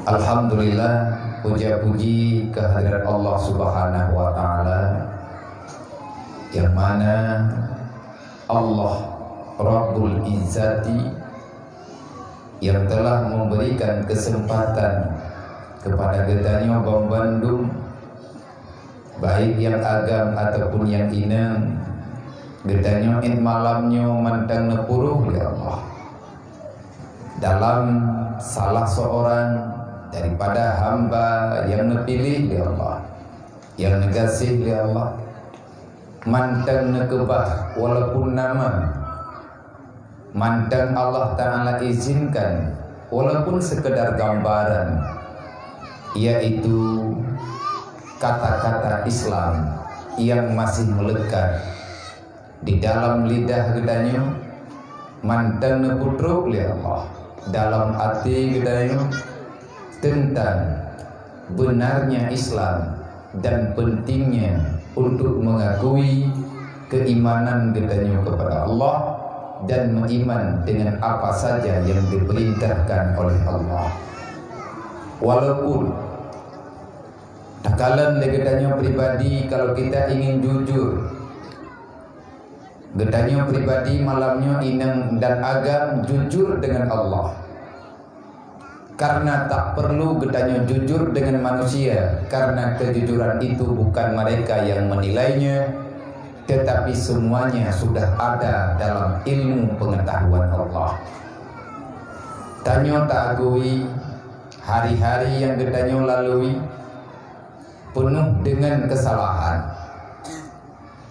Alhamdulillah, puja puji kehadirat Allah Subhanahu wa taala, yang mana Allah Rabbul Izzati yang telah memberikan kesempatan kepada getanya Bang Bandung, baik yang agam ataupun yang inang, getanya malamnya mantang nepuruh ya Allah, dalam salah seorang daripada hamba yang nepilih ya Allah, yang negasih ya Allah, mantang nekebah walaupun nama mantang Allah Ta'ala izinkan walaupun sekedar gambaran, yaitu kata-kata Islam yang masih melekat di dalam lidah gedanya, mantang neputruk ya Allah dalam hati gedanya tentang benarnya Islam dan pentingnya untuk mengakui keimanan gedanya kepada Allah dan beriman dengan apa saja yang diperintahkan oleh Allah. Walaupun takalan gedanya pribadi, kalau kita ingin jujur, gedanya pribadi malamnya inang dan agam jujur dengan Allah, karena tak perlu gedanya jujur dengan manusia, karena kejujuran itu bukan mereka yang menilainya, tetapi semuanya sudah ada dalam ilmu pengetahuan Allah. Tanya tak agui hari-hari yang gedanya lalui penuh dengan kesalahan,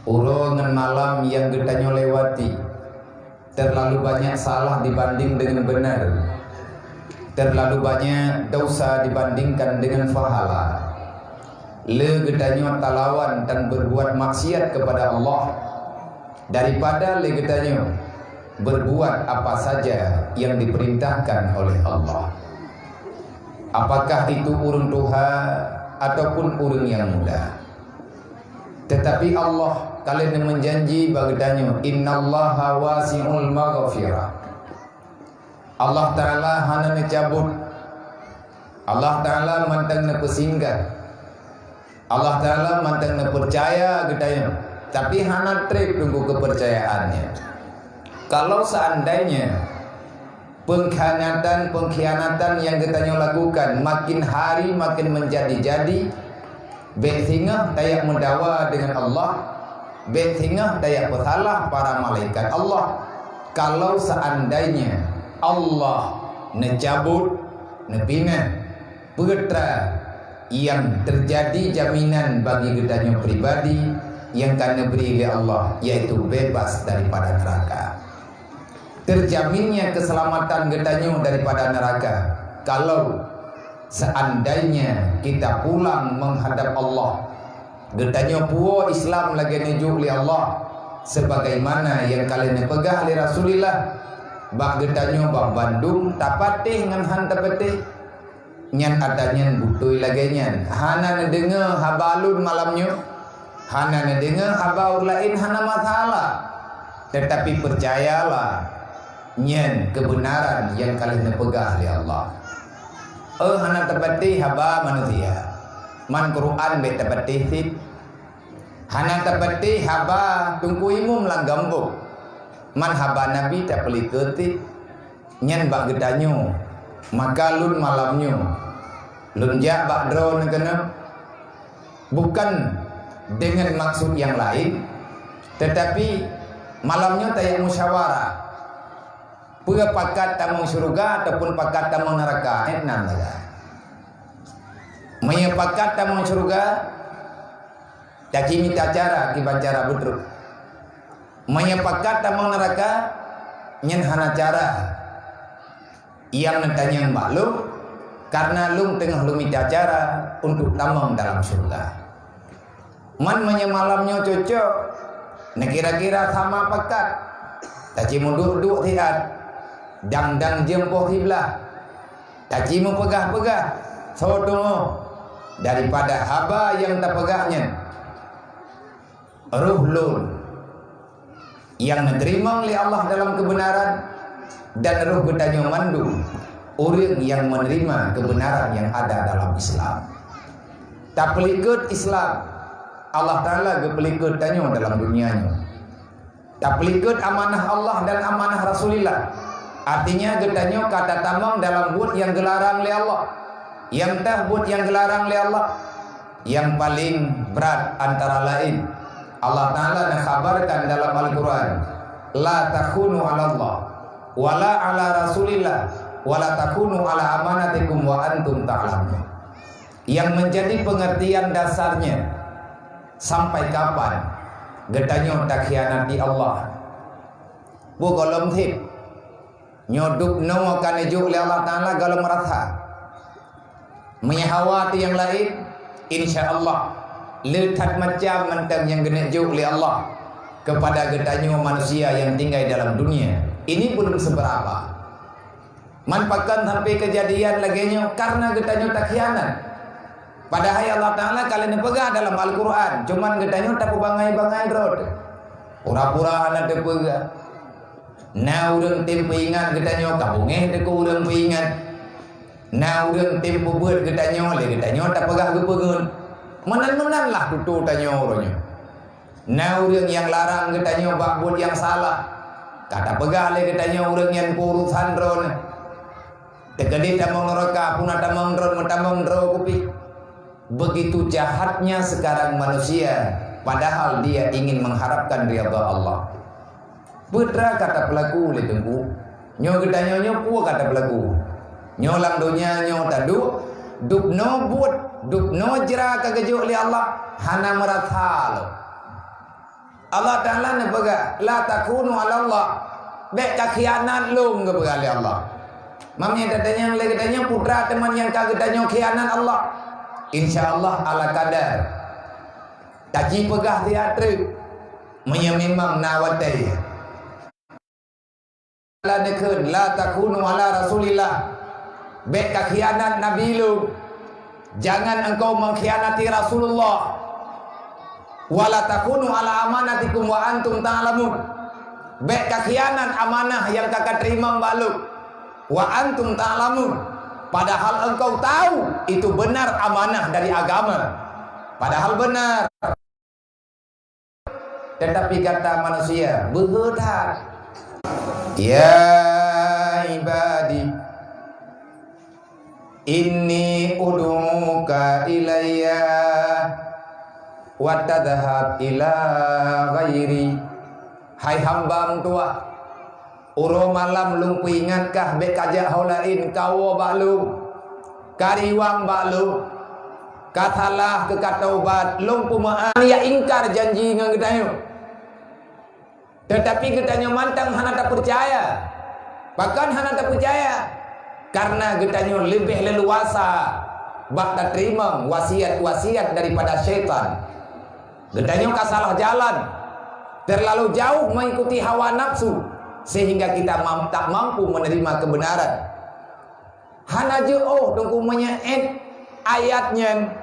urongan malam yang gedanya lewati terlalu banyak salah dibanding dengan benar, terlalu banyak dosa dibandingkan dengan pahala. Le gedanya talawan dan berbuat maksiat kepada Allah daripada le gedanya berbuat apa saja yang diperintahkan oleh Allah. Apakah itu urun tua ataupun urun yang muda, tetapi Allah kalian menjanji bagedanya, innallaha wasi'ul maghfirah. Allah Ta'ala hana necabut, Allah Ta'ala mantang nepesinggah, Allah Ta'ala mantang nepercaya gedanya, tapi hana trip tunggu kepercayaannya. Kalau seandainya pengkhianatan yang gedanya lakukan makin hari makin menjadi-jadi, betingah dayak mendawa dengan Allah, betingah dayak bersalah para malaikat Allah. Kalau seandainya Allah necabut, nepingat putra yang terjadi jaminan bagi gedanya pribadi yang kena beri oleh Allah, yaitu bebas daripada neraka. Terjaminnya keselamatan gedanya daripada neraka kalau seandainya kita pulang menghadap Allah, gedanya puo Islam lagi nejuk oleh Allah, sebagaimana yang kalian pegah oleh Rasulullah. Bak gedanya Bang Bandung tak patih ngan han tapetih nyan adanya butui lagi nyan hana ngedengar habalun malamnya, hana ngedengar habaur lain hana masalah, tetapi percayalah nyan kebenaran yang kalian pegah oleh Allah. Hana tapetih haba manusia man Quran be tapetih sip, hana tapetih haba tungku imum lang gambuk man haba Nabi tak pelih ketik nyan bak gedanyo, maka lun malamnya lun jak bak drone kena bukan dengan maksud yang lain, tetapi malamnya tayak musyawarah pura pakat tamang syurga ataupun pakat tamang neraka. Enam lah maya pakat tamang syurga caci minta cara ki bancara budruk, maya pakat tamang neraka nyen hana cara yang nentanya yang maklum, karena lung tengah lumi cara untuk tamang dalam surga. Man maya malamnya cocok, nah kira-kira sama pakat taci mundur duk tiat dang jempoh hiblah, taci mu pegah-pegah sodomo daripada haba yang tak pegahnya ruh lun yang diterima oleh Allah dalam kebenaran dan ruh gedanya mandum orang yang menerima kebenaran yang ada dalam Islam. Tak pelikut Islam, Allah Ta'ala pelikut tanya dalam dunianya. Tak pelikut amanah Allah dan amanah Rasulullah. Artinya getanya kata tamam dalam buat yang gelarang oleh Allah. Yang tah buat yang gelarang oleh Allah. Yang paling berat antara lain, Allah Ta'ala mengkhabarkan dalam Al-Quran, la takhunu ala Allah wala ala Rasulillah wala takhunu ala amanatikum wa antum ta'lamun. Yang menjadi pengertian dasarnya sampai kapan getanya tak khianati Allah. Bu golom thip nyoduk no kan ejuk oleh Allah Ta'ala kalau merasa menyahawati yang lain, insya-Allah letak macam mentang yang kena juk oleh Allah kepada getanya manusia yang tinggal dalam dunia. Ini belum seberapa. Manfaatkan sampai kejadian laginya karena getanya tak khianat. Padahal Allah Ta'ala kalian pegang dalam Al-Quran, cuman getanya tak bangai-bangai rod. Pura-pura anak dia pegang. Nah urang tempo ingat getanya kabungeh deku urang ingat. Nah urang tempo buat getanya oleh getanya tak pegang gepegun. Menan-menan lah tutu tanya orangnya. Nah urang yang larang getanya buat yang salah. Kata pegang oleh getanya urang yang kurusan ron. Tegadi tamang neraka pun tamang ron kupi. Begitu jahatnya sekarang manusia, padahal dia ingin mengharapkan ridha Allah. Putra kata pelaku le tengku, nyo gedanya nyo pu kata pelaku. Nyo lang dunia nyo tadu, duk no buat, duk no jera kagejuk li Allah, hana merathal. Allah Ta'ala ne bega, la takunu ala Allah. Bek khianat lung ke bega li Allah. Mamnya datanya le gedanya putra teman yang kagetanya khianat Allah. InsyaAllah ala kadar. Taji pegah teatri menyemang nawatai. La nekun la takunu ala Rasulillah. Bek khianat Nabi lu. Jangan engkau mengkhianati Rasulullah. Wala takunu ala amanatikum wa antum ta'lamun. Bek khianat amanah yang kakak terima balu. Wa antum ta'lamun. Padahal engkau tahu itu benar amanah dari agama. Padahal benar. Tetapi kata manusia, behudah. Ya ibadi, inni ud'uka ilayya wa tadhhab ila ghairi. Hai hamba tua, uro malam lung ingatkah bek kajak holain kawo balu kariwang balu katalah ke kataubat lung pumaan ya ingkar janji ngan gedayo. Tetapi getanya mantang hana tak percaya. Bahkan hana tak percaya karena getanya lebih leluasa bak tak terima wasiat-wasiat daripada syaitan. Getanya kasalah jalan, terlalu jauh mengikuti hawa nafsu sehingga kita tak mampu menerima kebenaran. Hana je tunggu menyaet ayatnya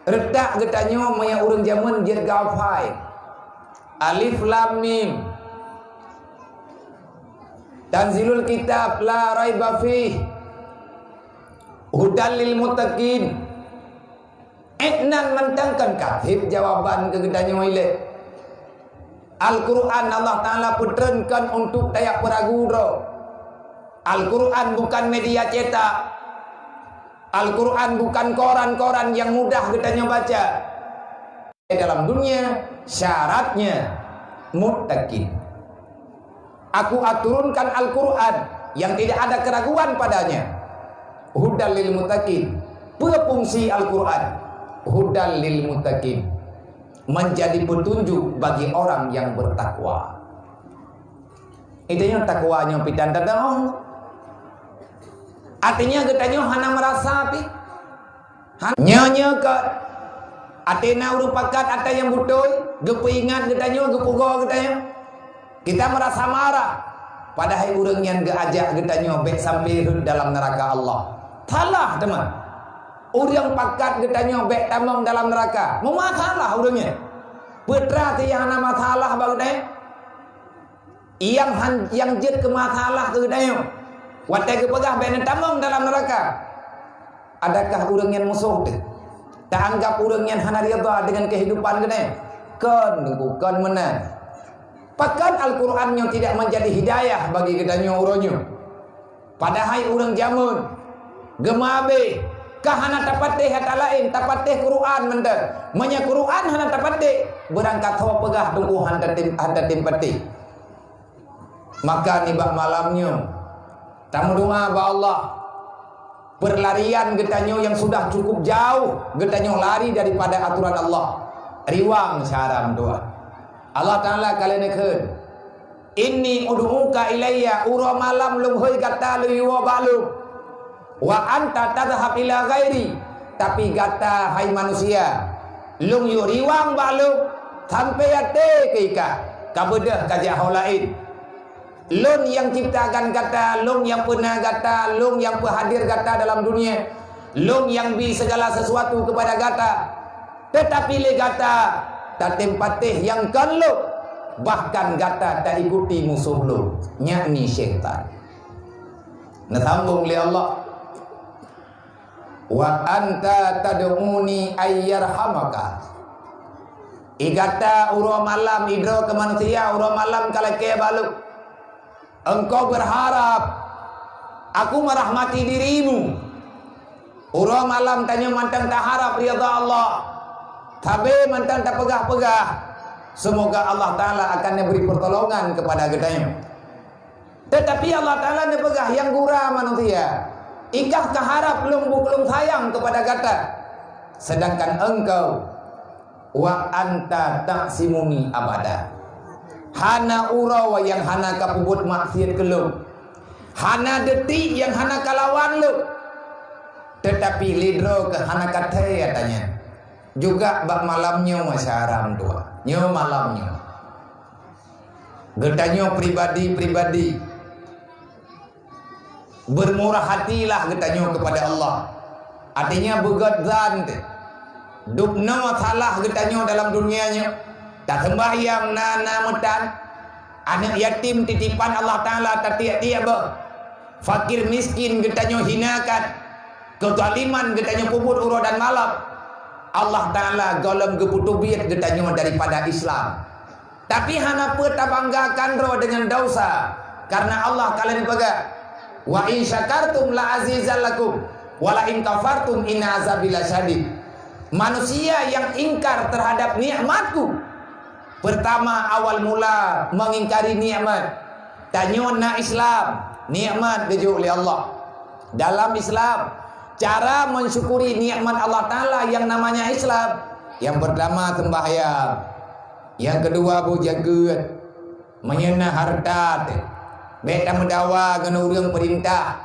redak getanya maya urang zaman jet gafai. Alif Lam Mim. Tanzilul kitab la raiba fih. Hudal lil muttaqin. Eknan mentangkan katib jawaban kegedanya ile. Al-Quran Allah Ta'ala puterkan untuk tayak peragu. Al-Quran bukan media cetak. Al-Quran bukan koran-koran yang mudah getanya baca. Dalam dunia syaratnya muttaqin. Aku aturunkan Al-Quran yang tidak ada keraguan padanya. Hudal lil muttaqin. Berfungsi Al-Quran hudal lil muttaqin, menjadi petunjuk bagi orang yang bertakwa. Itunya takwanya pitan tadang. Artinya getanya hana merasa pi. Hanya ke atena merupakan ata yang betul, gepingat getanya, gepugo getanya. Kita merasa marah, padahal urang yang geajak getanya bek sampai dalam neraka Allah. Salah teman. Urang pakat getanya bek tamang dalam neraka. Mau masalah urangnya. Putra ti yang nama salah bagusnya. Yang jet ke masalah ke getanya. Watai kepegah bena tamang dalam neraka. Adakah orang yang musuh tu? Tak anggap orang yang hana rida dengan kehidupan kena. Kan bukan menang. Pakan Al-Quran yang tidak menjadi hidayah bagi kita orangnya. Padahal orang jamun gemabe kahana tapateh hata lain tapateh Quran menda. Manya Quran hana tapateh berangkat hawa pegah tunggu hanta timpati. Maka nibak malamnya tamu doa ba Allah. Berlarian getanyo yang sudah cukup jauh, getanyo lari daripada aturan Allah. Riwang syaram doa. Allah Ta'ala kalenekeun. Inni ud'uka ilayya ura malam lung heuy gata lu wa balu. Wa anta tadhhab ila ghairi. Tapi gata hai manusia, lung yu riwang balu sampai ate keika. Kabedah kajah lain. Lun yang ciptakan kata, lun yang pernah kata, lun yang hadir kata dalam dunia, lun yang bi segala sesuatu kepada kata. Tetapi le kata tak tempatih yang kan lu, bahkan kata tak ikuti musuh lu, yakni syaitan. Nasambung li Allah. Wa anta tad'uni ayyarhamaka. Igata uro malam idro ke manusia uro malam kalake balu. Engkau berharap aku merahmati dirimu. Uro malam tanya mantang tak harap rida Allah. Tapi mantang tak pegah-pegah. Semoga Allah Ta'ala akan memberi pertolongan kepada kitanya. Tetapi Allah Ta'ala ne pegah yang gura manusia. Ikah keharap belum sayang kepada kata. Sedangkan engkau wa anta taksimuni abada. Hana urawa yang hana kapubut maksiat kelum. Hana detik yang hana kalawan lu. Tetapi lidro ke hana katai katanya. Juga bak malamnya masyaram tua. Nyo malamnya. Getanyo pribadi-pribadi. Bermurah hatilah getanyo kepada Allah. Artinya begadzan. Dupno salah getanyo dalam dunianya. Tak sembahyang nana metan. Anak yatim titipan Allah Ta'ala tak tiap-tiap bah. Fakir miskin getanyo hinakan. Kezaliman getanyo kubur uro dan malam. Allah Ta'ala golem geputubiat getanyo daripada Islam. Tapi hana peta banggakan roh dengan dosa. Karena Allah kalian pegang. Wa in syakartum la azizal lakum. Wa la in kafartum inna azabila syadid. Manusia yang ingkar terhadap nikmatku. Pertama awal mula mengingkari nikmat. Tanyona Islam, nikmat dijuk oleh Allah. Dalam Islam, cara mensyukuri nikmat Allah Ta'ala yang namanya Islam. Yang pertama sembahyang. Yang kedua bujagat. Menyena harta. Beta mendawa kena urang perintah.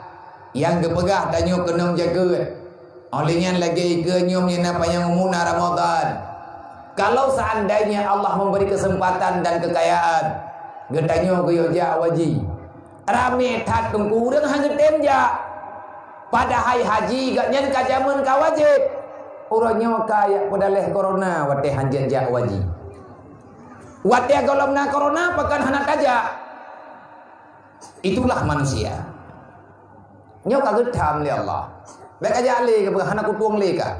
Yang kepegah tanyo kena jaga. Olehnya lagi ikanyo menyena payang umuna Ramadan. Kalau seandainya Allah memberi kesempatan dan kekayaan, getanyo goyoja waji. Rame tat kengkurang hang tenja. Pada hai haji gak nyen kajamun ka wajib. Uronyo kaya pada leh corona wate hanjen ja waji. Wate golomna corona pakan hana kaja. Itulah manusia. Nyo kaget tham li Allah. Baik aja le ke hana kutuang le ka.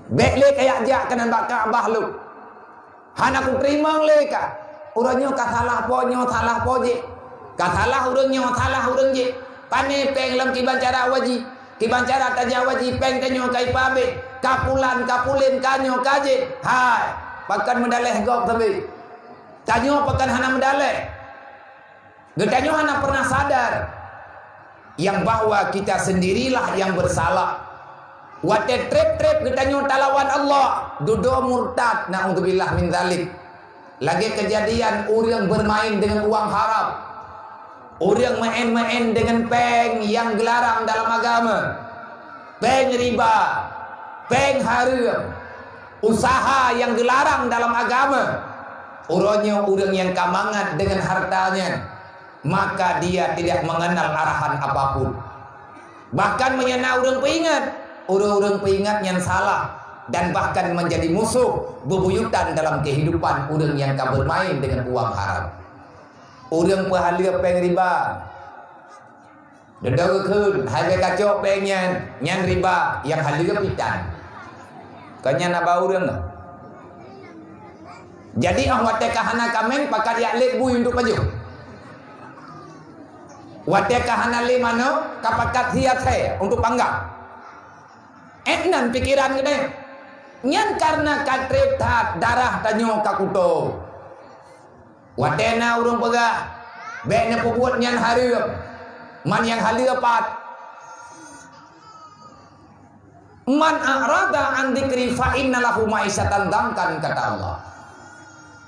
Bek le kayak jak kanan bakak abah lu. Hana ku terima le ka. Uranyo ka salah po je. Ka salah uranyo salah urang je. Pane peng lam kibancara waji. Kibancara taja waji peng kanyo kai pabe. Kapulan kapulin kanyo kaje. Hai, pakan mendaleh gok tabe. Tanyo pakan hana mendaleh. Getanyo hana pernah sadar yang bahwa kita sendirilah yang bersalah. Wate trep-trep getanyo talawan Allah. Dudo murtad. Na'udzubillah min dzalik. Lagi kejadian orang bermain dengan uang haram. Orang main-main dengan peng yang dilarang dalam agama. Peng riba. Peng haram. Usaha yang dilarang dalam agama. Uronyo orang yang kamangat dengan hartanya. Maka dia tidak mengenal arahan apapun. Bahkan menyena orang peingat. Orang-orang peingat yang salah dan bahkan menjadi musuh bebuyutan dalam kehidupan orang yang bermain dengan uang haram. Orang pahala peng riba, Dada ke hai be kacok be nyan riba yang halia pitan. Kanya nak bau dia enggak? Jadi wate kahana kameng pakat yak lek bui untuk baju. Wate kahana le mano kapakat hiat saya untuk panggap. Nan pikiran gede. Nyan karena katrep tat darah tanyo kakuto. Wate na urung pegah. Be ne pebuat nyan hareup. Man yang halia pat. Man a'rada an dzikri fa innalahu ma'isyatan dangkan, kata Allah.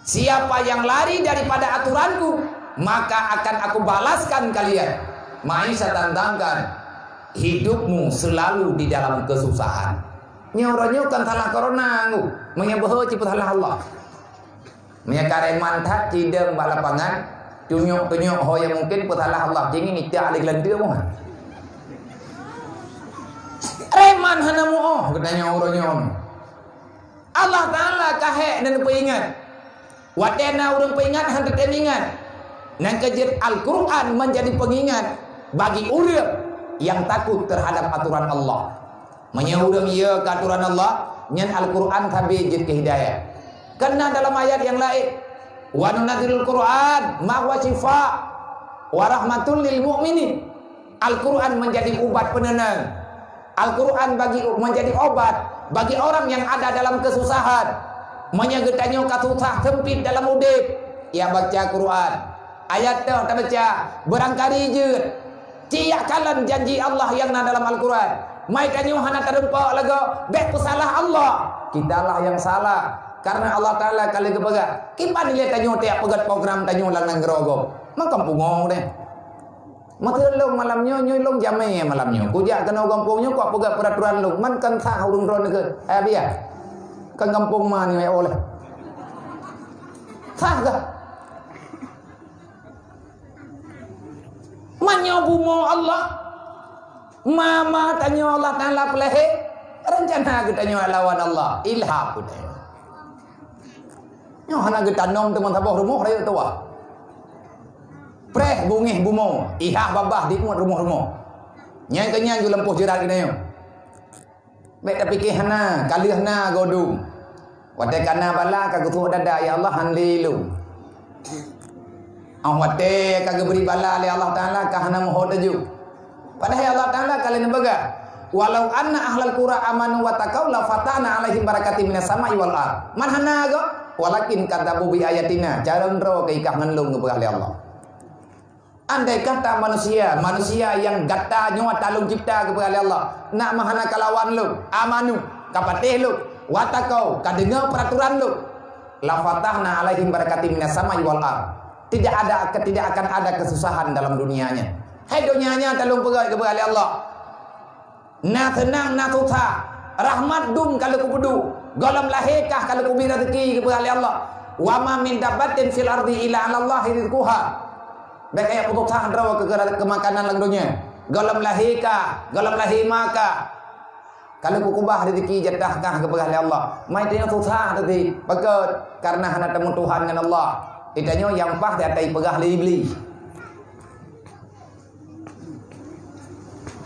Siapa yang lari daripada aturanku, maka akan aku balaskan kalian ma'isyatan dangkan, hidupmu selalu di dalam kesusahan. Nyoronyo kan salah corona ngu, menyebeho ciput salah Allah. Menyakareman tak cidem balapangan. Tunyuk-tunyuk ho yang mungkin putalah Allah dingin ita alik lendir mo. Reman hana mo oh katanya urang Allah Taala kahe dan peingat. Wadena urang peingat hantu teningat. Nang kejet Al-Qur'an menjadi pengingat bagi urang yang takut terhadap aturan Allah. Menyeurang ia ke aturan Allah, nyan Al-Qur'an tabi jet ke hidayah. Karena dalam ayat yang lain wa nunadzilul Qur'an ma huwa shifa wa rahmatul lil mu'minin. Al-Qur'an menjadi obat penenang. Al-Qur'an menjadi obat bagi orang yang ada dalam kesusahan. Menyegetanyo kasusah sempit dalam udip, ia baca Quran. Ayat tu tak baca berangkali je. Ciak kalan janji Allah yang ada dalam Al-Quran. Mai kanyo hana terempak lagu bek pesalah Allah. Kita lah yang salah. Karena Allah Ta'ala kali kepegat kipan nilai tanyo tiap pegat program tanyo lang nang gerogo makam pungong deh maka long malamnya nyoy long jamai malamnya kujak kena kampungnya kok pegat peraturan long man kan sah urung ron ke biar kan kampung mah ni oleh sah ke manyo bumo Allah mama tanyo Allah Ta'ala pelehe rencana kita nyo lawan Allah ilham pun nyo hana getanong teman sabah rumah raya tua. Preh bungih bumo, ihah babah di muat rumah-rumah. Nyai kenyan ju lempuh jerat kena yo. Bek tapi ke hana, kali hana godung. Wate kana bala ka gutu dada ya Allah hanlilu. Wate ka beri bala li Allah Taala ka hana moho taju. Padahal Allah Taala kali nembaga. Walau anna ahlal qura amanu wa taqaw la fatana alaihim barakatim minas sama'i wal ard. Man hana go walakin kadzabu bi ayatina jarang ro ke ikah ngelung ke oleh Allah. Andai kata manusia yang gata nyawa talung cipta ke oleh Allah nak mahana kalawan lu amanu kapatih lu watakau kadengar peraturan lu la fatahna alaihim barakatim minas sama'i wal ard. Tidak akan ada kesusahan dalam dunianya. Hai dunianya talung pegai ke oleh Allah. Na tenang na susah rahmat dum kalau ku pedu golam lahekah kalau ku bina rezeki kepada Allah wa ma min dabbatin fil ardi illa 'ala Allah rizquha baik ayat putusan rawa ke makanan lang dunia golam lahekah golam lahimaka kalau ku kubah rezeki jatahkah kepada Allah mai tanya susah tadi bakat karena hana temu Tuhan dengan Allah itanya yang pah datai pegah li iblis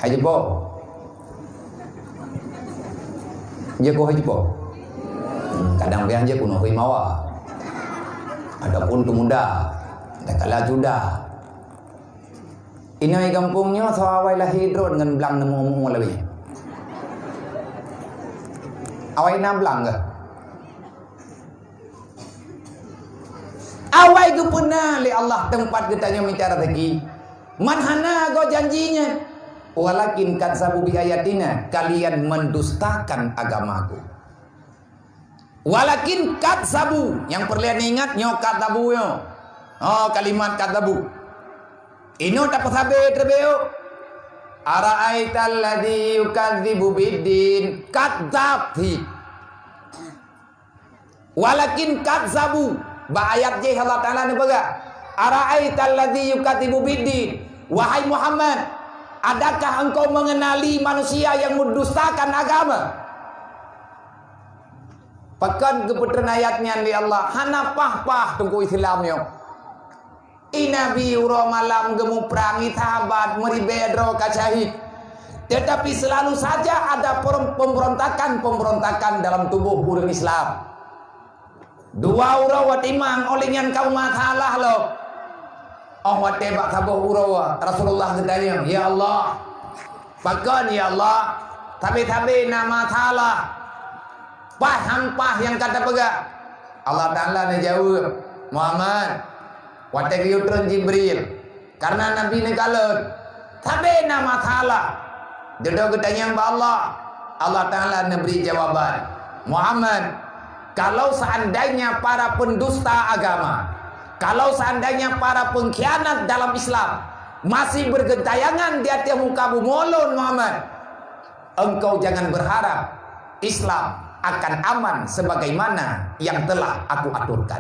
hajibo je ko hajibo kadang biang je kuno mawa adapun tumunda ada kala juda inai kampungnya sawai lah hidro dengan belang nemu lebih awai na belang ke awai ke pernah li Allah tempat kita minta rezeki manhana go janjinya walakin kadzabu bi ayatina kalian mendustakan agamaku. Walakin kadzabu yang perlu ingat nyo kadzabu yo. Oh kalimat kadzabu. Ino tak pasabe trebeo. Ara'aital ladzi yukadzibu biddin kadzabti. Walakin kadzabu ba ayat je Allah Taala ni baga. Ara'aital ladzi yukadzibu biddin. Wahai Muhammad, adakah engkau mengenali manusia yang mendustakan agama? Pekan keputusan ayatnya di Allah hana pah-pah tunggu Islamnya. Nabi uro malam gemu perangi sahabat meribedro kacahid. Tetapi selalu saja ada pemberontakan dalam tubuh urang Islam. Dua uro wat imang olingan kaum masalah lo. Oh wat tebak sabuh uro Rasulullah katanya, ya Allah, pakan ya Allah, tapi nama salah. Hampah yang kata pegak. Allah Ta'ala ni jawab, Muhammad, watak yutron Jibril. Karena Nabi ni kalut. Tapi nama salah. Jodoh ketanya kepada Allah. Allah Ta'ala beri jawaban. Muhammad, kalau seandainya para pendusta agama, kalau seandainya para pengkhianat dalam Islam masih bergentayangan di atas muka bumi Muhammad, engkau jangan berharap Islam akan aman sebagaimana yang telah aku aturkan.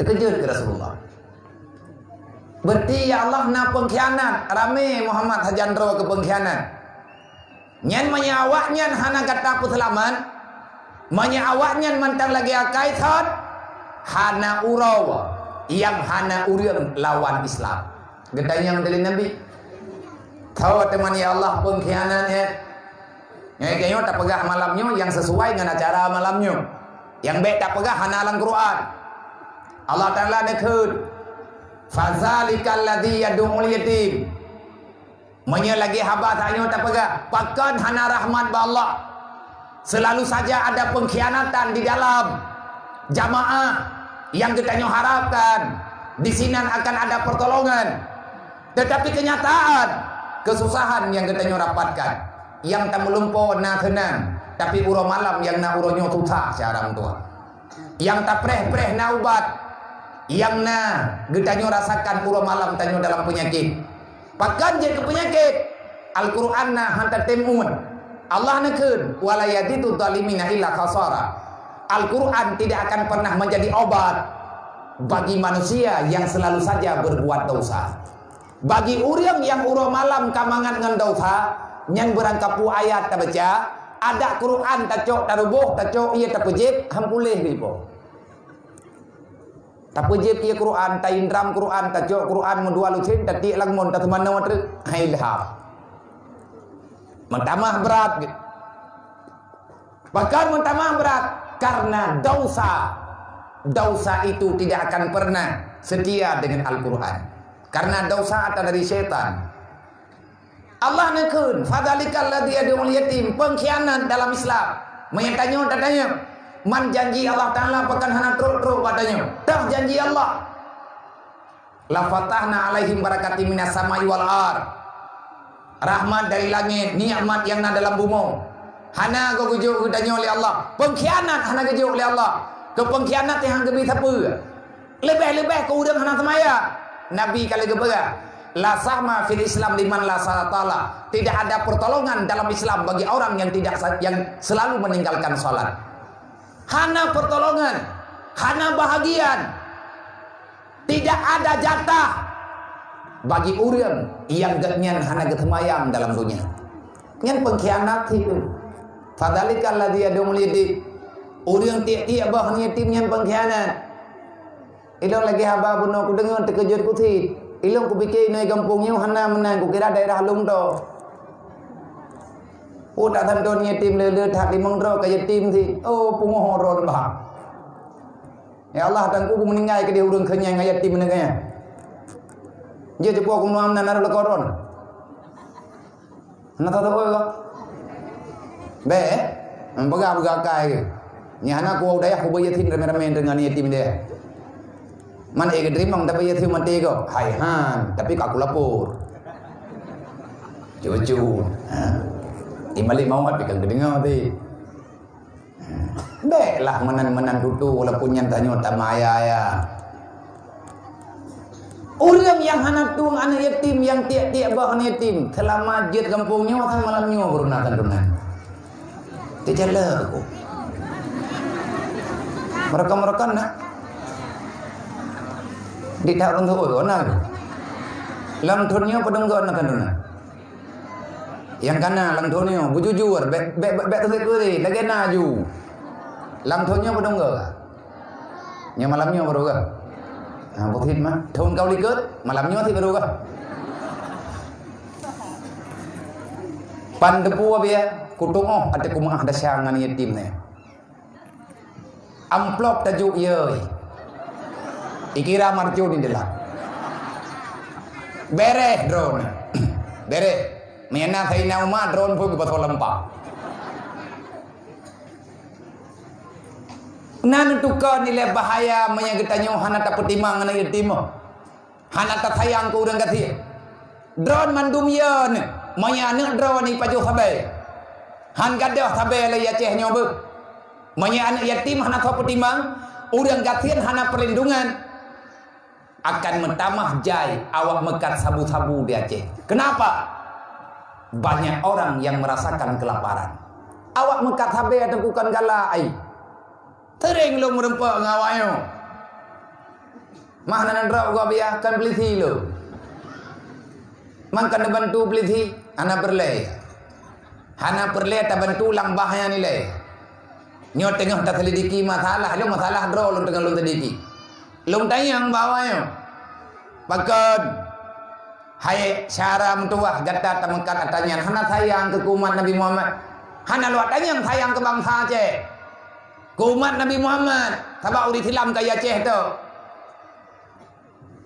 Terkejut ke Rasulullah. Berarti ya Allah na pengkhianat. Rame Muhammad hajandro ke pengkhianat. Nyan menyawaknya hana kata puselaman. Menyawaknya mantan lagi akai thot. Hana uraw. Yang hana uriang lawan Islam. Getanya dari Nabi. Tahu teman ya Allah pengkhianatnya. Kayaknya tak pegah malamnya yang sesuai dengan acara malamnya. Yang baik tak pegah hanalan Quran. Allah Ta'ala nekut. Fazalikal ladzi yad'ul yatim. Menya lagi haba tanya tak pegah. Pakan hana rahmat ba Allah. Selalu saja ada pengkhianatan di dalam jamaah yang kita harapkan di sini akan ada pertolongan. Tetapi kenyataan kesusahan yang kita dapatkan. Yang tak melumpuh nak tenang, tapi uro malam yang nak uronyo susah sekarang tua. Yang tak preh nak ubat, yang nak getanyo rasakan uro malam tanyo dalam penyakit. Pakan je ke penyakit. Al-Quran na hantar temun. Allah nekun wala yadidu zalimina illa khasara. Al-Quran tidak akan pernah menjadi obat bagi manusia yang selalu saja berbuat dosa. Bagi orang yang uro malam kamangan dengan dosa, yang berangkapu ayat tak baca, ada Quran tak cok tak rubuh tak cok ia tak pejip hampulih lipo. Tak pejip ia Quran tak indram Quran tak cok Quran mendua lucin tak tik lang mon tak temana watru hailhab. Mentamah berat. Bahkan mentamah berat karena dosa itu tidak akan pernah setia dengan Al-Quran. Karena dosa ada dari setan. Allah nekun fadzalikal ladzi yad'ul yatim, pengkhianat dalam Islam. Menyatanya datanya man janji Allah Ta'ala pakan hana truk padanya. Dah janji Allah. La fatahna alaihim barakati minas samai wal ard. Rahmat dari langit, nikmat yang ada dalam bumi. Hana go gujuk datanya oleh Allah. Pengkhianat hana gujuk oleh Allah. Ke pengkhianat yang gebi siapa? Lebih-lebih ke urang hana semaya. Nabi kali gebera. La sahma fil Islam liman la salatala. Tidak ada pertolongan dalam Islam bagi orang yang selalu meninggalkan salat. Hana pertolongan, hana bahagian. Tidak ada jatah bagi orang yang genyan hana getemayang dalam dunia. Nyan pengkhianat itu. Fadzalikal ladzi yad'ul yatim. Orang tiap-tiap bah yatim yang pengkhianat. Ilong lagi haba buno ku dengar terkejut ku ti. Ilong ku fikir noi kampung yu hana menang ku kira daerah lung to. Tak tandon yatim le tak limong ro ka yatim ti. Pungoh ro bah. Ya Allah dan ku meninggal ke dia urang kenyang yatim menengah. Dia cepo ku nuam nan ro koron. Hana tahu ko. Be, baga kai ke. Nyana ku daya ku yatim rame-rame dengan yatim dia. Man dreamang tapi yatim mati ko. Hai han, tapi kaku lapor. Cucu. Imali mau tapi kan kedengar ti. Baiklah menan tutu walaupun yang tanya tak maya ya. Orang yang hana tuang anak yatim yang tiap-tiap bah anak yatim selama jet kampungnya kan malamnya baru nak tandunan. Dijala aku. Mereka nak di tahun tu nak. Langtunnya pedang kau nak tandunan. Yang kana langtunnya bujujur bet tersebut tu lagi naju. Langtunnya pedang kau. Yang malamnya baru kau. Bộ thịt mà thôn cao lý cớt mà làm nhớ thì vào đâu cơ pan depua bia kutung ada kumah ada syangan yatim ni amplop tajuk ye ikira marjo ni dalam bere drone bere mena thaina uma drone pun betul lempak nan tukar nilai bahaya menya kita nyoh hana tak petimang ngana yatim hana tak sayang ku urang kati drone mandum ye ni menya anak drone ni paju sabai han gadah sabai la ya ceh nyobe menya anak yatim hana tak petimang urang katian hana perlindungan akan mentamah jai awak mekat sabu-sabu di Aceh. Kenapa? Banyak orang yang merasakan kelaparan. Awak mekat sabai atau bukan galai. Tering lo merempak ngawaknya. Mah nan rau gua biarkan peliti lo. Mangkan bantu peliti, ana berlay. Hana perlay ta bantu lang bahaya nilai. Nyo tengah tak selidiki masalah, lo masalah draw lo tengah lo selidiki. Long tayang bawanya. Bahkan hai syara mentuah gata tamekat atanya hana sayang ke umat Nabi Muhammad. Hana luat tayang sayang ke bangsa Aceh. Ke umat Nabi Muhammad. Sabak uri silam ke Aceh tu.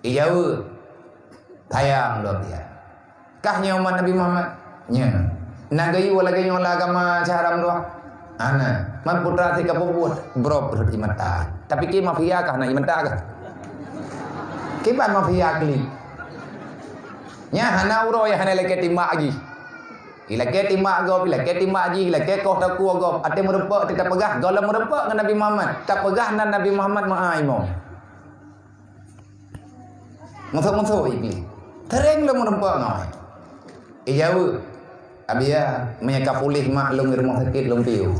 Ijau sayang luar dia. Kahnya umat Nabi Muhammad. Nya. Nagai wala gayo la agama syara mentuah. Ana man putra ti kapubuat bro berarti mata. Tapi ki mafia kah nak imanta kah? Ki ban mafia kli. Nya hana uro ya hana leke timak lagi. Ilake timak go bila ke timak lagi ilake kau tak kuat go. Ate merempak tidak pegah golam merempak dengan Nabi Muhammad. Tak pegah dengan Nabi Muhammad maai mo. Musuh-musuh iki. Tereng lo merempak ngai. Ijau abia menyekap pulih mak long rumah sakit long piu.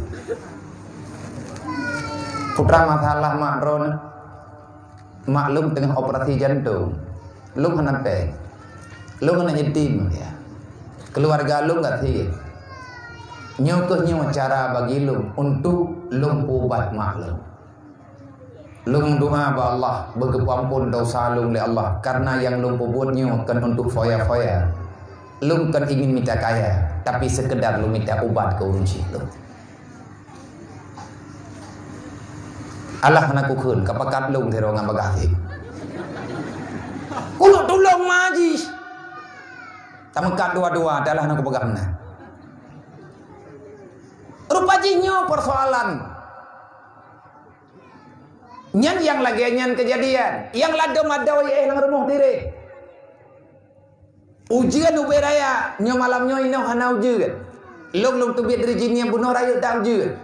Putra masalah mak ron maklum tengah operasi jantung. Lung hana pe. Lung hana yatim ya. Keluarga lung enggak sih. Nyokohnya cara bagi lung untuk lung ubat maklum. Lung doa ba Allah bagi ampun dosa lung le Allah karena yang lung buatnya kan untuk foya-foya. Lung kan ingin minta kaya, tapi sekedar lung minta ubat ke urun situ. Allah nak kukun, kapakat lung terong ngabagati. Kulo tolong maji. Tamekat dua-dua adalah nak pegamna. Rupanya persoalan. Nyan yang lagi nyan kejadian, yang lado madau nang rumah diri. Ujian uberaya nyo malamnya ino hana ujian. Long tu biat dari jinnya bunuh raya tak ujian.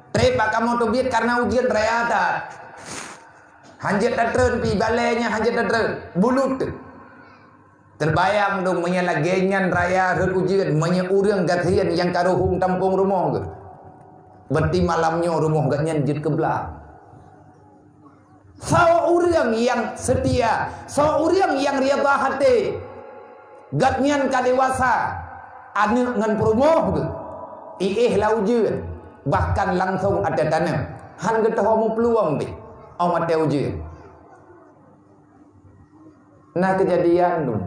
Trepa kamu tu biat karena ujian raya tak. Hanjat datren pi balainya hanjat datren bulut. Terbayang dong menyala genyan raya red ujian menya urang gatian yang karuhung tampung rumah ke. Berarti malamnya rumah gatnya jit ke belah. Seorang yang setia, seorang yang riyadhah hati. Gatnyan ka dewasa anak ngan promoh ke iih laujeun bahkan langsung ada tanah han getoh mu peluang be amat ujian nah kejadian tu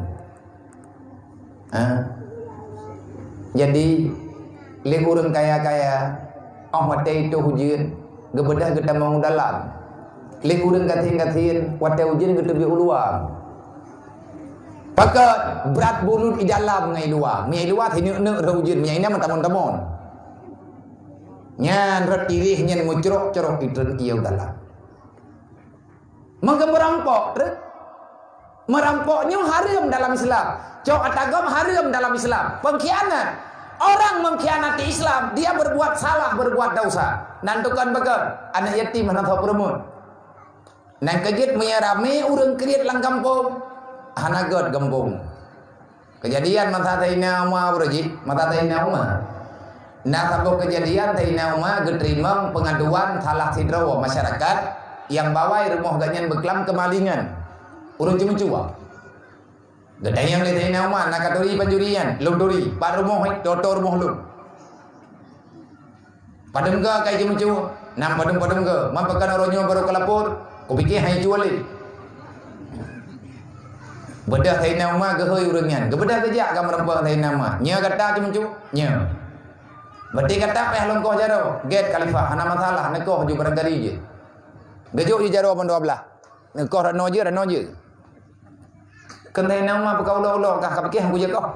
jadi le urang kaya-kaya amat itu ujian gebedah geta mau dalam le urang katin-katin wate ujian geta bi uluang pakat berat bulut di dalam ngai luar. Ngai luar thì nước rujin, ngai ini mentamon-tamon. Nyan rat irih nyan mucrok-crok itu ieu dalam. Maka merampoknya haram dalam Islam. Cok atagam haram dalam Islam. Pengkhianat. Orang mengkhianati Islam, dia berbuat salah, berbuat dosa. Nantukan bagar, anak yatim anak perempuan. Nang kejit menyarami urang kriat lang kampung. Hanagot gembung. Kejadian mata taina uma berji, mata taina uma. Nah sabo kejadian taina uma geterima pengaduan salah sidrawa masyarakat yang bawa rumah ganyan beklam kemalingan. Urang cuma-cuma. Gedai yang le taina uma nakaturi panjurian, lunduri, pak rumah dotor rumah lu. Padem ke kai cuma-cuma. Nam padem ke, mampakan orangnya baru kelapor, ku pikir hai jual. Bedah thay nama gehoi urengan. Gebedah kejak kam rempah thay nama. Nya kata cuma cu. Nya. Berarti kata peh longkoh jaro. Get khalifah ana masalah nekoh ju barangkali je. Gejuk je jaro pun 12. Nekoh rano je. Kentai nama pekaulah-ulah kah kapikih aku je kau.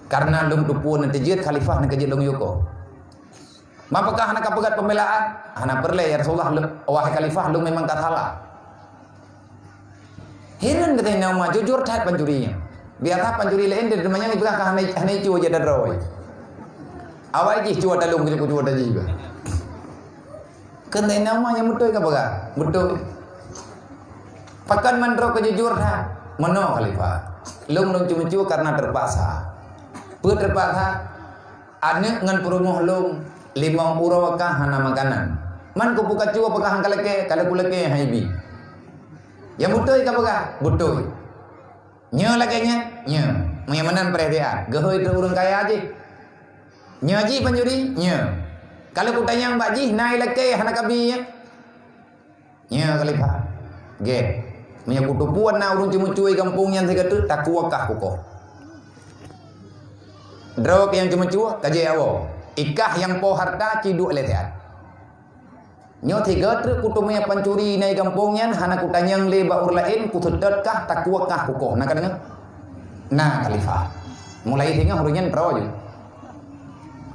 Karena lung tupun nanti jid khalifah nak kejit lung yuko. Mapakah anak pegat pembelaan? Anak perle ya Rasulullah wahai khalifah lung memang tak salah. Heran kata nama jujur tak pencurinya. Biar tak pencuri lain dari rumahnya ni bukan hanya cuci ada roy. Awal je cuci ada lung kita cuci ada juga. Kata namanya betul ke apa? Betul. Pakan mandro kejujur tak. Mano khalifah. Lung cuma karena terpaksa. Terpaksa. Anak ngan perumuh lung 5 euro kah hana makanan. Man ku buka cuci apakah hangkalake kalau kulake haibi. Yang betul ke apa? Betul. Nya laganya, nya. Menyaman perhatian. Gehoi tu orang kaya aja. Nya ji pencuri, nya. Kalau ku tanya mbak ji, naik lagi anak kabi ya. Nya khalifah. Ge. Punya kutupuan na urung cuma cuy kampung yang saya kata tak kuakah kuko. Drok yang cuma cuy kaje awo. Ikah yang po harta ciduk letean. Nyo tiga truk kutumnya pencuri naik kampungnya hana kutanyang leba urlain kutedatkah takuakah kuko nak dengar nah khalifah mulai tinggal hurunyan pro je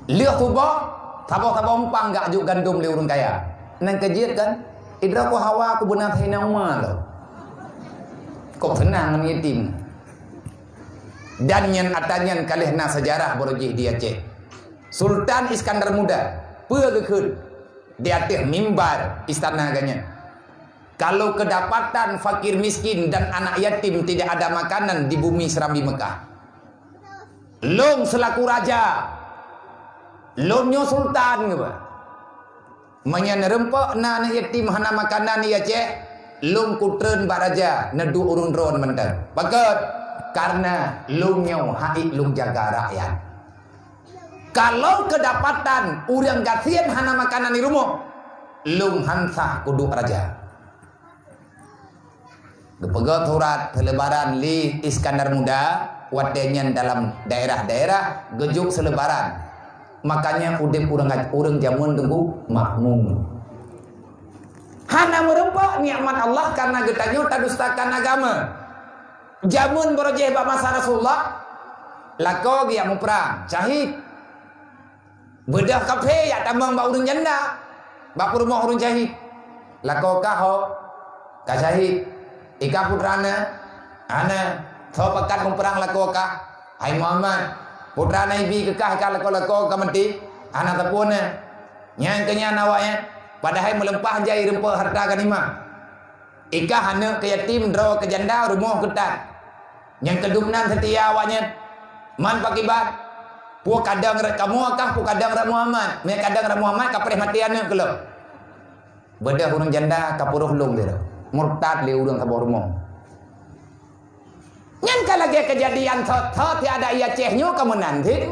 lihat tuba tabah umpang gak juk gandum le urun kaya nang kejiat kan idra ku hawa ku benar hina uma lo kok tenang ni tim dan yang atanyan kalihna sejarah borojih dia cek Sultan Iskandar Muda peugeukeun di atas mimbar istana aganya. Kalau kedapatan fakir miskin dan anak yatim tidak ada makanan di bumi Serambi Mekah. Long selaku raja, longnya sultan ke? Menyan rempok na anak yatim hana makanan ya cek. Long kutren bak raja nedu urun ron mentang. Bakat karena longnya haik long jaga rakyat. Kalau kedapatan urang gasian hana makanan di rumah, lung hansah kudu raja. Gepegat surat selebaran li Iskandar Muda, wadenyan dalam daerah-daerah gejuk selebaran. Makanya udip urang jamun tunggu makmum. Hana merempak nikmat Allah karena getanyo tadustakan agama. Jamun berojeh bak masa Rasulullah, lako dia mau perang, syahid. Bedah kafe ya tambang bak urang janda. Bak rumah urang syahid. Lako kaho ka syahid. Ika putrana ana tho pakat memperang lako ka. Hai Muhammad, putrana ibi kekah ka lako ka menti. Ana tapuna. Nyang kenya nawanya padahal melempah jai rempah harta ganimah. Ika hana ke yatim draw ke janda rumah ketat. Yang kedumnan setia awaknya. Man pakibat puak kadang rat kamu kah, puak kadang rat Muhammad. Mek kadang rat Muhammad kapres matiannya kelok. Bedah urang janda kapuruh lung dia. Murtad le urang kabor rumah. Nyan ka lagi kejadian thot tiada ia cehnya kamu nanti.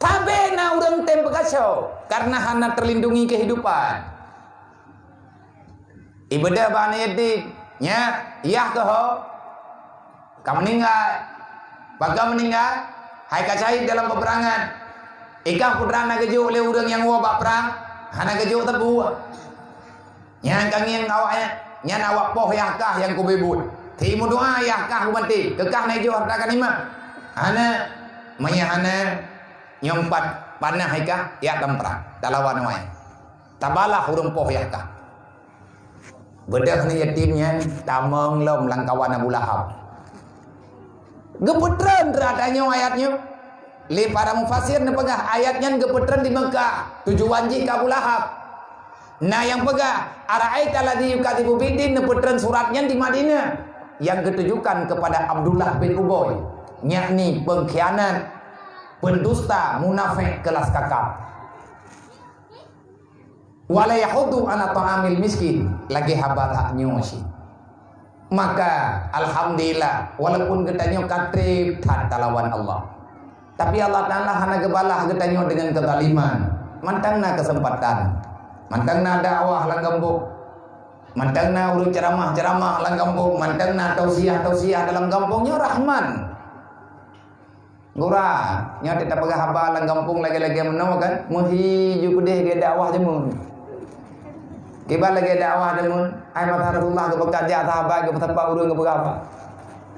Tabe na urang tem bekasau karena hana terlindungi kehidupan. Ibadah bana yatim nya yah ke ho. Kamu meninggal. Baga meninggal hai kacai dalam peperangan. Ikah putrana kejuk le urang yang wa bak perang, hana kejuk tebu. Nyan kangiang awaknya, nyan awak poh yahkah yang ku bebut. Timu doa yahkah ku mati, kekah naik jo harta kanimah. Hana hana nyompat panah ikah ya temperang, talawan wae. Tabalah urang poh yahkah. Bedah ni yatimnya tamang lom langkawan Abu Lahab. Gepetran teradanya ayatnya. Li para mufasir ni pegah ayatnya gepetran di Mekah. Tujuan jika Abu Lahab. Nah yang pegah ara'aita alladzi yukadzibu bidin gepetran suratnya di Madinah. Yang ketujukan kepada Abdullah bin Ubay, yakni pengkhianat, pendusta, munafik, kelas kakap. Wala yahudu ala ta'amil miskin, lagi habat nyosi. Maka alhamdulillah walaupun getanyo katrib tak lawan Allah, tapi Allah Ta'ala hana gebalah getanyo dengan kezaliman. Mantangna kesempatan, mantangna dakwah lang gembok. Mantangna urut ceramah-ceramah dalam kampung, mantangna tausiah-tausiah dalam kampungnya Rahman. Gura, nya tidak pegah haba dalam kampung lagi-lagi menau kan, muhiju kudih ge dakwah jemun. Kibar lagi dakwah jemun, ai mata Rasulullah ke bekerja sahabat ke tempat urun ke berapa.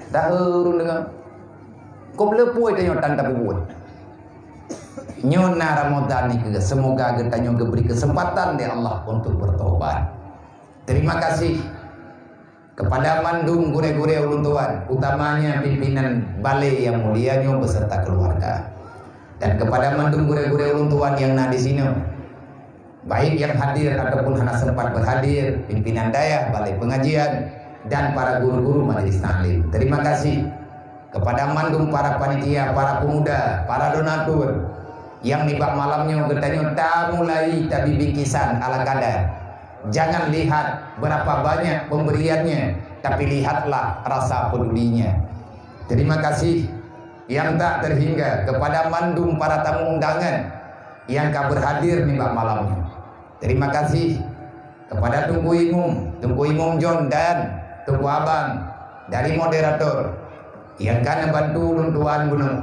Dah urun dengan kau lepui tanya tapi buat. Nyona Ramadan ni semoga kita nyoga beri kesempatan di Allah untuk bertobat. Terima kasih kepada mandung gure-gure ulun tuan, utamanya pimpinan balai yang mulia nyo beserta keluarga, dan kepada mandung gure-gure ulun tuan yang di sini, baik yang hadir ataupun hanya sempat berhadir, pimpinan daya, balai pengajian, dan para guru-guru majelis taklim. Terima kasih kepada mandung para panitia, para pemuda, para donatur yang nibak malamnya bertanya tak mulai tapi bingkisan ala kadar. Jangan lihat berapa banyak pemberiannya, tapi lihatlah rasa pedulinya. Terima kasih yang tak terhingga kepada mandung para tamu undangan yang kau berhadir nibak malamnya. Terima kasih kepada Tunggu Imum John dan Tunggu Abang dari moderator yang kan bantu ulun tuan gunung.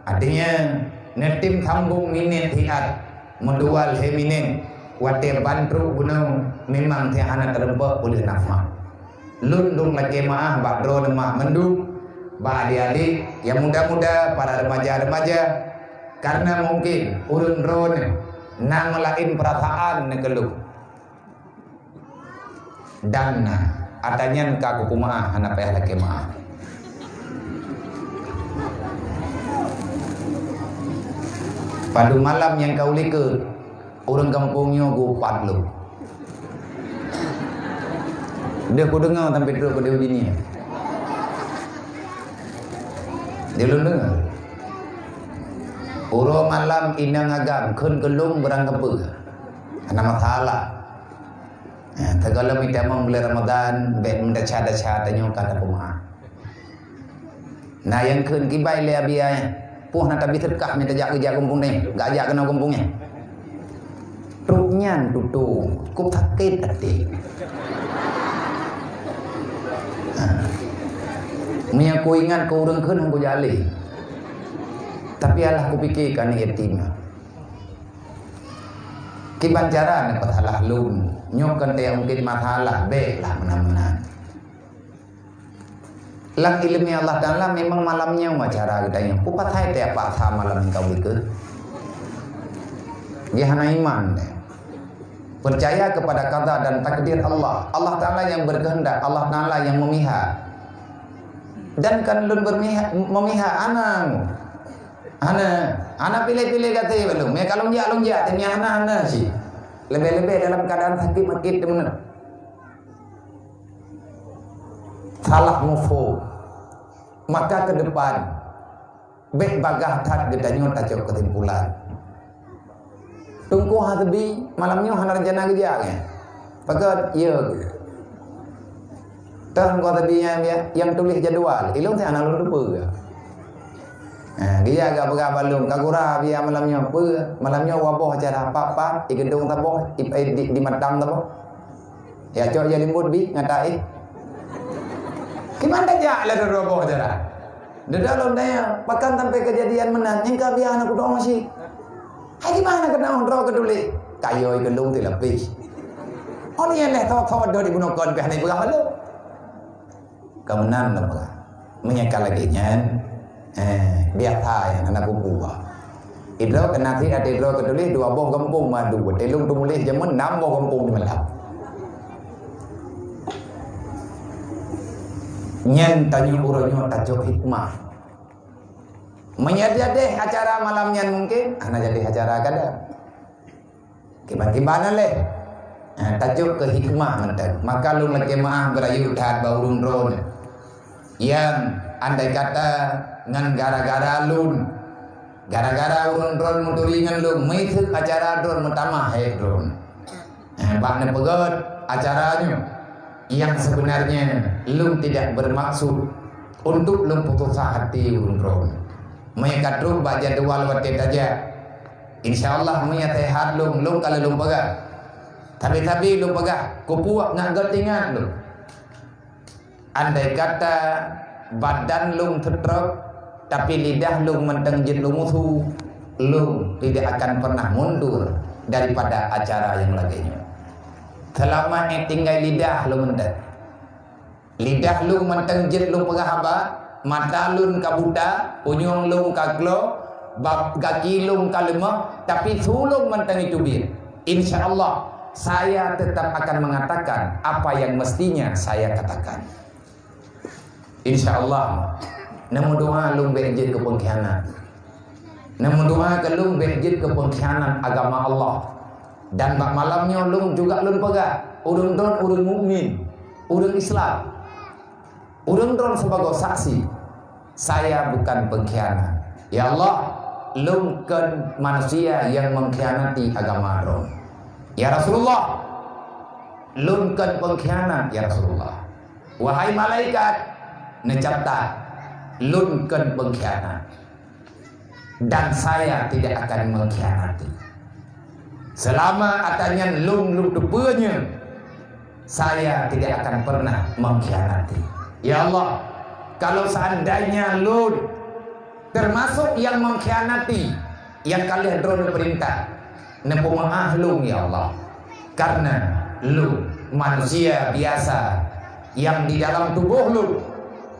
Artinya netim sambung minit hiat mendual heminen watir bantu gunung memang tiada terempak boleh nafas. Lundung lagi maah bakro nemah mendung ba adik-adik yang muda-muda, para remaja-remaja, karena mungkin urun ron nang lain perasaan negeluh. Dan adanya ka kumaah anak payah lagi maah. Pada malam yang kau lihat orang kampungnya gupat lu. Dia ku dengar sampai terus pada begini. Dia lu dengar. Orang malam inang agam kun kelung berang kepe. Ana masalah. Tagala minta mong bulan Ramadan bet minta cada-cada nyo kata pemah. Nah yang kun kibai le abia. Puh nak habis terkah minta jak kampung ni. Gak ajak kena kampungnya. Truknya tutu, kok sakit hati. Mia ku ingat kau orang kan aku jali. Tapi alah ku fikirkan yatim. Kiban cara nak masalah lum. Nyokan dia mungkin masalah baiklah mana-mana. Lang ilmu Allah Ta'ala memang malamnya wacara katanya. Pupat hai tiap pasal malam kau ikut. Dia hanya iman. Percaya kepada qada dan takdir Allah. Allah Ta'ala yang berkehendak, Allah Ta'ala yang memihak. Dan kan lun memihak anak pilih-pilih kata belum. Ya kalau lonjak tanya anak sih. Lebih-lebih dalam keadaan sakit makit benar. Salah mufo. Maka ke depan bet bagah tat gedanya tajok kesimpulan. Tunggu hadabi malamnya hanar jana gejanya. Pakat ya. Tang kau tabinya yang tulis jadual. Ilung saya anak lu lupa. Dia agak berapa balung. Kagura biar malamnya apa? Malamnya wabah acara apa-apa. Di gedung taboh. Di matang taboh. Ya cok jadi limbut bi ngatai. Gimana aja lah wabah acara. Di dalam daya pakan sampai kejadian menang. Yang biar anak udah masih. Hai gimana kena ondro keduli? Kayo gedung dilapis. Oh ni leh tawa-tawa do dibunuhkan ke hanai berapa lu? Kemenang apa? Menyekal lagi nya. Biasa ya anak kubu. Idro kena ti ada idro keduli dua boh kampung madu. Telung tumulih jamun 6 boh kampung di Malang. Nyen tanya urutnya tajuk hikmah. Menyadari acara malamnya mungkin, anak jadi acara kada. Gimana leh? Tajuk ke hikmah mentan. Maka lu lagi maaf berayu dah baurun ron. Yang andai kata ngan gara-gara lun, gara-gara urun ron mutulingan lu, meithuk acara ron pertama ron. Bakna pegot acaranya. Yang sebenarnya lu tidak bermaksud untuk lu putus hati urun. Mereka terus baca jadwal watit aja. InsyaAllah punya sehat lung kalau lung pegang. Tapi lu pegah kupuak ngak getingan lu. Andai kata badan lu tetrok tapi lidah lu menteng jin lu musuh, lu tidak akan pernah mundur daripada acara yang laginya. Selama tinggal lidah lu menteng. Lidah lu menteng jin lu pegah apa? Mata lu kabuta, punyung lu kaklo, kaki lu kalemah, tapi sulung menteng itu bir. Insyaallah saya tetap akan mengatakan apa yang mestinya saya katakan. InsyaAllah. Namun doa lung berjid ke pengkhianat. Namun doa ke lung berjid ke pengkhianat agama Allah. Dan bak malamnya lung juga lung pegah. Urung don urung mukmin, urung Islam. Urung don sebagai saksi. Saya bukan pengkhianat. Ya Allah, lung kan manusia yang mengkhianati agama don. Ya Rasulullah, lung kan pengkhianat ya Rasulullah. Wahai malaikat, necapta lunken pengkhianat dan saya tidak akan mengkhianati selama atanya lung tepenya, saya tidak akan pernah mengkhianati. Ya Allah, kalau seandainya lun termasuk yang mengkhianati yang kalian drone perintah, nepemaah lung ya Allah, karena lu manusia biasa yang di dalam tubuh lu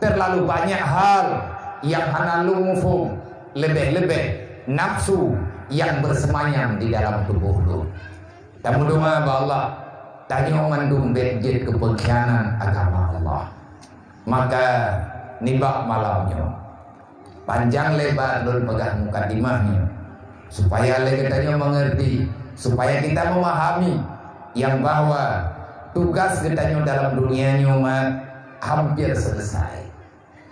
terlalu banyak hal yang hana lu mufum, lebih-lebih nafsu yang bersemayam di dalam tubuh lu. Tamu doa ba Allah tanya mandum berjid ke pengkhianat agama Allah. Maka nibak malamnya panjang lebar dul pegang mukadimahnya supaya kita mengerti, supaya kita memahami yang bahwa tugas kita dalam dunia hampir selesai.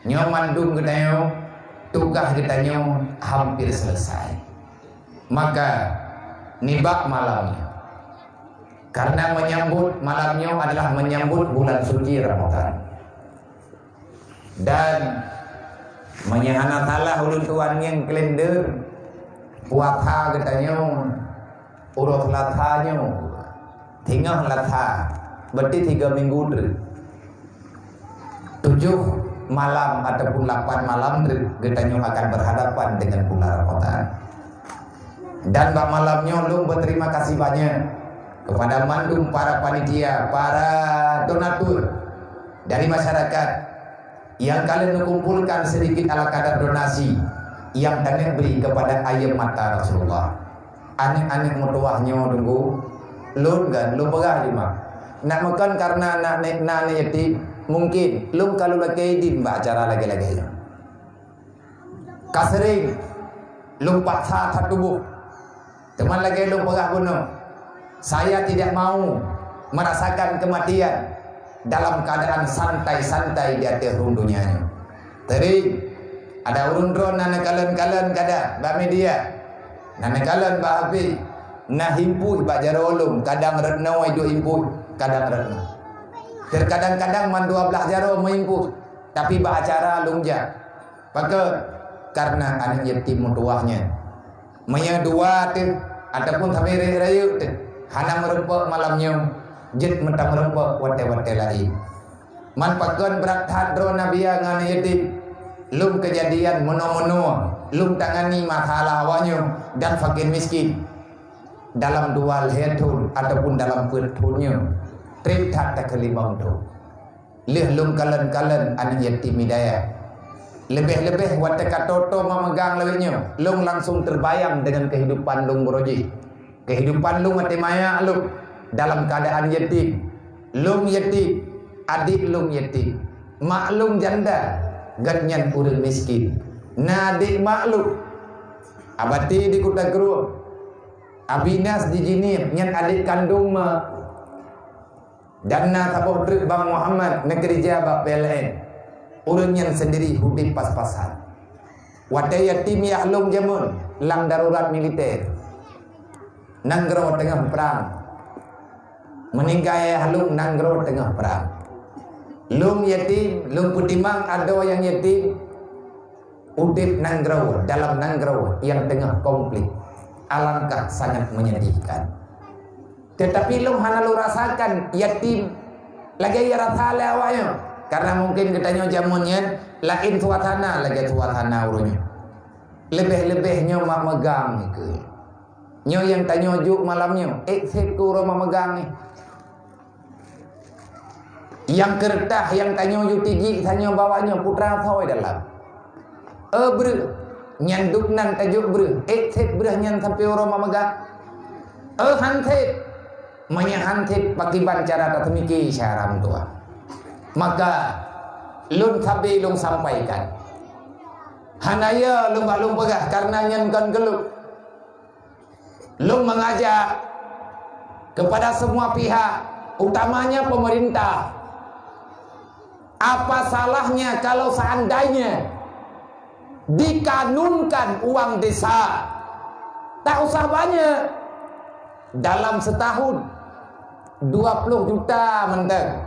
Nyomandung kita tugas kita hampir selesai. Maka nibak malamnya, karena menyambut malamnya adalah menyambut bulan suci Ramadan dan menyahana talah ulun tuan yang kalender puasa katanya urus latanya tinggal latha berarti 3 minggu 7 malam ataupun 8 malam kita akan berhadapan dengan bulan Ramadan. Dan bak malamnya lu berterima kasih banyak kepada mandum para panitia, para donatur dari masyarakat yang kalian mengumpulkan sedikit ala kadar donasi yang kalian beri kepada ayam mata Rasulullah. Anak-anak mutuahnya tunggu lu kan lu pegah lima nak makan karena nak yatim. Mungkin lu kalau lagi di acara lagi-lagi kasering lu paksa tubuh teman lagi lu pegah bunuh. Saya tidak mau merasakan kematian dalam keadaan santai-santai di atas rundunya. Tadi ada urun-urun nana kalian kada ba media nana kalian ba api nah himpu ba jarolum kadang retno itu himpu kadang retno. Terkadang-kadang man 12 jaro mengimpus, tapi ba acara lungja. Maka karena anak yatim mutuahnya, menya dua tu ataupun sampai raya tu, hana merempak malamnya, jet mentang merempak wate-wate lain. Man pakon berat hadro nabiya ngana yatim, lum kejadian mono-mono, lum tangani masalah awanya dan fakir miskin dalam dual hetun ataupun dalam pertunnya. Triptak tak kelimang tu. Lum kalen-kalen anak yatim hidayah. Lebih-lebih wate katoto memegang lewitnya. Lung langsung terbayang dengan kehidupan lung beroji. Kehidupan lung mati maya lung dalam keadaan yatim. Lung yatim, adik lung yatim, mak lung janda, ganyan urang miskin. Nadik mak lung abati di Kota Guru. Abinas di Jinir, nyan adik kandung ma dan na tabuh Bang Muhammad negeri Jabak PLN urun yang sendiri hidup pas-pasan wadah yatim ya lung jamun lang darurat militer nanggro tengah perang meninggal ya lung nanggro tengah perang lung yatim lung putimang ada yang yatim udip nanggro dalam nanggro yang tengah konflik alangkah sangat menyedihkan. Tetapi lu hana lu rasakan yatim lagi ya rasa lewatnya. Karena mungkin katanya jamunnya lain suasana lagi suasana urunnya. Lebih-lebihnya mak megang ni ke. Nyo yang tanya juk malamnya, seku rumah megang ni. Yang kertas yang tanya juk tinggi tanya bawanya putra soi dalam. Ber nyanduk nan tajuk ber, set berah nyan sampai rumah megang. Hanset menyahantit pakiban cara tatemiki syaram tua. Maka lun sabi lung sampaikan hanaya lung balung pegah karena nyankan geluk. Lung mengajak kepada semua pihak, utamanya pemerintah. Apa salahnya kalau seandainya dikanunkan uang desa? Tak usah banyak, dalam setahun 20 juta menteng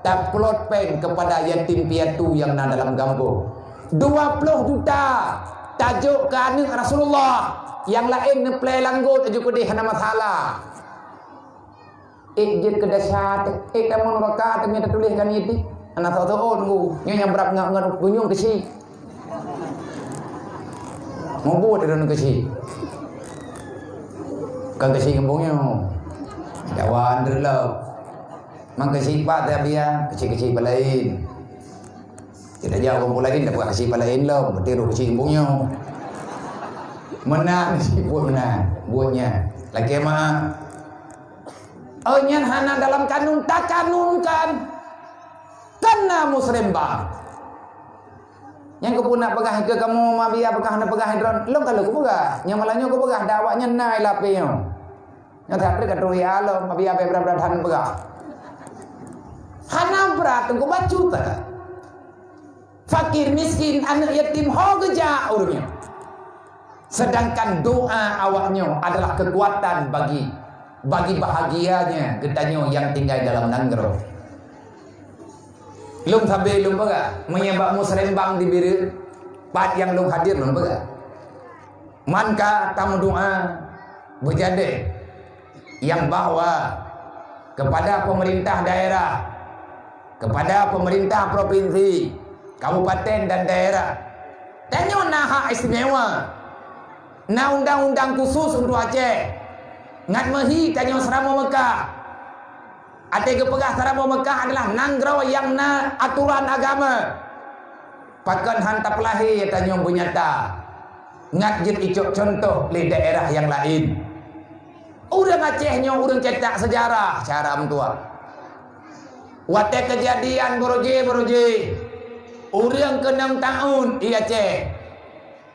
tak plot pen kepada yatim piatu yang ada dalam kampung. 20 juta tajuk ke anak Rasulullah, yang lain play langgut tajuk ke hana masalah. Je ke dasar tamun rakaat kami tuliskan itu anak tahu ngu yang berap ngak bunyung ke si mau buat dan ke si kan ke si kampungnya Jawan derlap. Mang kesipat ya dia, kecil-kecil lain. Tidak jauh kampung lain dapat kecil lain lah, bertiru kecil kampungnya. Menang si buatnya. Lagi mah. Nyan hana dalam kanun tak kanunkan. Kena muslim bang. Yang kau nak pegah ke kamu mabia pegah nak pegah hidron. Lo kalau kau pegah, nyamalanya kau pegah dakwanya nai lapenya. Yang terakhir kata alam tapi apa berat han pegah. Hana berat engkau baca tak? Fakir miskin anak yatim ho geja urutnya. Sedangkan doa awaknya adalah kekuatan bagi bahagianya getanyo yang tinggal dalam nanggro. Lung sampai lung pegah menyebab musrembang di biru pat yang lung hadir lung pegah. Manka tamu doa berjade yang bahwa kepada pemerintah daerah, kepada pemerintah provinsi, kabupaten dan daerah, tanyo na hak istimewa, na undang-undang khusus untuk Aceh, ngat mehi tanyo serama Mekah. Ate kepegah serama Mekah adalah nanggro yang na aturan agama. Pakan hantap lahir tanyo bunyata, ngat jit icok contoh di daerah yang lain. Urang Acehnya urang cetak sejarah cara tua. Wate kejadian beroje. Urang ke 6 tahun di Aceh.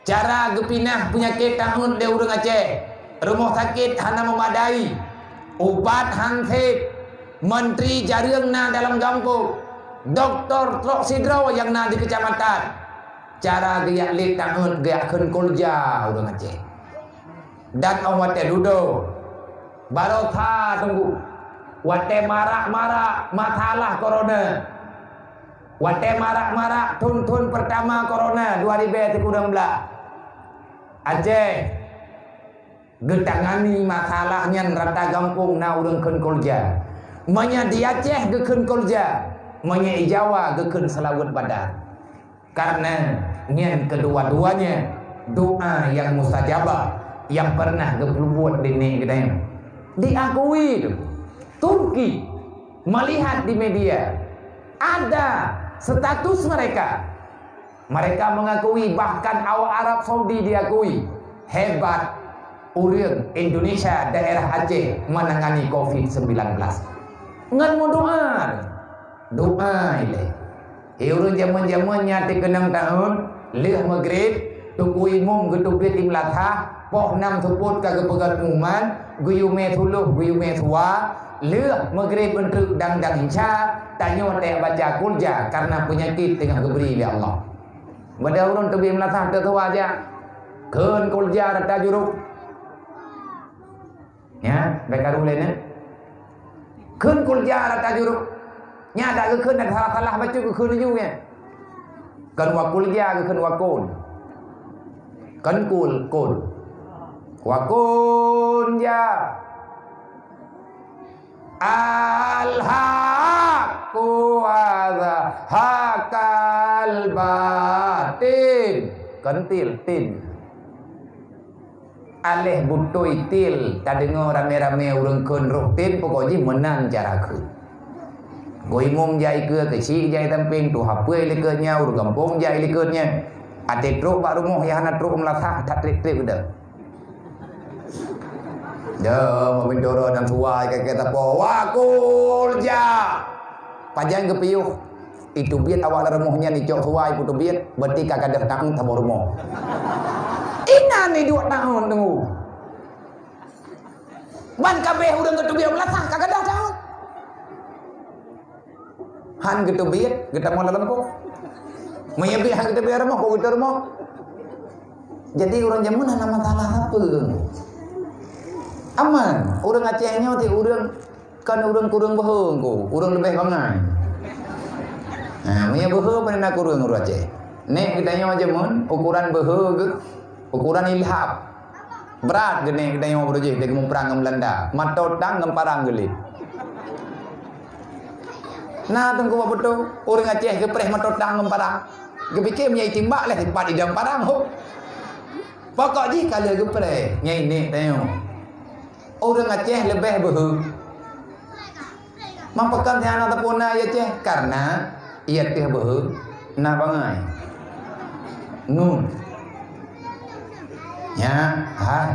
Cara gepinah penyakit tahun di urang Aceh. Rumah sakit hana memadai. Ubat hansip. Menteri jaring na dalam kampung. Doktor trok sidro yang na di kecamatan. Cara giyak lit tahun giyak kun kolja urang Aceh. Dan awate duduk. Barokah tunggu. Wate marak-marak masalah corona. Wate marak-marak tuntun pertama corona 2019. Aceh getangani masalahnya rata kampung na urang keun kolja. Manya di Aceh gekeun kolja, manya di Jawa gekeun selawat badan. Karena nyen kedua-duanya doa yang mustajabah yang pernah geperbuat di negeri diakui. Turki melihat di media ada status mereka mengakui, bahkan Arab Saudi diakui hebat urang Indonesia daerah Aceh menangani COVID-19. Ngan mau doa ile urang zaman-zamannya di 6 tahun leh maghrib tuku imum getubit imlatha poh 6 seput kagak pegat umuman guyu metuluh guyu metua leh maghrib untuk dang insya tanyo teh baca kulja karena penyakit tengah geberi oleh Allah. Bada urang tebi melatah tetua aja keun kulja rata juruk ya mereka ulene keun kulja rata juruk nyada keun ada salah baca keun ju ya kan wa kulja keun wakun kan kun wakun ya Al-haqqu wa zahaqal batin. Kentil tin. Alih butoi til, tak dengar rame-rame orang kun roh tin, pokoknya menang cara ke. Goi mong jai ke kecil jai tamping tu hapai lekenya urang kampung jai lekenya. Ate truk bak rumah yang nak truk melasah tak trik-trik dah. Dah memindoro dan tuai kata apa wakul ja. Panjang ke piuh. Itu biat awal rumahnya ni cok tuai putu biat berarti kakak dah tahun tambah rumah. Ina ni 2 tahun tunggu. Ban kabeh urang ke biat melasah kakak dah tahun. Han gitu biat kita mau lempo. Menyebih han kita biar rumah kok kita rumah. Jadi orang jamun ana masalah apa? Aman. Orang Acehnya ti orang kan orang kurang beheng ko. Orang lebih bangai. Punya behe pada nak kurang orang Aceh. Nek kitanya jamun ukuran behe ke ukuran ilhab. Berat gene kitanya berje dia mau perang dengan Belanda. Matotang ngemparang gelit. Nah tunggu apa betul orang Aceh ke preh matotang ngemparang. Ke fikir menyai timbak lah tempat di dalam parang ho. Pokok ji kalau ke preh nyai nek tengok. Orang Aceh lebih behe. Mampakan tiana tapona ya Aceh karena ia teh behe na bangai. Nun. Ya, hai.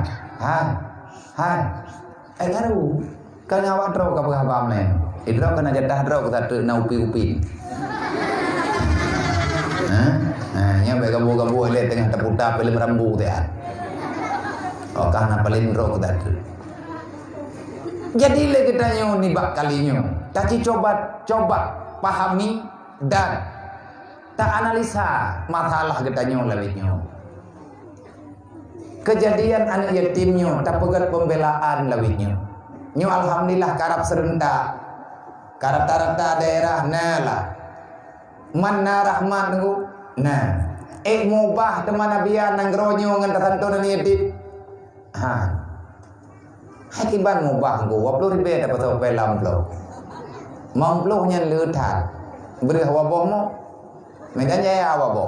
Ngaru. Kan awak drok ka habam nen. Idrok kan jatah drok ta tu na upi-upi. Nya be gabu-gabu le tengah taputa film rambu teh. Oh kana paling drok ta tu. Jadi le kita nyo ni bak kalinya. Tapi coba pahami dan tak analisa masalah kita nyo lawitnya. Kejadian anak yatimnya tak pegat pembelaan lawitnya. Nyo alhamdulillah karap serentak. Karap tarata daerah nala. Manna rahmat ngu. Nah, mubah teman nabiyan nang gronyo ngan tasanto na yatim. Hakiban mubah ngu 20 ribu dapat sampai lamplo. Mamplo nya leutat. Beri hawa mo. Medan jaya hawa bo.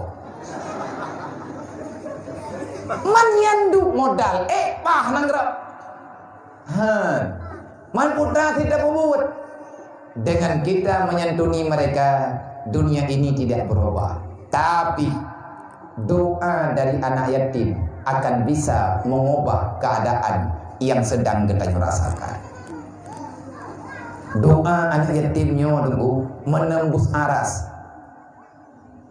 Man nyandu modal pah nang gro. Man putra tidak membuat. Dengan kita menyantuni mereka, dunia ini tidak berubah. Tapi doa dari anak yatim akan bisa mengubah keadaan yang sedang kita rasakan. Doa anak yatimnya tunggu menembus aras.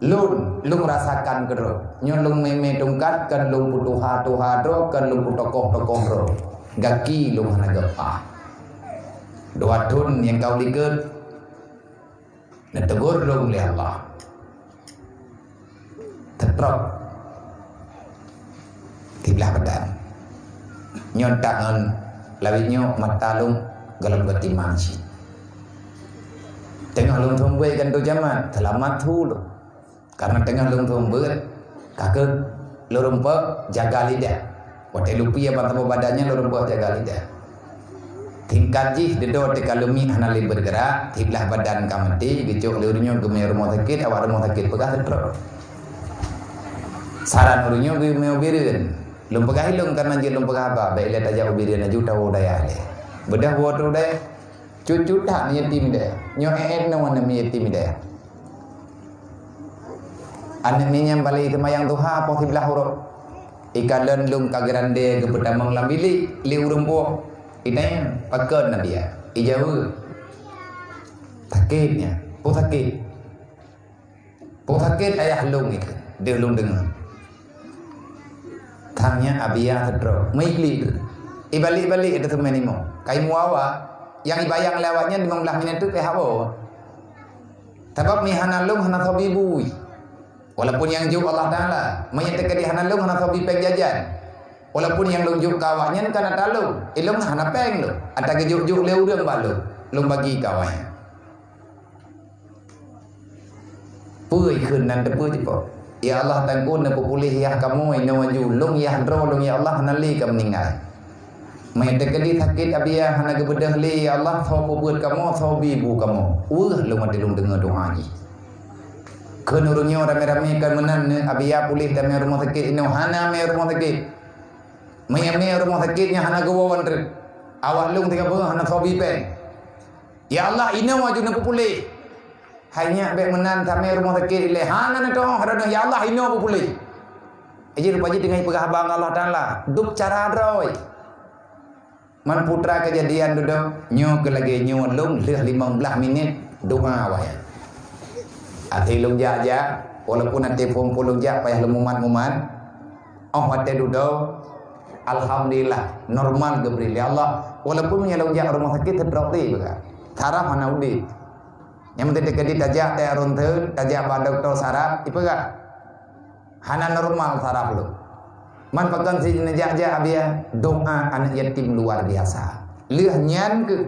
Lung rasakan kedro. Nyolung meme tungkat kan lung putu hado kan lung putokoh ro. Gaki lung hanagapah. Doa tun yang kau lihat dan tegur lung li Allah. Tetrok tiblah badan. Nyontangan lawinyo matalung galam gati manci. Tengah lung thombe kan tu jaman selamat hulu. Karena tengah lung thombe kakek lorumpa jaga lidah. Wate lupi apa tamu badannya lorumpa jaga lidah. Tingkat jih dedo te kalumi hanali bergerak tiblah badan kamati gicuk lurunyo geme rumah sakit awak rumah sakit pegah setro. Saran urunyo geme ubireun. Lum pegah hilung karena je lum pegah apa baik lihat aja ubireun juta daya le. Bedah wodo daya. Cucu dah ni yatim daya. Nyo no wana mi yatim daya. Anak ni yang balik temayang tuha po tiblah huruf. Ikalan lung kagerande ke pertamang lambili li urung po. Inanya pakai nabi ya, ijawu, sakitnya, sakit ayah lung itu, dia lung dengar. Tanya abiyah terus, maikli, ibalik itu teman imo, kai muawa, yang ibayang lewatnya 15 menit itu kehawa. Sebab mi hanalung hanasabi bui, walaupun yang jauh Allah Taala, menyatakan di hanalung hanasabi pengjajan. Walaupun yang lunjuk kawannya karena talung, ilung hana peng lo, ada kejuk-juk leurang balu, lung bagi kawannya. Pui kenan depu jepo. Ya Allah tangkun na pulih ya kamu ino waju lung ya dro lung ya Allah nali ka meninggal. Mai dekadi sakit abia hana gebedah li ya Allah tho buat kamu tho bibu kamu. Lu mati lu dengar doa ni. Kenurunnya rame-rame kan menan abia pulih dan rumah sakit ini hana me rumah sakit. Mai rumah sakitnya hana gawawan ter. Awak lung tiga apa hana tho bipen. Ya Allah ini wajib nak pulih. Hanya be menan tame rumah sakit le hana na doh hadana ya Allah ini apa pulih. Eji rupaji dengan pegah bang Allah Taala. Duk cara roy. Man putra kejadian duduk nyo ke lagi nyo lung leh 15 minit doa wae. Ati lung jaja walaupun nanti pun lung jak payah lumuman-muman. Oh hate duduk alhamdulillah normal gebril ya Allah walaupun nya lung jak rumah sakit terprok ti bega. Saraf hana udi. Yang penting dekedi tajak te arunteun tajak ba dokter saraf ieu ga. Hana normal saraf lu. Man pakan si najak-jak abia doa anak yatim luar biasa. Leuh nyan ke.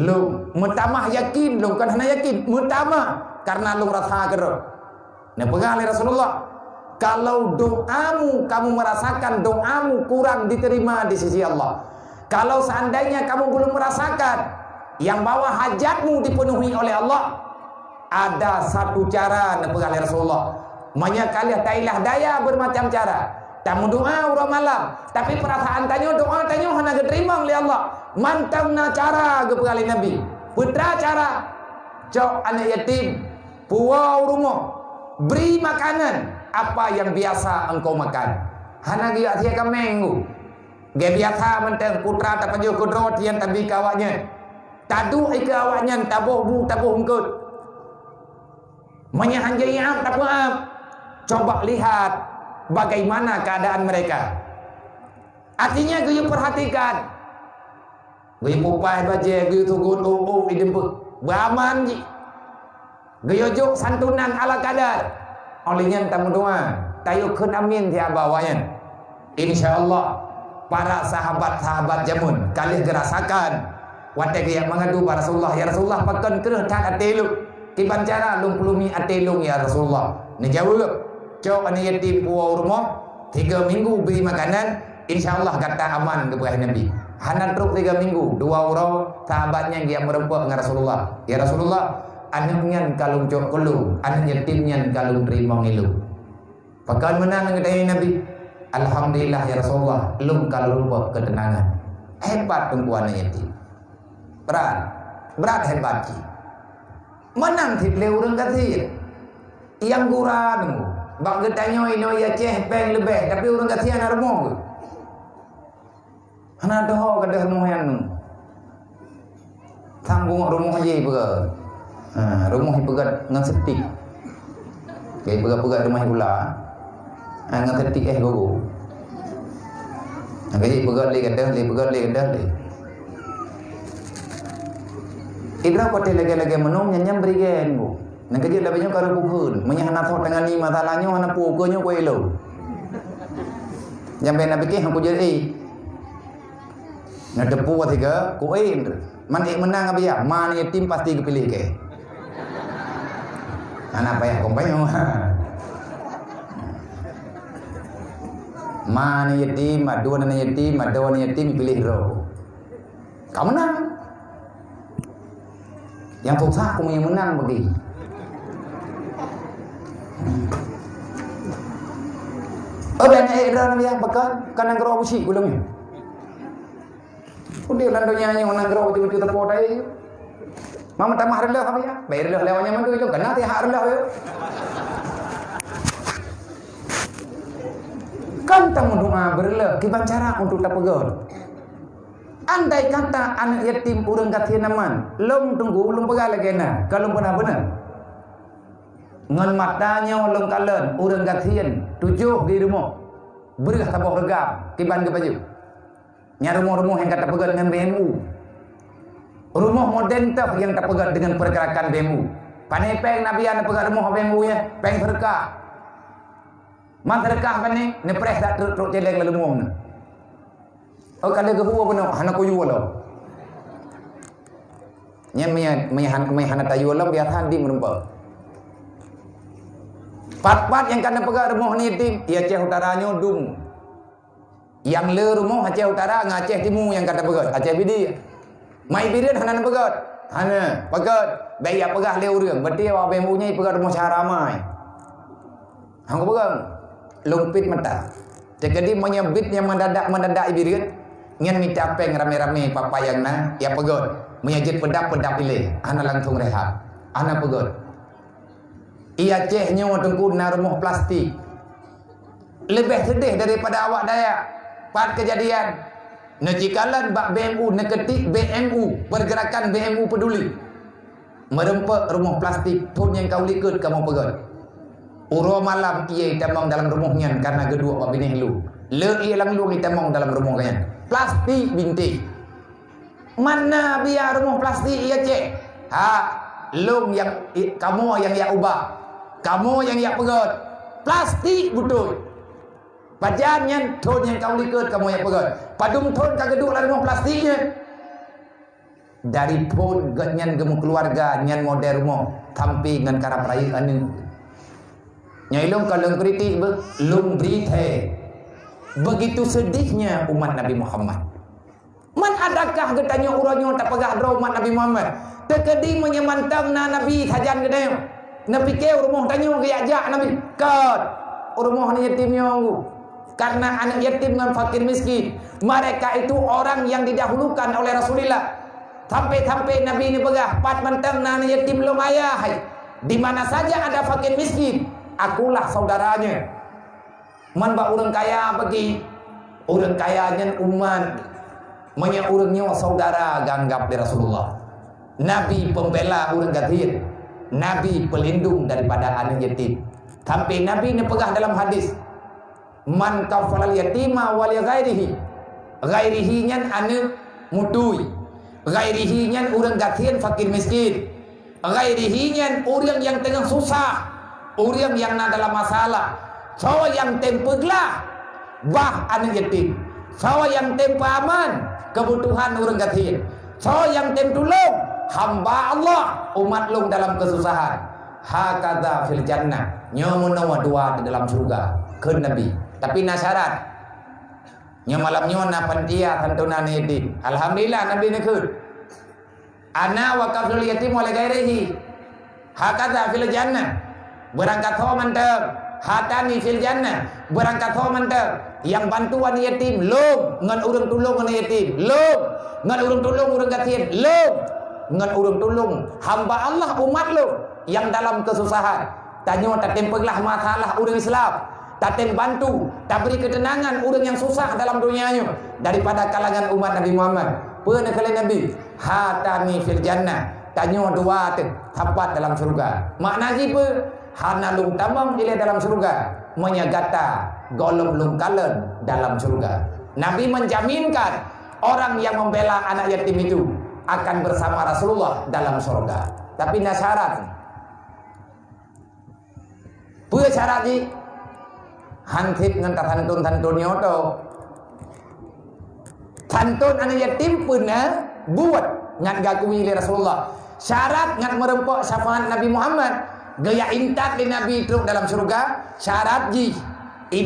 Lu mutamah yakin lu kan hana yakin, mutamah karena lu rasa ke. Nah pegang oleh Rasulullah. Kalau doamu kamu merasakan doamu kurang diterima di sisi Allah. Kalau seandainya kamu belum merasakan yang bawa hajatmu dipenuhi oleh Allah, ada satu cara nah pegang oleh Rasulullah. Banyak kali tailah daya bermacam cara. Tamu doa urang malam, tapi perasaan tanyo doa tanyo hana diterima oleh Allah. Mantangna cara kepada Nabi. Putra cara cok anak yatim, puau rumah, beri makanan apa yang biasa engkau makan. Hana dia sia kamenggu. Ge biasa mentang putra tak panjo kudrot yang tabi kawaknya. Tadu ke awaknya tabuh bu tabuh engkut. Menyahanjai am tak maaf. Coba lihat bagaimana keadaan mereka. Artinya gue perhatikan. Gue pupai baje, gue tugun idempuk. Beraman ji. Gue juk santunan ala kadar. Olehnya tamu doa. Tayo kun amin ti abawayan. Insyaallah para sahabat-sahabat jamun kali gerasakan. Wate yang mengadu pada Rasulullah, ya Rasulullah pakan kereh tak atelu. Kiban cara lung pelumi atelung ya Rasulullah. Ni jawab. Cok anak yatim puau rumah 3 minggu beri makanan, insyaallah kata aman kepada Nabi. Hana truk 3 minggu 2 orang sahabatnya yang merempuk dengan Rasulullah. Ya Rasulullah, anaknya kalung cok kelung, anak yatimnya kalung terima ngilu. Pakai menang dengan Nabi. Alhamdulillah ya Rasulullah, lum kalung lupa ketenangan. Hebat tungguan yatim. Berat hebat. Menang tiple urang kasih. Yang kurang bak getanyo ino ya ceh peng lebih tapi urang kasihan rumah. Hana doh kadah rumah yang tanggung rumah aja pega. Rumah pegat ngan setik. Kayak pegat rumah pula. Ngan setik gogo. Kayak pegat le kadah le. Ibra kote lagi menung nyam berigen bu. Nak kerja lebihnya kalau pukul, menyahana thot dengan ni masalahnya hana pukulnya kau elo. Jambe nak bikin aku jadi. Nak depu tiga, kau man menang abia, man yatim pasti kepilih ke. Anak payah kompanyo. Man yatim, aduan yatim pilih ro. Kamu menang. Yang susah kamu yang menang bagi. Banyak orang yang bakal kanang geraw busi gulungnya. Udah landonya yang nang geraw itu tepot aja. Mama tamah rendah apa ya? Bayar rendah lewatnya mana itu kena ti hak rendah ya. Kan tamu doa berlah kiban cara untuk tapegal. Andai kata anak yatim urang katian aman, lom tunggu lom pegal lagi na, kalau benar-benar. Ngan matanya long kalen urang katian 7 di rumah beri tabok regam kiban ke baju nya rumah-rumah yang kata pegat dengan BMU rumah modern taf yang tak pegat dengan pergerakan BMU panepeng nabi ana pegat rumah BMU nya peng serkah man serkah pani ne pres dak truk celeng lalu muang oh kalau ke huwa benar hana ko yulo nya me hana tayu lam biasa di merempak. Pat-pat yang kena pegang rumah ni yatim, ia ceh utaranya dung. Yang le rumah Aceh Utara dengan Aceh Timur yang kata pegot. Aceh Bidi. Mai Birin hana pegot. Hana pegot. Baik ya pegah le urang. Berarti awak bembunya pegot rumah cara mai. Hang pegang. Lumpit mata. Jadi menyebit yang mendadak Birin. Ngan minta peng rame-rame papayangna ya pegot. Menyajit pedap-pedap pilih. Hana langsung rehat. Hana pegot. Ia Acehnya tengku na rumah plastik. Lebih sedih daripada awak Dayak. Part kejadian. Najikalan bak BMU neketik BMU, pergerakan BMU peduli. Merempak rumah plastik pun yang kau likut kamu pegot. Uro malam ia tamang dalam rumahnya karena gedua bak binih lu. Le ia lang lu tamang dalam rumahnya. Plastik bintik. Mana biar rumah plastik ia cek. Ha, lung yang kamu yang ya ubah. Kamu yang ya pegot. Plastik betul. Pajannya thon yang kau likut kamu yang pegot. Padum thon kau geduk lah rumah plastiknya. Dari pun genyan gemu keluarga nyan model rumah tampi dengan karap raya anu. Nyai long kalau kritik lung berite. Begitu sedihnya umat Nabi Muhammad. Man adakah getanya urangnya tak pegah draw umat Nabi Muhammad. Tekedi menyemantang na Nabi sajan gedeng. Nabi ke rumah tanya ke ajak Nabi. Kat rumah ni yatimnya aku. Karena anak yatim dan fakir miskin. Mereka itu orang yang didahulukan oleh Rasulullah. Sampai-sampai Nabi ini pegah. Pat mentang anak yatim belum ayah. Di mana saja ada fakir miskin, akulah saudaranya. Man bak orang kaya bagi. Orang kayanya umat. Manya orangnya saudara ganggap di Rasulullah. Nabi pembela orang gatir. Nabi pelindung daripada anak yatim. Sampai Nabi ini pegah dalam hadis. Man kafalal yatima wal ghairihi. Ghairihi nyan anu mutui. Ghairihi nyan urang gatiin fakir miskin. Ghairihi nyan urang yang tengah susah. Urang yang na dalam masalah. Sawa yang tempeglah bah anu yatim. Sawa yang tempa aman kebutuhan urang gatiin. Sawa yang tempulung hamba Allah umat lung dalam kesusahan. Hakadha fil jannah. Nyamunawa dua di dalam surga. Ke Nabi. Tapi nasyarat nya malamnya na pantia tantuna yatim. Alhamdulillah Nabi ni ke. Ana wa kafil yatim wa ghairihi. Hakadha fil jannah. Berangkat ho mantap. Hatani fil jannah. Berangkat ho mantap. Yang bantuan yatim lum ngan urang tulung ngan yatim. Lum ngan urang tulung urang gatiin. Lum ngan urang tulung hamba Allah umat lu yang dalam kesusahan. Tanya tak tempeglah masalah urang Islam. Tak bantu, tak beri ketenangan orang yang susah dalam dunianya daripada kalangan umat Nabi Muhammad. Pernah kali Nabi, hatani fil jannah, tanya dua tempat dalam surga. Makna apa? Hana lung tamang ile dalam surga, menyagata golong lung kalen dalam surga. Nabi menjaminkan orang yang membela anak yatim itu akan bersama Rasulullah dalam surga. Tapi nasyarat, apa syarat ni? Hantip ngan tantun nyoto. Tantun anak yatim pun buat ngan gakui oleh Rasulullah. Syarat ngan merempok syafaat Nabi Muhammad. Gaya intat di Nabi itu dalam surga. Syarat ji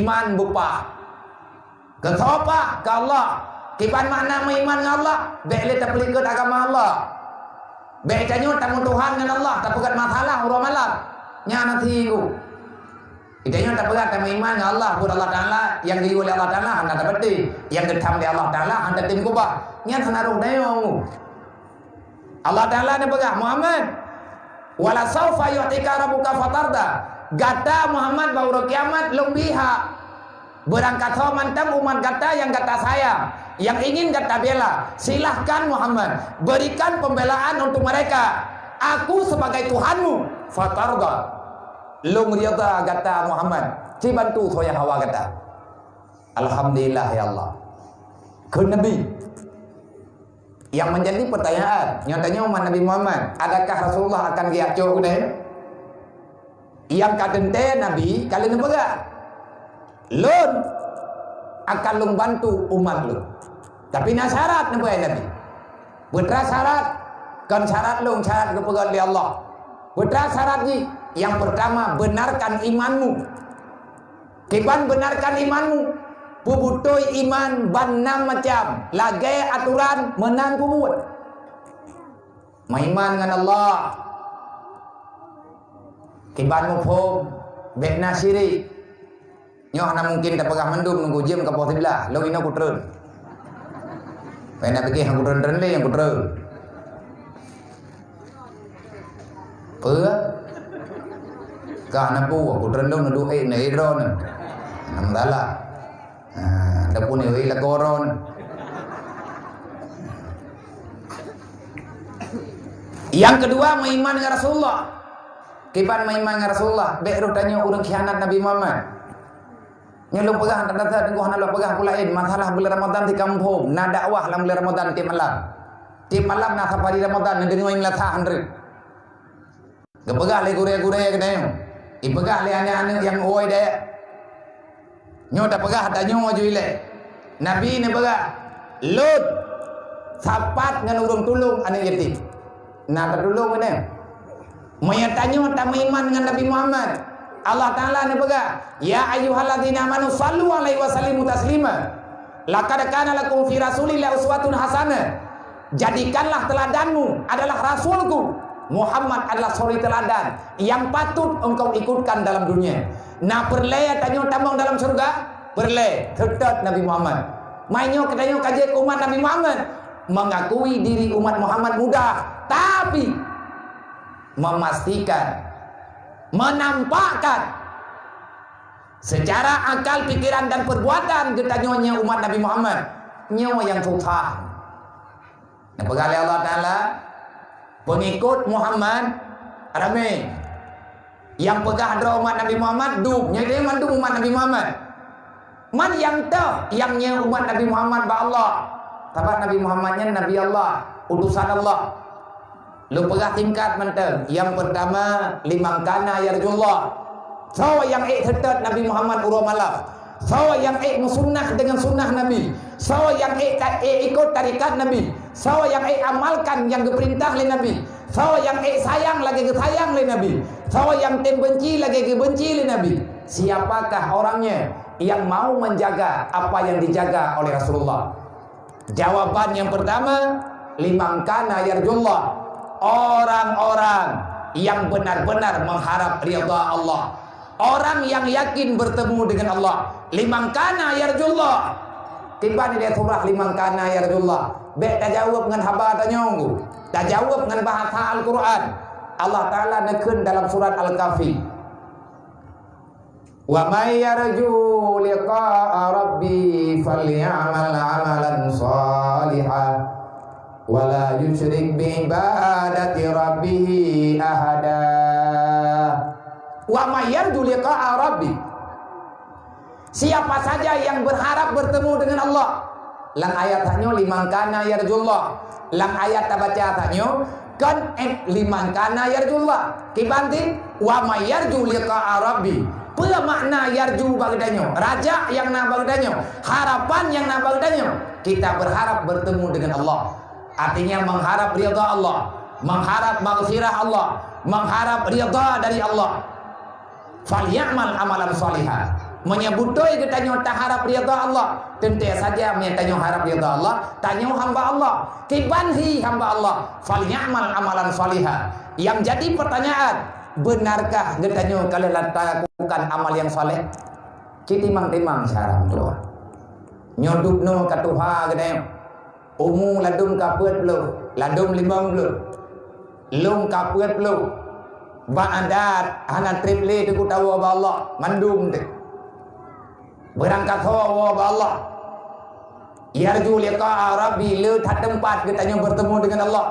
iman bupa. Ketopa ke Allah. Kipan makna iman dengan Allah. Bele tak pelikut agama Allah. Becanya tamu Tuhan dengan Allah. Tak pegat masalah urang malam. Nya nanti ku. Idenya tak pegat sama iman dengan Allah. Pun Allah Ta'ala yang diri oleh Allah Ta'ala anda dapati. Yang ditam oleh Allah Ta'ala anda tim kubah. Nyan senaruh dayo. Allah Ta'ala ni pegang Muhammad. Wala saufa yu'tika rabbuka fatarda. Gata Muhammad baru kiamat lumbiha. Berangkat ho mantang umat gata yang gata sayang. Yang ingin gata bela. Silahkan Muhammad. Berikan pembelaan untuk mereka. Aku sebagai Tuhanmu. Fatarda. Lung riyadha kata Muhammad. Ci bantu saya hawa kata. Alhamdulillah ya Allah. Ke Nabi. Yang menjadi pertanyaan, nyatanya umat Nabi Muhammad, adakah Rasulullah akan giacok ni? Yang kadente Nabi kalian apa? Lun akan lung bantu umat lu. Tapi nak syarat Nabi. Betra syarat kan syarat lung syarat kepegat oleh Allah. Betra syarat ni. Yang pertama, benarkan imanmu. Kipan benarkan imanmu. Pubutoi iman banam macam lagai aturan menan pubut. Maiman dengan Allah. Kiban mufhum bekna syirik. Nyoh na mungkin tak pegah mendung nunggu jam ke pos sebelah. Lo ino kutrun. Pena pergi hang kutrun le yang kutrun. Pe. Ka na pu kutrun lo ndu na idron. Nam dala. Ada pun ni la koron. Yang kedua meiman dengan Rasulullah. Kiban meiman dengan Rasulullah, beru tanya urang khianat Nabi Muhammad. Nyelung pegah data tengok hana pegah pulain masalah bulan Ramadan di kampung, na dakwah dalam bulan Ramadan tiap malam. Tiap malam na safari Ramadan negeri mai melatah andre. Gepegah le gure-gure kedai. Ipegah le anak-anak yang oi daya. Nyo tak pegah tak nyo maju ile. Nabi ni pegah. Lut sapat dengan urang tulung anak yatim. Nak tertulung ni. Maya tanya tak beriman dengan Nabi Muhammad. Allah Taala ni pegah. Ya ayyuhalladzina amanu sallu alaihi wasallimu taslima. Laqad kana lakum fi Rasulillah uswatun hasanah. Jadikanlah teladanmu adalah rasulku. Muhammad adalah suri teladan yang patut engkau ikutkan dalam dunia. Nak perleh tanya tambang dalam surga? Perleh tetap Nabi Muhammad. Mainyo katanya kaji umat Nabi Muhammad. Mengakui diri umat Muhammad mudah, tapi memastikan, menampakkan secara akal, pikiran dan perbuatan ketanyonya umat Nabi Muhammad nyawa yang susah. Nah, pegawai Allah Taala pengikut Muhammad ramai. Yang pegah dra umat Nabi Muhammad duk, nyai mandung umat Nabi Muhammad. Man yang tahu yangnya umat Nabi Muhammad ba Allah. Sebab Nabi Muhammadnya Nabi Allah, utusan Allah. Lu pegah tingkat menteng. Yang pertama, limang kana yarjullah. Sawa yang tetap Nabi Muhammad urut malaf. Sawa yang musunnah dengan sunnah Nabi. Sawa yang ikut tarikat Nabi. Sawa yang amalkan yang diperintah oleh Nabi. Sawa yang sayang lagi sayang oleh Nabi. Sawa yang benci lagi benci oleh Nabi. Siapakah orangnya yang mau menjaga apa yang dijaga oleh Rasulullah? Jawaban yang pertama, limang kana yarjullah. Orang-orang yang benar-benar mengharap ridha Allah. Orang yang yakin bertemu dengan Allah. Limang kana yarjullah. Tiba ni dia surah limang kana yarjullah. Bek tak jawab dengan haba tanya aku. Tak jawab dengan bahasa Al-Quran. Allah Ta'ala nekun dalam surat Al-Kahfi. Wa may yarju liqa'a rabbi falyamal 'amalan shalihan wa la yusyrik bi ibadati rabbih ahada. Wa may yarju liqa'a rabbi. Siapa saja yang berharap bertemu dengan Allah. Lang ayat tanyo limang kana yarjullah. Lang ayat tabaca tanyo kan limang kana yarjullah. Kibanting wa may yarju liqa'a rabbi. Apa makna yarju bagdanyo? Raja yang nak bagdanyo, harapan yang nak bagdanyo. Kita berharap bertemu dengan Allah. Artinya mengharap ridha Allah, mengharap maghfirah Allah, mengharap ridha dari Allah. Falyamal amalan salihah. Menyebutoi ketanyo tak harap ridha Allah. Tentu saja mentanyo harap ridha Allah, tanyo hamba Allah. Kibanhi hamba Allah. Falyamal amalan salihah. Yang jadi pertanyaan, benarkah getanyo kalau lakukan amal yang saleh? Kitimang-timang syarat doa. Nyodupno ka Tuhan getanyo. Umu ladum kapet lu, ladum 50. Lung kapet lu. Ba'adat hana triple tu tahu ba Allah, mandum tu. Berangkat hawa ba Allah. Yarju liqa'a rabbi, le tak tempat getanyo bertemu dengan Allah.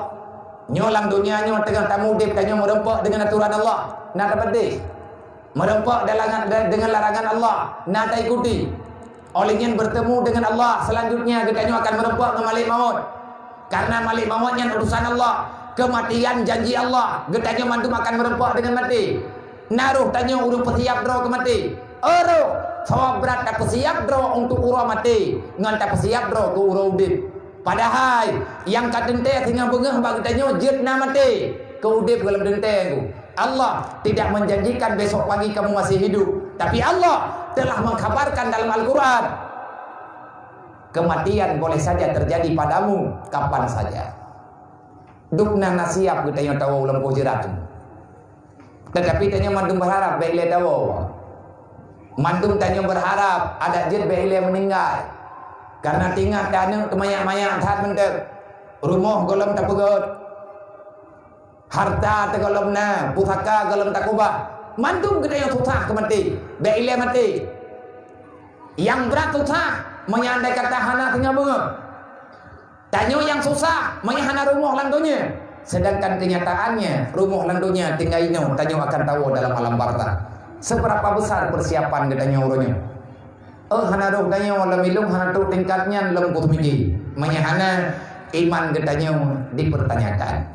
Nyolang dunia nyo tengah tamu dip tanyo merempak dengan aturan Allah. Nak dapat deh. Merempak dengan larangan Allah. Nak tak ikuti. Olehnya bertemu dengan Allah selanjutnya getanyo akan merempak dengan malik maut. Karena malik mautnya urusan Allah. Kematian janji Allah. Getanyo mantum akan merempak dengan mati. Naruh tanyo urung persiap draw ke mati. Oro sawab berat tak persiap draw untuk urang mati. Ngan tak persiap draw ke urang udip. Padahal yang kat dente tinggal bengah bagi tanya jet na mati ke udip dalam dente tu. Allah tidak menjanjikan besok pagi kamu masih hidup, tapi Allah telah mengkhabarkan dalam Al-Quran Kematian boleh saja terjadi padamu kapan saja. Dukna nasiap kita yang tahu lempuh jerat. Tetapi tanya mandum berharap baiklah tahu. Mandum tanya berharap ada jet baiklah meninggal. Karena tinggal dana kemayak-mayak tak mentek. Rumah golem tak pegot. Harta tak golem na, pusaka golem tak kubah. Mandum kita yang susah kemati, baiklah mati. Yang berat susah, menyandai kata hana tinggal bunga. Tanya yang susah, menyahana rumah landunya. Sedangkan kenyataannya, rumah landunya tinggal ino. Tanya akan tahu dalam alam barzah. Seberapa besar persiapan kita nyuruhnya. Hana roh tanya wala milung hana tu tingkatnya lem kutumiji. Menyahana iman kita dipertanyakan.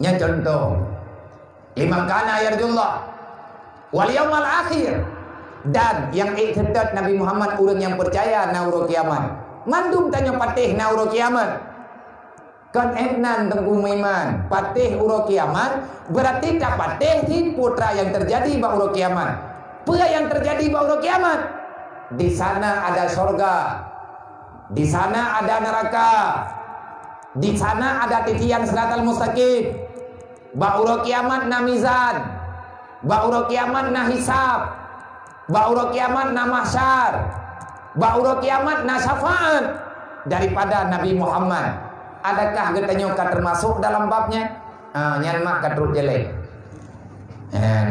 Nya contoh, limang kana yarjullah wal yaumal akhir. Dan yang ikhtidad Nabi Muhammad orang yang percaya nauro kiamat. Mandum tanya patih nauro kiamat. Kan enan tengku iman. Patih uro kiamat berarti tak patih si putra yang terjadi ba uro kiamat. Apa yang terjadi ba uro kiamat? Di sana ada surga. Di sana ada neraka. Di sana ada titian siratal mustaqim. Ba uro kiamat na mizan. Ba uro kiamat na hisab. Ba'ura kiamat na mahsyar, ba'ura kiamat na syafaat daripada Nabi Muhammad. Adakah katanya termasuk dalam babnya? Nyan mak katruk jelek.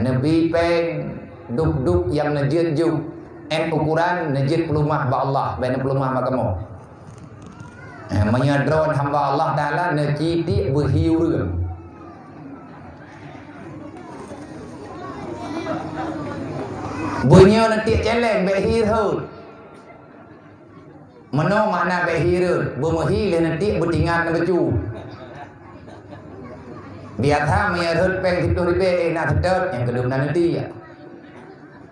Nabi peng duk-duk yang najid juk ukuran najid pelumah ba Allah, bena pelumah ba kamu. Menyadron hamba Allah Taala najiti berhiur. Bunyi nanti celeng behir hut. Mano makna behir? Bumuhi le nanti bertingan becu. Biasa menyerut peng itu ribe nak sedot yang kedua nanti ya.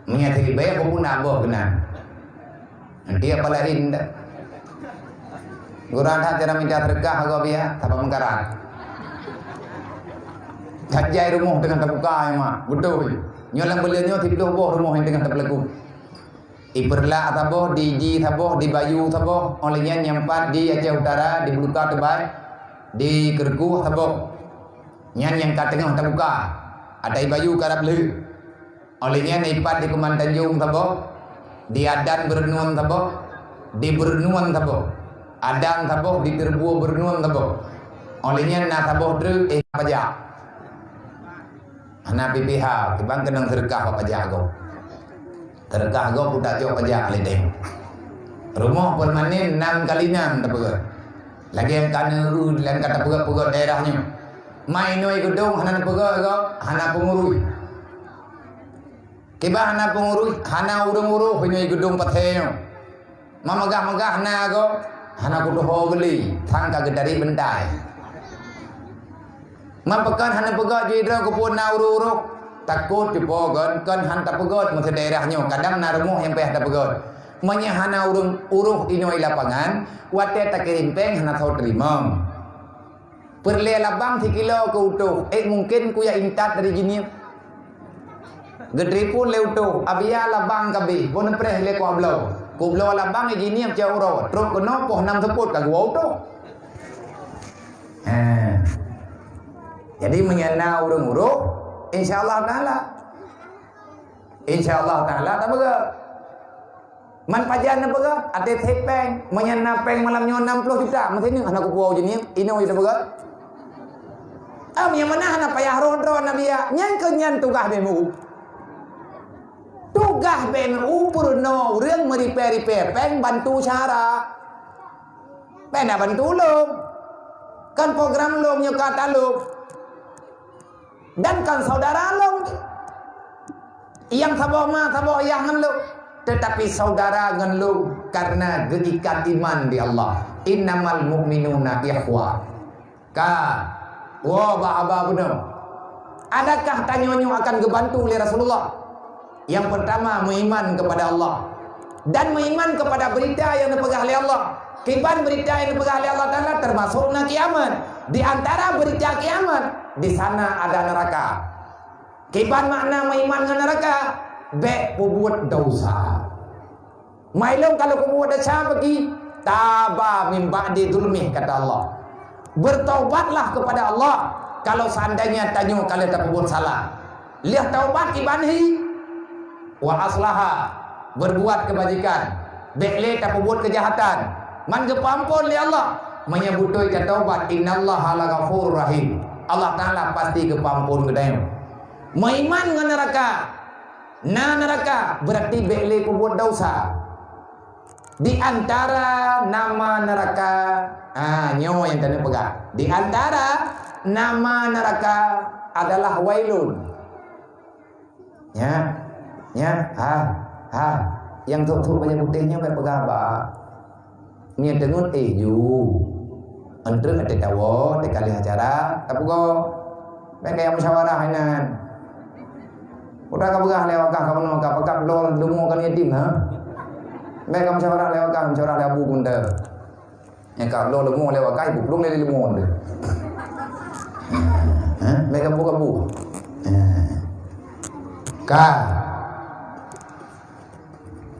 Menyerut ribe pun nambah kena. Nanti apa lain dah. Gurang tak cara minta terkah agak biar tanpa mengkarat. Kajai rumah dengan terbuka ya mak betul. Nyolang beliau tidur boh rumah yang dengan terpelaku. Iperla taboh di Ji taboh di Bayu taboh olehnya nyampat di Aceh Utara di Buluka Tebai di Kerku taboh. Nyan yang kat tengah terbuka. Ada i Bayu karap le. Olehnya nipat di Kuman Tanjung taboh. Di Adan Bernuan taboh. Di Bernuan taboh. Adan taboh di Terbuo Bernuan taboh. Olehnya na taboh dru pajak. Anak PPH, kibang kenang terkah apa jago. Terkah go budak jo pajak ledeng. Rumah permanen 6 kali 6 tapegat. Lagi yang kana lain kata pegat daerahnya. Mai noi gedung hana pegat go, hana pengurus. Kiba hana pengurus, hana urung-urung noi gedung pathenyo. Mamagah-magah na go, hana kudu hogeli, thang ka gedari bentai. Mampakan hana pegat jidra kupun na uruk-uruk. Takut dipogon kan hanta pegat masa daerahnya. Kadang na rumah yang payah tak pegat. Menyahana urung inoi lapangan. Wate tak kirimpeng hana tahu terima. Perle labang 3 kilo ke utuh. Mungkin kuya intat dari jini. Gedri pun le utuh. Abia labang kabi. Pun preh le ko ablau. Ku blau labang jini am jauh ro. Truk kena poh 6 seput ka gua utuh. Jadi menyana urung-urung insyaallah taala. Insyaallah taala tak begat. Man pajan apa begat? Ate thek peng, menyana peng malam nyo 60 juta. Macam ni anak ku jenis ino ida begat. Yang mana anak payah rodro nabi ya. Nyan ke nyan tugas bemu. Tugas bemu purno urang meripe-ripe peng bantu cara. Peng nak bantu lo. Kan program lo nyo kata lo. Dan kan saudara lo yang saboh ma saboh yang lo, tetapi saudara ngan lo karena geikat iman di Allah. Innamal mu'minuna ikhwah. Wah ba benar. Adakah tanyonyo akan gebantu oleh Rasulullah? Yang pertama beriman kepada Allah dan beriman kepada berita yang dipegang oleh Allah. Kiban berita yang dipegang oleh Allah Taala termasuk na kiamat. Di antara berita kiamat, di sana ada neraka. Kiban makna beriman dengan neraka? Be buat dosa. Mailong kalau kamu dosa bagi taba min ba'di zulmi, kata Allah. Bertaubatlah kepada Allah kalau seandainya tanya kalian tak berbuat salah. Lihat taubat ibanhi wa aslaha, berbuat kebajikan. Bekle tak berbuat kejahatan. Man kepampun li Allah menyebutoi ke taubat, innallaha laghafurur rahim. Allah Taala pasti kepampun kedai. Maiman dengan neraka. Nah neraka berarti bekle berbuat dosa. Di antara nama neraka, nyawa yang tadi pegang. Di antara nama neraka adalah wailun. Ya, yang tu banyak putihnya baik pegang apa? Ni tenun ju. Antara ada tawo, ada kali acara, tapi kau baik kayak musyawarah hainan. Udah kau pegang lewat kau mana kau pegang dulu kan yatim ha? Baik kamu musyawarah lewat kau, musyawarah lewat buku anda. Yang kau lemu lewat kau, belum lemu anda. Baik kamu buka buku.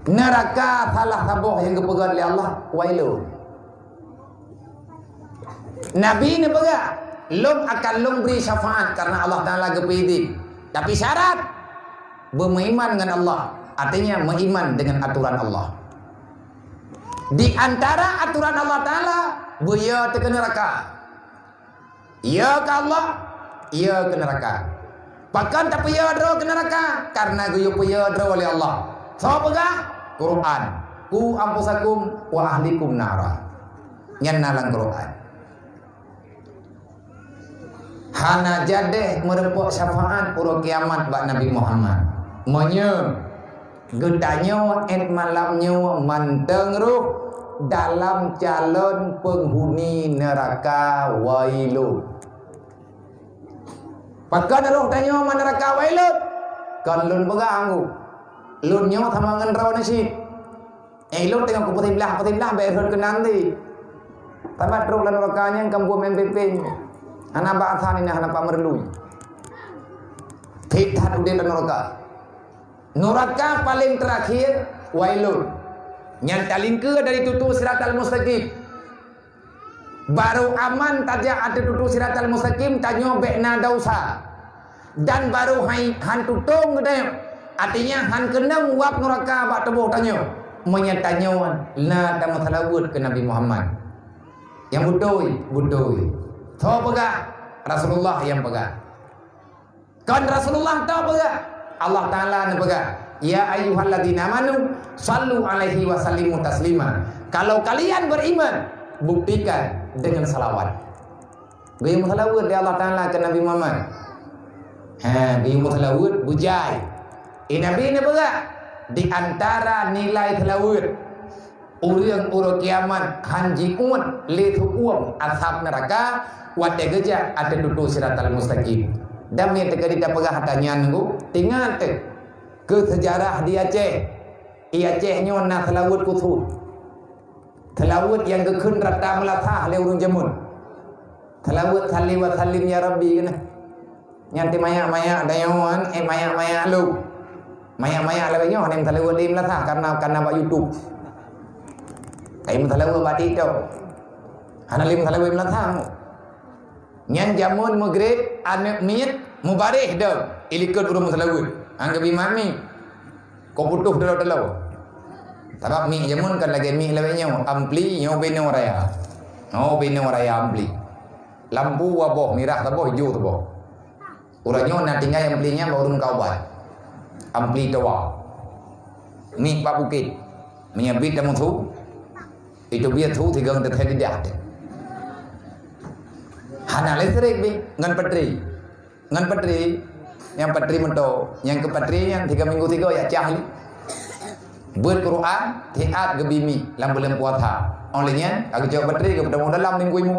Neraka salah sabuh yang kepegang oleh Allah, wailu. Nabi ni pegang, lum akan lum beri syafaat karena Allah Taala kepidi. Tapi syarat beriman dengan Allah, artinya beriman dengan aturan Allah. Di antara aturan Allah Taala, buya ke neraka. Ya ke Allah, ya ke neraka. Bahkan tak payah dro ke neraka karena guyu payah dro oleh Allah. So pegang Quran. Ku ampusakum wa ahlikum nara. Nyan nalang Quran. Hana jadeh merepok syafaat pura kiamat bak Nabi Muhammad. Menye gedanya et malamnya manteng ruh dalam calon penghuni neraka wailun. Pakai roh tanya mana neraka wailun. Kan lun pegang lun nyawa thamangan raw nasi. Lun tengok ku putih belah berhut ke nanti. Tamat roh lan nerakanya kampung MPP. Anak ba'athan ini anak pamerlui. Kita udah neraka. Neraka paling terakhir wailun. Yang paling ke dari tutu siratal mustaqim. Baru aman tajak ada tutu siratal mustaqim tanya bekna dausa. Dan baru han tutung gede. Artinya han kena muap neraka bak tebuh tanya. Menyatanya la ta masalawut ke Nabi Muhammad. Yang budoi. Tahu pegang Rasulullah yang pegang. Kan Rasulullah tahu pegang. Allah Taala yang pegang. Ya ayyuhalladzina amanu sallu alaihi wa sallimu taslima. Kalau kalian beriman, buktikan dengan salawat. Gaya salawat dari Allah Taala ke Nabi Muhammad. Gaya salawat bujai. Nabi ni pegang. Di antara nilai salawat urang kiamat hanji umat letu uam ashab neraka wate geja ada tutu siratal mustaqim. Dami tegadi dah pegang hatanya nunggu tinggal ke sejarah di Aceh. Acehnya nak selawut kutu. Selawut yang kekun rata melatah le urung jamun. Selawut salli wa sallim ya Rabbi kena. Nyanti maya-maya dayawan maya-maya lu. Maya-maya lawanya nem selawut lim latah karena buat YouTube. Kayak selawut batik tu. Ana lim selawut latah. Nyan jamun maghrib anak miet mubarih dah ilikut urung selawut. Angga bimami kau putuh dalau. Sebab mi jamun kan lagi mi lawanya ampli nyo beno raya. Oh beno raya ampli. Lampu waboh merah taboh hijau taboh. Urangnya nak tinggal yang amplinya baru kau buat. Ampli tawa. Mi pak bukit. Menyabit dalam tu. Itu biar tu tiga orang terhenti dah. Hana listrik bi ngan petri yang petri mento yang ke petri yang 3 minggu 3 ya cahli buat Quran tiat ke bimi lam bulan puasa olehnya aku jawab petri ke pedang dalam minggu imu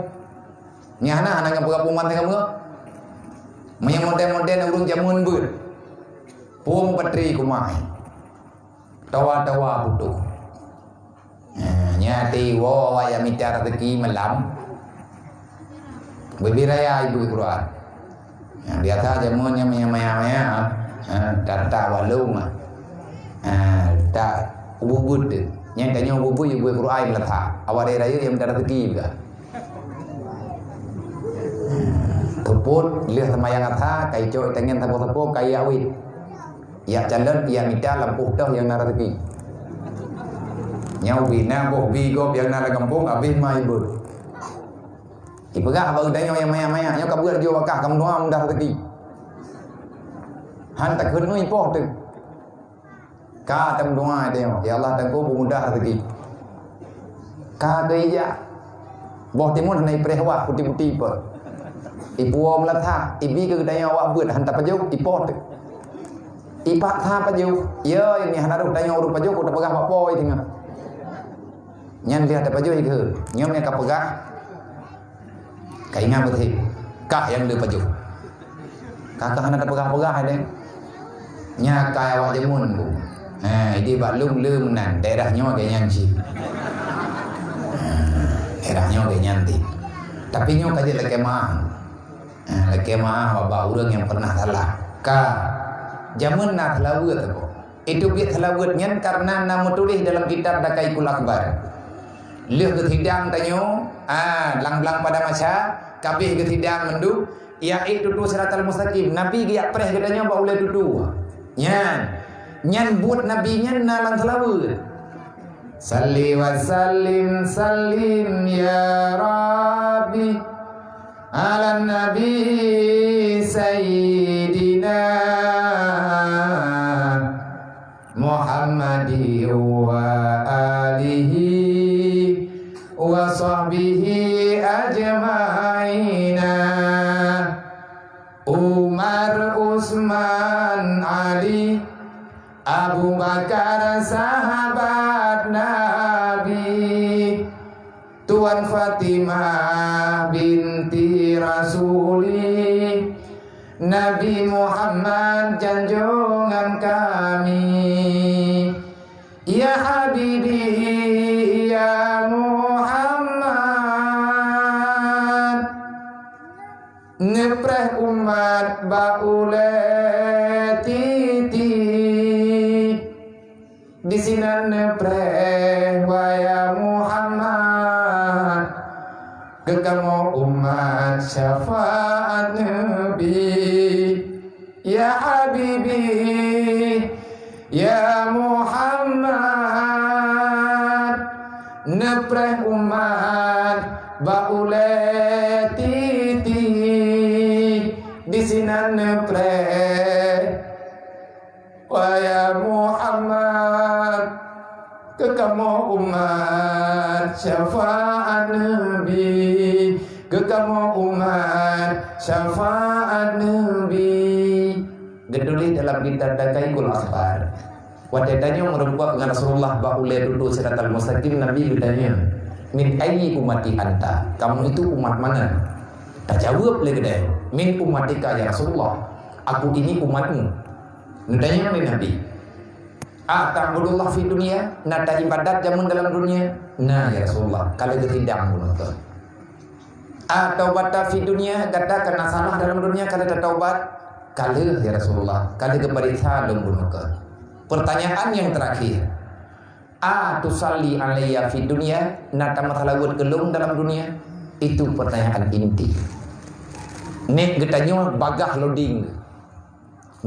nyana hana ngap gapungan tengah menga menyang model-model urung jamun bud pung petri kumai tawa-tawa butuh nyati wo ya mitar rezeki malam berbiraya ibu Quran. Yang biasa jamunya maya-maya, data walung, tak ubud. Yang tanya bubu Quran letak. Awak raya yang minta rezeki juga. Teput lihat semayang atha kai cok tengen tapo-tapo kai awit. Ya jalan ya minta lampu dah yang nak rezeki. Nyau bina boh bigop yang nak kampung habis mai bud. Ipegah abang tanya yang maya-maya nyau kabur jo wakah kamu doa mudah rezeki. Han tak keun oi poh tu. Ka tam doa dia, ya Allah tangko mudah rezeki. Ka ke ya. Boh timun nai prehwa putih-putih pe. Ibu om latha, ibi ke tanya awak buat han tak pajuk ipot. Ipak tha pajuk. Ya ini han aru tanya urut pajuk udah pegah apa oi tengah. Nyan dia ada pajuk ke. Nyom yang ka pegah. Kai ngam betul. Kah yang dia pajuk. Kakak han ada pegah-pegah ada. Nya kai awak jemun bu. Dia bak lum nan daerahnya kayak nyanci. Daerahnya kayak nyanti. Tapi nyo kaje leke mah. Leke mah bapa urang yang pernah salah. Ka jamun nak lawut aku. Itu biat lawut nyen karena nama tulis dalam kitab Dakaikul Akbar. Leh ketidang tanyo, lang-lang pada masa kabeh ketidang mendu, ya itu tu siratal mustaqim. Nabi giak preh katanya ba boleh dudu. Nyan buat nabi nyan nalang selawut. Salli wa sallim sallim ya Rabbi ala nabi sayyidina Muhammadi wa alihi wa sahbihi ajma'ina. Umar, Utsman, Ali, Abu Bakar sahabat Nabi, Tuan Fatimah binti Rasuli, Nabi Muhammad junjungan kami. Ya Habibi ya Muhammad, ngepreh umat baule titi di sini nepreh waya Muhammad kekamu umat syafaat Nabi. Ya Habibi ya Muhammad, nepreh umat baule titi di sini nepreh waya Muhammad kekamu umat syafaat Nabi, kekamu umat syafaat Nabi. Geduli dalam kitab Dakaikul Akbar. Wadadanya merembuak dengan Rasulullah baulai dulu siratal mustaqim. Nabi bertanya, min ayyi umati anta? Kamu itu umat mana? Tak jawab lagi dia. Min umatika ya Rasulullah. Aku ini umatmu. Nudanya Nabi. Ta'budullah fi dunia, nada ibadat jamun dalam dunia. Nah ya Rasulullah, kalau ketidang menonton. Taubat fi dunia, kata kena salah dalam dunia kalau ada taubat. Kalau ya Rasulullah, kalau kebarisa lumbunukan. Pertanyaan yang terakhir. Tusalli alayya fi dunia, nada masalahut gelung dalam dunia. Itu pertanyaan inti. Nek getanya bagah loading.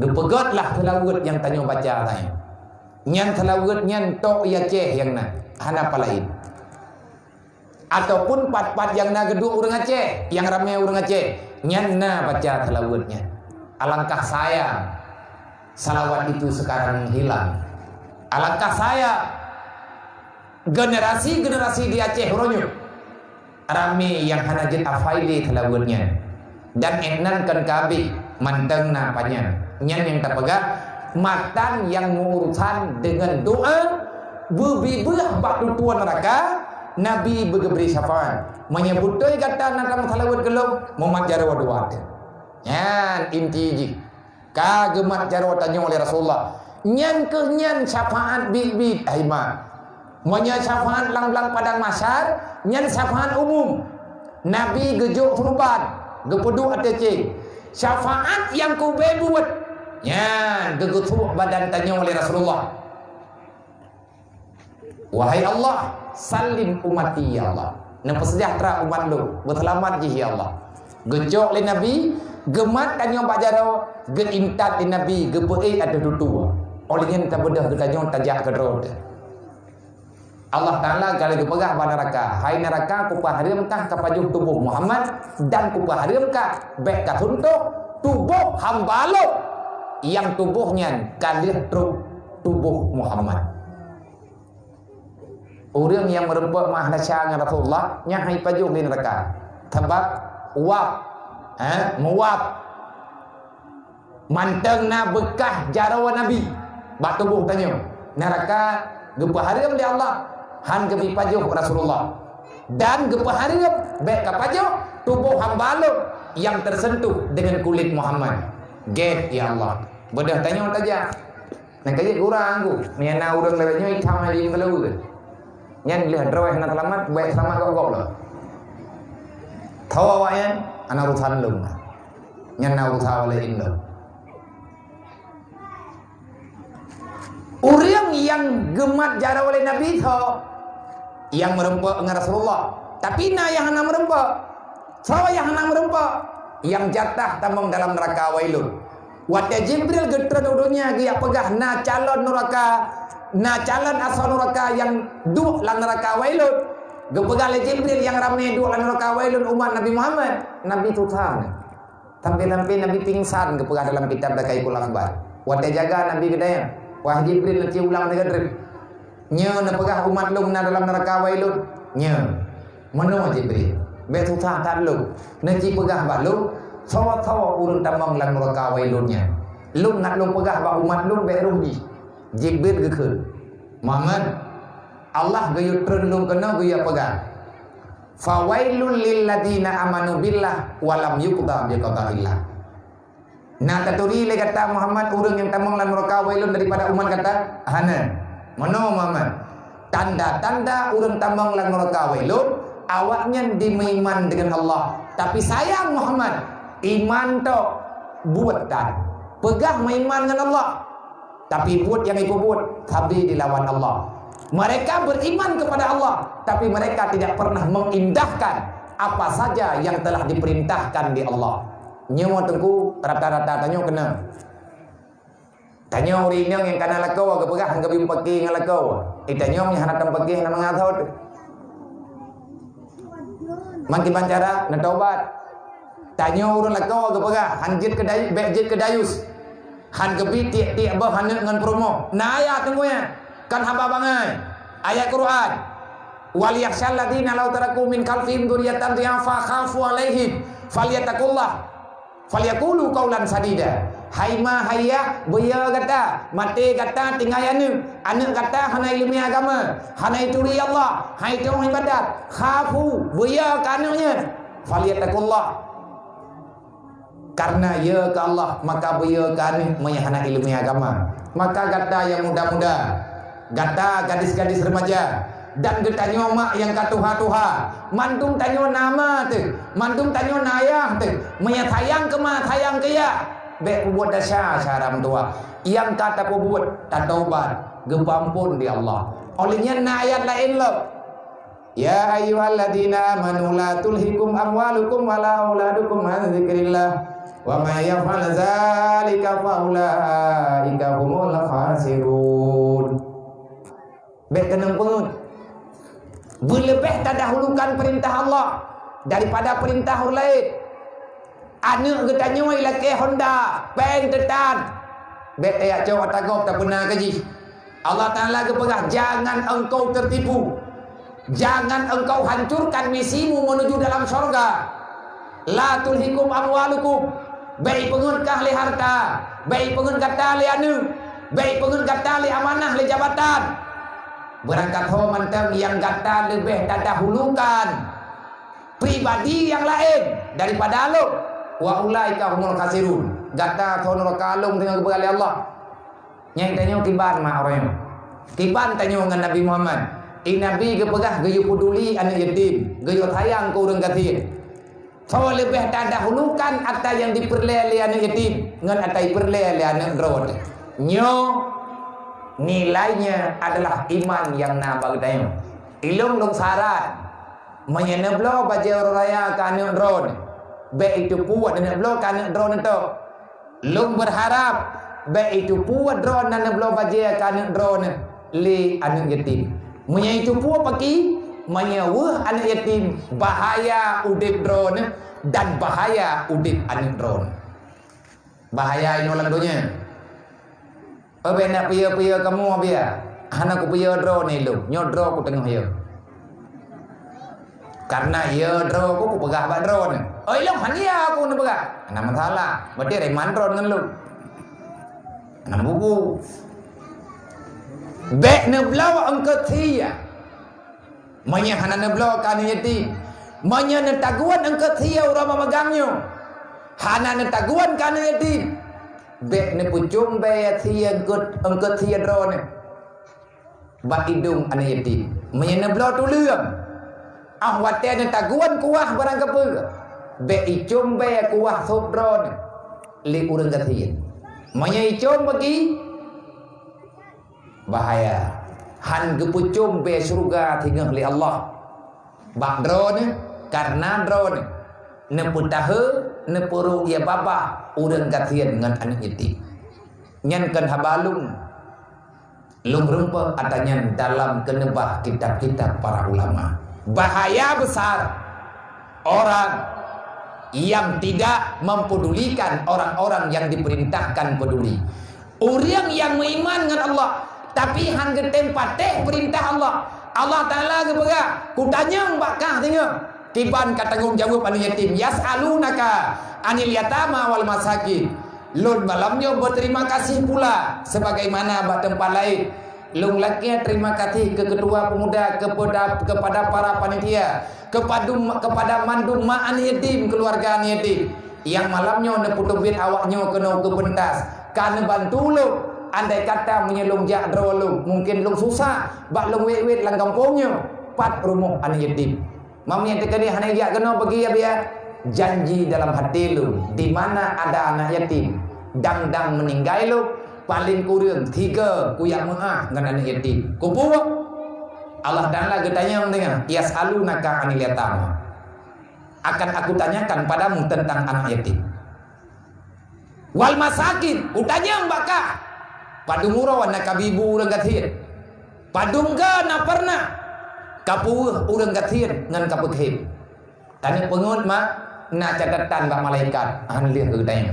Gepegatlah selawut yang tanya baca saya. Nyan selawut nyan tok ya ceh yang nak hana lain. Ataupun pat-pat yang nak geduk orang Aceh, yang ramai orang Aceh, nyan na baca selawutnya. Alangkah sayang salawat itu sekarang hilang. Alangkah sayang generasi-generasi di Aceh ronyo ramai yang hana jet afaili selawutnya. Dan enankan kabi manteng napanya. Nyan yang terpegang matan yang mengurusan dengan doa berbibulah batu tuan neraka. Nabi bergeberi syafaat menyebutkan kata dalam salawat gelung Muhammad jarwa doa. Nyan inti kagemat jarwa tanya oleh Rasulullah. Nyan ke nyan syafaat bid aima. Monya syafaat lang-lang padang masyar, nyan syafaat umum. Nabi gejuk suruban, gepedu atece. Syafaat yang ku bebuat. Nyan gegetuk badan tanya oleh Rasulullah. Wahai Allah, salim umati ya Allah. Nampak sejahtera umat lu, berselamat je ya Allah. Gejok le Nabi, gemat tanya bajaro, geintat le Nabi, gepeik ada tutua. Olehnya tak bedah ketanya tajak ke road. Allah Ta'ala kalau kepegah pada neraka, hai neraka ku paharimkah kepajuh tubuh Muhammad dan ku paharimkah baik untuk tubuh hamba lu yang tubuhnya kalir tubuh Muhammad. Orang yang merempak mahdasya dengan Rasulullah yang hai pajuh di neraka sebab uap muap manteng na bekah jarawan Nabi bak tubuh tanya neraka gepaharim di Allah han gebi pajuh Rasulullah dan gepaharim baik kapajuh tubuh hamba lu yang tersentuh dengan kulit Muhammad. Get ya Allah. Bedah tanya saja. Nak kaya kurang aku. Miana urang lewatnya hitam hari ini kalau tu. Nyan lihat raweh nak selamat, baik selamat kau kau lah. Tahu awaknya, anak urusan lu. Nyan nak urusan oleh Indo. Orang yang gemat jara oleh Nabi itu, yang merempak dengan Rasulullah. Tapi na yang hana merempak. Sawa yang hana merempak. Yang jatah tamang dalam neraka wailun. Wata Jibril getra dudunya dia pegah na calon neraka, na calon asal neraka yang duk lang neraka wailun. Gepegah le Jibril yang ramai duk lang neraka wailun umat Nabi Muhammad. Nabi tutang. Sampai-sampai Nabi pingsan gepegah dalam kitab Dakaikul Akhbar. Wata jaga Nabi gedaya. Wah Jibril nanti ulang dengan drip. Nya na pegah umat lu na dalam neraka wailun. Nya. Mano Jibril. Betul tak lu. Nanti pegah bak lu. Sawa-sawa urun tamang lang neraka wailunnya. Lu nak lu pegah bak umat lu be rugi. Jibril gekeu. Muhammad Allah gayu trun lu kena gayu pegah. Fawailul lil ladina amanu billah walam yuqda bi qada'illah. Nah katuri le kata Muhammad urang yang tamang lang neraka wailun daripada umat kata hana. Mano Muhammad? Tanda-tanda urang tamang lang neraka wailun awaknya dimaiman dengan Allah. Tapi sayang Muhammad iman tu buat dan pegah maiman dengan Allah. Tapi buat yang ikut buat tapi dilawan Allah. Mereka beriman kepada Allah, tapi mereka tidak pernah mengindahkan apa saja yang telah diperintahkan di Allah. Nyawa tengku rata-rata tanya kena. Tanya orang yang kena lakau ke pegah hangga bim pagi dengan lakau. Tanya yang hanatan pagi nak mengathau. Makin bancara nak taubat. Tanya orang lakau ke pegah hanjit ke dayus, bejit ke dayus. Han gebi tiak-tiak bah hanet dengan promo. Nah ayat tenggunya. Kan hamba bangai. Ayat Quran. Wal yakhshal ladzina law taraku min khalfihim dzurriyyatan dhi'afa khafu 'alaihim falyattaqullah falyaqulu qawlan sadida. Hai ma hayya beya kata, mati kata tinggal anak kata hana ilmu agama, hana turi Allah, hai tong ibadat. Khafu beya kananya falyattaqullah. Karena ya ke Allah maka beya kan menyahana ilmu agama. Maka kata yang muda-muda, kata gadis-gadis remaja dan getanya mak yang katuha-tuha, mantum tanya nama tu, mantum tanya nayah tu, menyayang ke ma sayang ke ya. Bek buat dasar syaram tua. Yang kata buat tak taubat, gepampun di Allah. Olehnya ayat lain lo. Ya ayyuhalladzina amanu la tulhikum amwalukum wala auladukum an dzikrillah. Wa may yaf'al dzalika fa ulaika humul khasirun. Baik kenang pun. Berlebih terdahulukan perintah Allah daripada perintah orang lain. Anak ketanya ilake Honda, peng tetan. Baik ayat jawab tagap tak pernah kaji. Allah Ta'ala kepegah jangan engkau tertipu. Jangan engkau hancurkan misimu menuju dalam syurga. La tulhikum amwalukum. Baik pengunkah li harta, baik pengun kata li anu, baik pengun kata li amanah li jabatan. Berangkat ho mantap yang kata lebih terdahulukan pribadi yang lain daripada lu. Wa ulaika humul khasirun. Kata ho neraka alung dengan kebegali Allah. Nyai tanya tiban mak orang. Tiban tanya dengan Nabi Muhammad. Nabi kepegah gayu peduli anak yatim, gayu sayang ke urang kathir. So lebih terdahulukan atas yang diperleh oleh anak yatim dengan atas diperleh oleh anak drone. Nyo nilainya adalah iman yang nabagdayo. Ilung lung saran menyeneblo baca raya kanun drone. Baik itu puat dan neblo kanun drone itu. Lung berharap baik itu puat drone dan neblo baca kanun drone li anak yatim. Munya itu puat pagi menyewah anak yatim bahaya udip drone dan bahaya udip anak drone. Bahaya ini orang dunia. Apa nak pia kamu apa? Anak aku pia drone ni lu, nyodro aku tengah dia. Karena ia drone aku pegah bak drone. Oh lu hania aku nak pegah. Nak masalah. Berarti reman drone dengan lu. Nak buku. Bek ne blau angkat dia. Manya hana ne blau kan yatim. Manya ne taguan angkat dia orang memegangnya. Hana ne taguan kan yatim. Bek ne pucung be thia angkat dia drone. Ba hidung anak yatim. Manya ne blau tu leung. Wate ne taguan kuah barang kepe. Bek icung be kuah sop drone. Li urang kathia. Manya icung bagi bahaya. Han gepucung be surga tinggal li Allah. Bak drone karena drone ne putahe ne puru ia bapa urang kathian dengan anak yatim. Nyan kan habalung lung rumpa atanya dalam kenebah kitab-kitab para ulama. Bahaya besar orang yang tidak mempedulikan orang-orang yang diperintahkan peduli. Orang yang beriman dengan Allah tapi hang tempat perintah Allah. Allah Taala ke berak. Ku tanya bakah tengok. Tiban ka tanggung jawab anak yatim. Yas'alunaka anil yatama wal masakin. Lun malamnya berterima kasih pula sebagaimana bak tempat lain. Lung laki terima kasih ke ketua pemuda kepada para panitia, kepada mandum mak anak yatim, keluarga anak yatim. Yang malamnya ne putubin awaknya kena ke pentas. Kana bantu lu. Andai kata menyelung jak drolung, mungkin lung susah, bak lung wet lang kampungnya, pat rumah anak yatim. Mamnya tekani hanya jak kena pergi ya biar janji dalam hati lu, di mana ada anak yatim, dang meninggal lu, paling kurang 3 kuyak maaf dengan anak yatim. Kupu Allah Taala getanya mendengar, yas'alunaka anil yatama. Akan aku tanyakan padamu tentang anak yatim. Wal masakin, utanya bakah. Padung urawan nak kabibu urang gathir. Padung ga nak pernah kapuh urang gathir ngan kapekhim. Tanya pengut mak nak catatan bak malaikat han lihat ke tanya.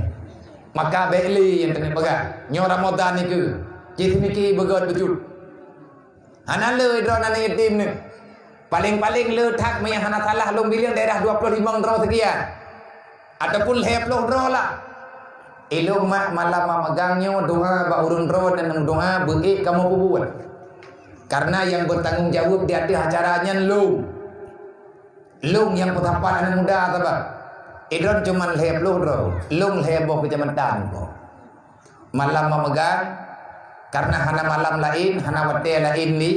Maka beli yang tengah pegang. Nyo Ramadan ni ke. Cik mikir begot bejut. Hana le drone anak yatim ni. Paling-paling le tak maya hana salah long bilion daerah 25 draw sekian. Ataupun 10 draw lah. Ilung mak malam megangnya doa bak urun drone dan doa beik kamu buat. Karena yang bertanggung jawab di atas acaranya lung yang pertapan anak muda apa? Idron cuma 10 draw. Lung heboh kecamatan kok. Malam memegang karena hana malam lain, hana wate lain ni.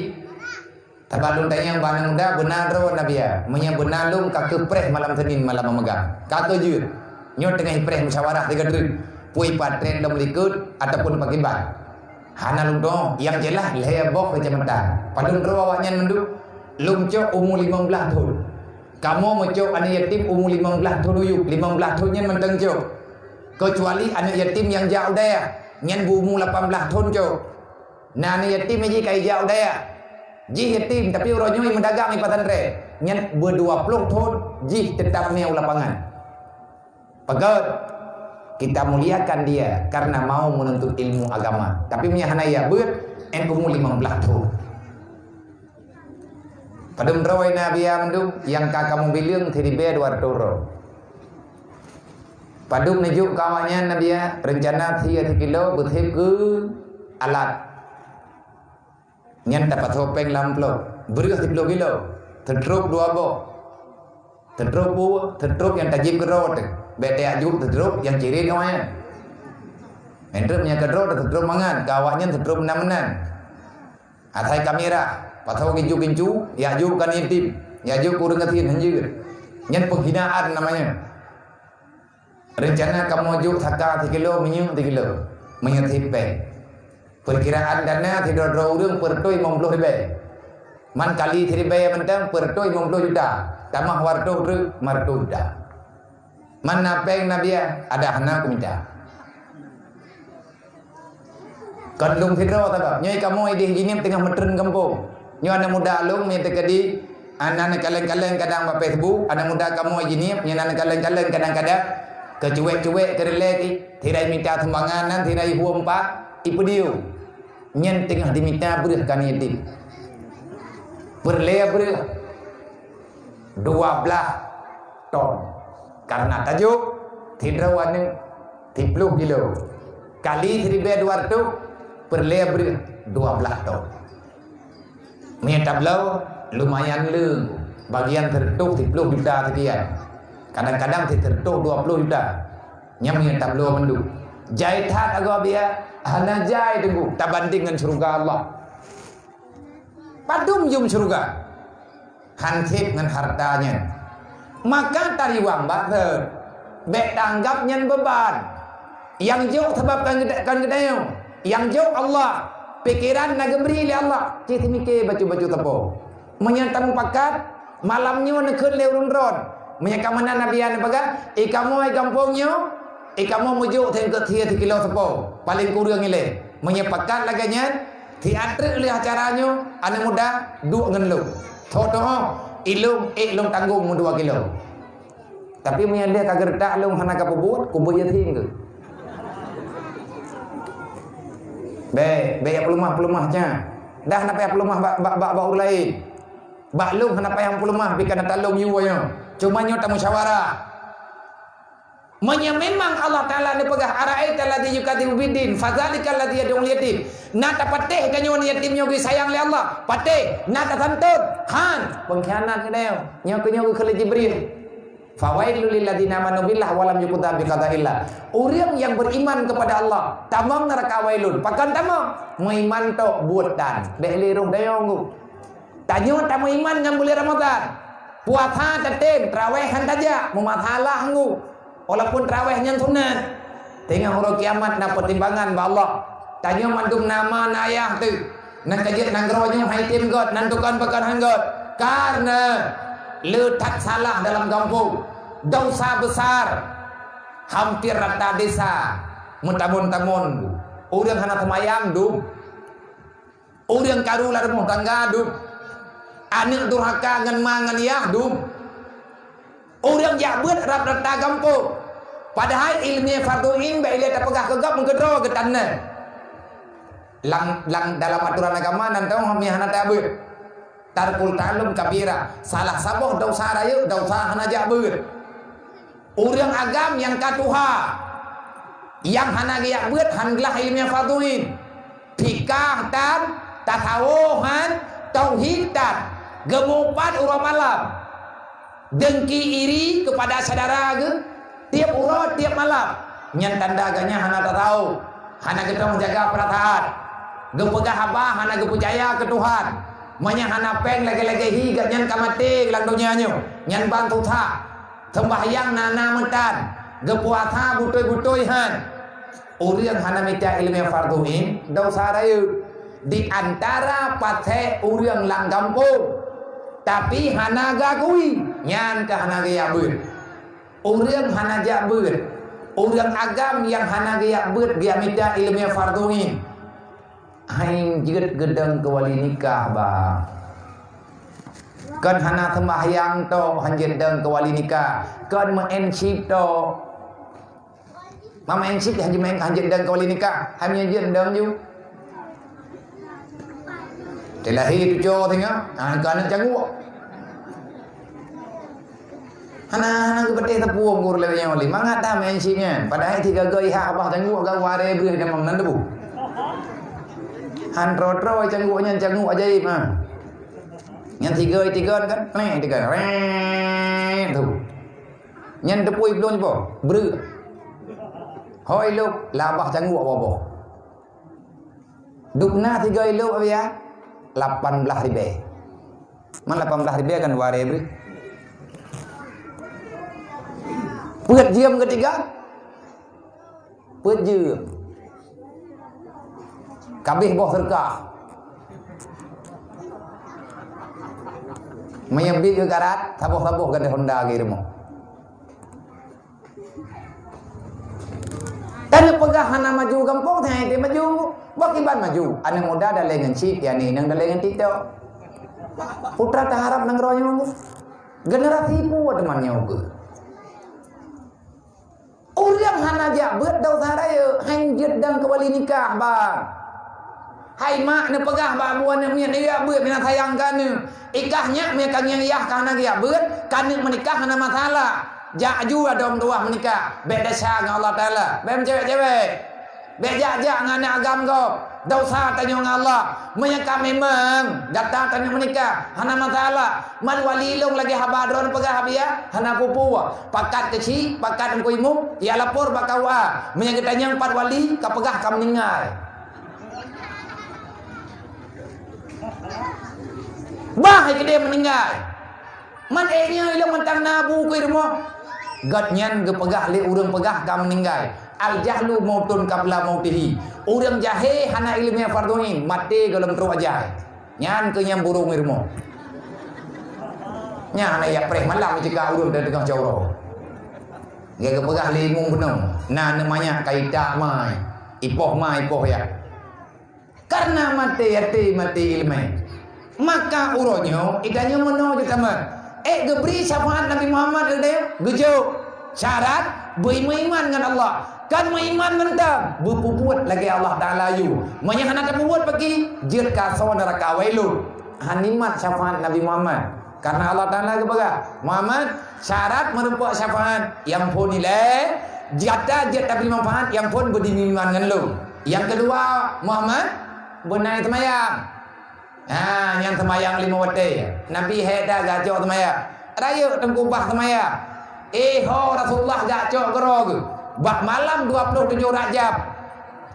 Tabalun tanya bana muda benar draw nabia. Menya benar lung ka kepreh malam Senin malam memegang. Kata je. Nyo tengah preh musyawarah 3 dri. Pui patren dom likut ataupun pakibat. Hana lung dong yang jelas heboh kecamatan. Padahal draw awaknya menduk lung cok umur 15 tahun. Kamu mencok anak yatim umur 15 tahun uyuk. 15 tahunnya menteng cok. Kecuali anak yatim yang jauh daya. Nyan umur 18 tahun cok. Nah anak yatim ini kayak jauh daya. Jih yatim tapi orangnya mendagang di pesantren. Nyan ber-20 tahun jih tetap meau lapangan. Pegat kita muliakan dia karena mau menuntut ilmu agama. Tapi punya hanaya ber umur 15 tahun. Padum rawai nabi amdu yang kamu bilang tiri be 2 toro. Padum nejuk kawannya nabi rencana 3 kilo buthip ke alat. Nyan dapat hopeng lamplo. Beri 10 kilo. Tertruk 2 bo. Tertruk yang tajib kerot. Bete ajuk tertruk yang ciri namanya. Entrupnya kerot tertruk mangan. Kawaknya tertruk menan-menan. Atai kamera. Patau kincu-kincu, ya juk kan intip, ya juk kurang ketin hanjir. Nyan penghinaan namanya. Rencana kamu juk thaka 3 kilo, minyak 3 kilo. Minyak tipe. Perkiraan dana tidak orang pertoi 50 ribu. Man kali 3 ribu mentang pertoi 50 juta. Tamah warto tu marto juta. Man napeng nabia ada hana aku minta. Kandung fidro tak? Nyai kamu idih gini tengah metren kampung. Nyo anak muda alung ni tekadi anak kaleng-kaleng kadang ba Facebook, anak muda kamu gini, nyo anak kaleng-kaleng kadang-kadang kecuek-cuek kereleki, tirai minta sumbangan nan tirai huam pak, ipu diu. Nyen tengah diminta berih kan yatim. Berlea berih 12 ton. Karena tajuk tidrawan ni 30 kilo. Kali 1200 berlea berih 12 ton. Minta belau lumayan leng. Bagian tertuk 30 juta sekian. Kadang-kadang tertuk 20 juta. Nyam minta belau mendu. Jaitat agak biar hana jai tunggu. Tak banding dengan surga Allah. Padum jum surga. Hansip dengan hartanya. Maka tari wang bakter. Bek tanggap nyen beban. Yang jauh sebabkan gedeo. Yang jauh Allah. Pikiran nak beri oleh Allah. Cik mikir baju-baju tepuk. Menyatakan pakat. Malamnya nak ke leurun-ron. Menyatakan mana Nabi yang pakat. Ikamu ay kampungnya. Ikamu mujuk tengok 3 kilo tepuk. Paling kurang ile. Menyepakat laganya. Teater oleh acaranya. Anak muda. Duk dengan lu. Toh ilung tanggung 2 kilo. Tapi menyanda kager tak lu hana kapubut. Kubur yatim ke. Baik pelumah-pelumahnya. Dah nak payah pelumah bak lain. Bak lu nak payah pelumah bikan talung yuwanya. Cuma nyo tak musyawarah. Memang Allah Taala ni pegah ara'aita alladhi yukadibu biddin fadzalikal ladzi yad'ul yatim. Nak tak patih kan nyo yatim nyo sayang le Allah. Patih nak tak santun. Han pengkhianat ke dia. Nyo ke Jibril. Fawailul lil ladzina amanu billah wa lam yuqta bi qada'illah. Orang yang beriman kepada Allah, tamang neraka wailun. Pakan tamang muiman tok buatan. Dek liruh dayong. Tanyo tamu iman dengan bulan Ramadan. Puasa tetem, terawehan saja, memathalah ngu. Walaupun terawihnya sunat. Tengah huruf kiamat nak pertimbangan ba Allah. Tanyo mandum nama ayah tu. Nan kajit nang gronya haitim god, nan tukan pakan hanggot. Karena letak salah dalam kampung, dosa besar, hampir rata desa, muntamun-tamun, orang hana semayang dum, orang karulah rumah tangga dum, anak durhaka ngan mangan yah dum, orang jabut rap rata kampung, padahal ilmiah farduin baik tak pegah kegap mengkedro ke tanah, lang dalam aturan agama nan tahu hami hana tabut. Tarkul ta'allum kabira. Salah saboh dosa raya, dosa hana jabut. Orang agam yang katuha. Yang hana gayak beut hanglah ilmiah farduin. Fikah dan tasawuhan tauhid dan gemupat urang malam. Dengki iri kepada saudara ke tiap urang tiap malam. Nyan tanda aganya hana tak tahu. Hana kita menjaga perasaan. Gepegah habah hana gepercaya ke Tuhan. Manya hana peng lagi-lagi higa nyan kamate lang dunianya nyan bantu tha sembahyang nana mentan gepuasa butoi-butoi han urang hana minta ilmu farduin dosa raya di antara pathe urang lang kampung tapi hana gagui nyan ka hana gaya beut urang hana jabut urang agam yang hana gaya beut dia minta ilmu farduin. Haing jirat gedang ke wali nikah ba. Kan hana sembahyang to hanjit dang ke wali nikah. Kan menship to. Mama enship hanjit dang ke wali nikah. Hanya hanjit dang ju. Telahi tu jo tengok. Kan canguk. Hana ke pete tepuang gur lewanya wali. Mangat dah menshipnya. Padahal 3 goi hak apa canguk ga ware breh demam nan debu. Han rotro cangguknya cangguk ajaib ha. Yang tiga kan? Tiga. Tu. Yang depui belum apa? Ber. Hoi luk labah cangguk apa-apa. Dukna 3 luk apa ya? 18 ribu. Man 18 ribu kan 2 ribu. Peut jam ketiga. Peut jam. Kabih boh serkah. Menyebit ke karat, sabuh-sabuh ke Honda ke rumah. Dan pegah hana maju kampung teh dia maju, bakiban maju. Ane muda dah lengan cik, ya ni nang dah lengan tito. Putra tak harap nang royo. Generasi pu temannya ke. Orang hana jak beut dau saraya, hanjut dan kembali nikah bang. Hai mak ne pegah ba buan ne mian dia beut mina sayangkan ne. Ikahnya me kang yang yah kana dia beut, kana menikah hana masalah. Jak ju adom tuah menikah. Beda sya dengan Allah Taala. Bem cewek-cewek. Bejak-jak dengan agam kau. Dosa tanya dengan Allah. Menyeka memang datang tanya menikah. Hana masalah. Man walilung lagi habadron pegah habia. Hana pupu. Pakat kecil, pakat engkau imum. Ya lapor bakawa. Menyeka tanya empat wali, ka pegah ka meninggal. Bah ke dia meninggal. Man enya ilang mentang nabu ku irmo. Gatnyan ge pegah le urang pegah ka meninggal. Al jahlu mautun qabla mautihi. Urang jahe hana ilmu farduin mati dalam tru ajai. Nyan ke nyam burung irmo. Nya hana ya preh malam jika urang dah tengah jauh. Ge pegah le mung benung. Nah namanya kaita mai. Ipoh mai ipoh ya. Karena mati ilmu. Maka uronyo idanya meno jetaman. Geberi syafaat Nabi Muhammad dia gejo syarat beriman dengan Allah. Kan beriman mentang berpubuat lagi Allah Taala yu. Manya hana berpubuat bagi jir kaso neraka wailun. Hanimat syafaat Nabi Muhammad. Karena Allah Taala kebaga Muhammad syarat merupakan syafaat yang pun nilai jata jat tapi manfaat yang pun beriman dengan lu. Yang kedua Muhammad benar temayang. Yang semayang 5 waktu. Nabi heda gacok semayang. Raya tengkubah semayang. Rasulullah gacok gerog. Bak malam 27 Rajab.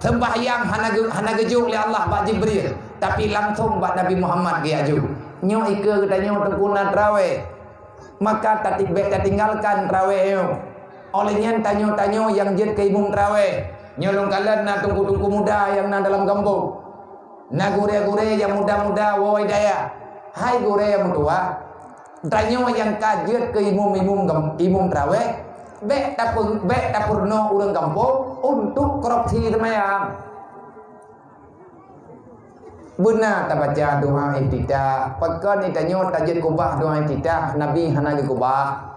Sembahyang hana gejuk oleh Allah bak Jibril. Tapi langsung bak Nabi Muhammad giaju. Nyo ike katanya tengkuna terawih. Maka tak tinggalkan terawih. Olehnya tanyo-tanyo yang jid ke imum terawih. Nyolong kalian na tungku-tungku muda yang na dalam kampung. Nah gure-gure yang muda-muda woi daya. Hai gure yang tua. Tanyo yang kajet ke imum terawih. Bek dapur no urang kampung untuk korupsi temayang. Benar tak baca doa iftitah. Pekan itanyo tajid kubah doa iftitah. Nabi hana ke kubah.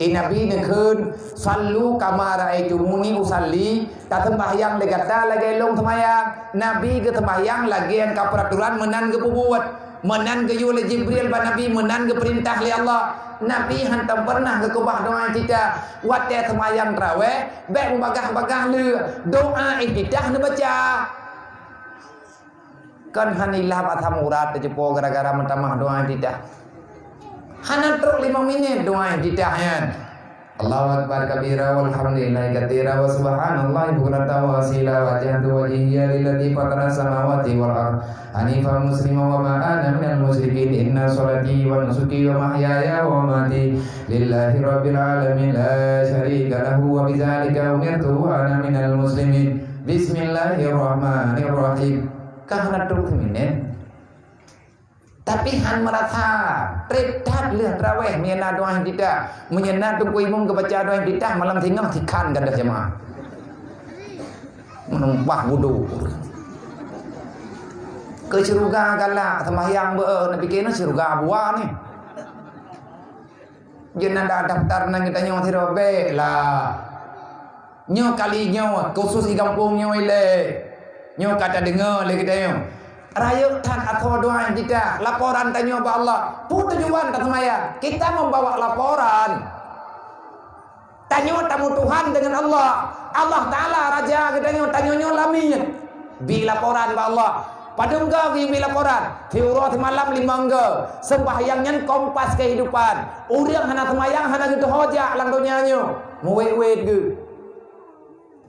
Nabi nekun sallu kama raaitumuni usalli. Tak sembahyang legata lagi long sembahyang. Nabi ke sembahyang lagi yang ka peraturan menan ke bubuat. Menan ke oleh Jibril ba Nabi menan ke perintah oleh Allah. Nabi hantam pernah ke kubah doa iftitah. Wate sembahyang tarawih, bek bagah-bagah le doa iftitah ne baca. Kan hanilah patham urat tejepo gara-gara mentamah doa iftitah. Hana truk 5 minit doa iftitahnya. Allahu akbar kabira walhamdulillahi katsira wa subhanallahi bukratan wa asila wa jahdu wajhiya lillati fatara samawati wal ardh hanifan musliman wa ma ana minal musyrikin inna salati wa nusuki wa mahyaya wa mamati lillahi rabbil alamin la syarika lahu wa bidzalika umirtu wa ana minal muslimin. Bismillahirrahmanirrahim. Kahana truk minit. Tapi han merasa tretat leh terawih menyena doa iftitah, menyena tunggu imam ke baca doa iftitah malam tinggal tikan gadah jemaah. Menumpah wudu. Ke syurga galak sembahyang be nak fikirna syurga buah ni. Jangan ada daftar nang kita nyawa tirobe lah. Nyo kali nyawa khusus di kampung nyawa ile. Nyo kata dengar le kita nyo. Raya tan atau doa kita laporan tanya kepada Allah. Tujuan tak semaya. Kita membawa laporan. Tanya tamu Tuhan dengan Allah. Allah Taala Raja kita tanya lamin. Bi laporan kepada Allah. Padung ke bi laporan. Fiurat malam 5 ke. Sembahyangnya kompas kehidupan. Urang hana semayang hana gitu hojak lang dunianya. Muwet-wet ke.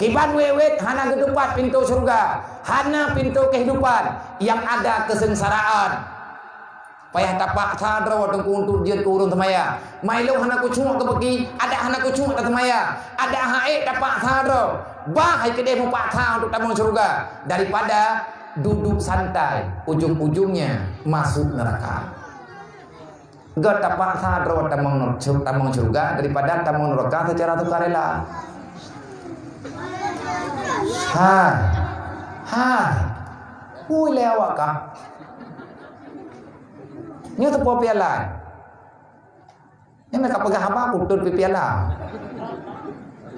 Kiban wewet hana kedepan pintu surga, hana pintu kehidupan yang ada kesengsaraan. Payah tapak sadra wadung untuk jin urun temaya. Mailung hana kucung ke bagi, ada hana kucung ke temaya. Ada hae tapak sadra. Bah hai kedai mupak tha untuk tamu surga daripada duduk santai, ujung-ujungnya masuk neraka. Gak tapak sadro tamang surga daripada tamang neraka secara sukarela. Lewat kah? Ini tu piala. Ini mereka pegang apa? Putut piala.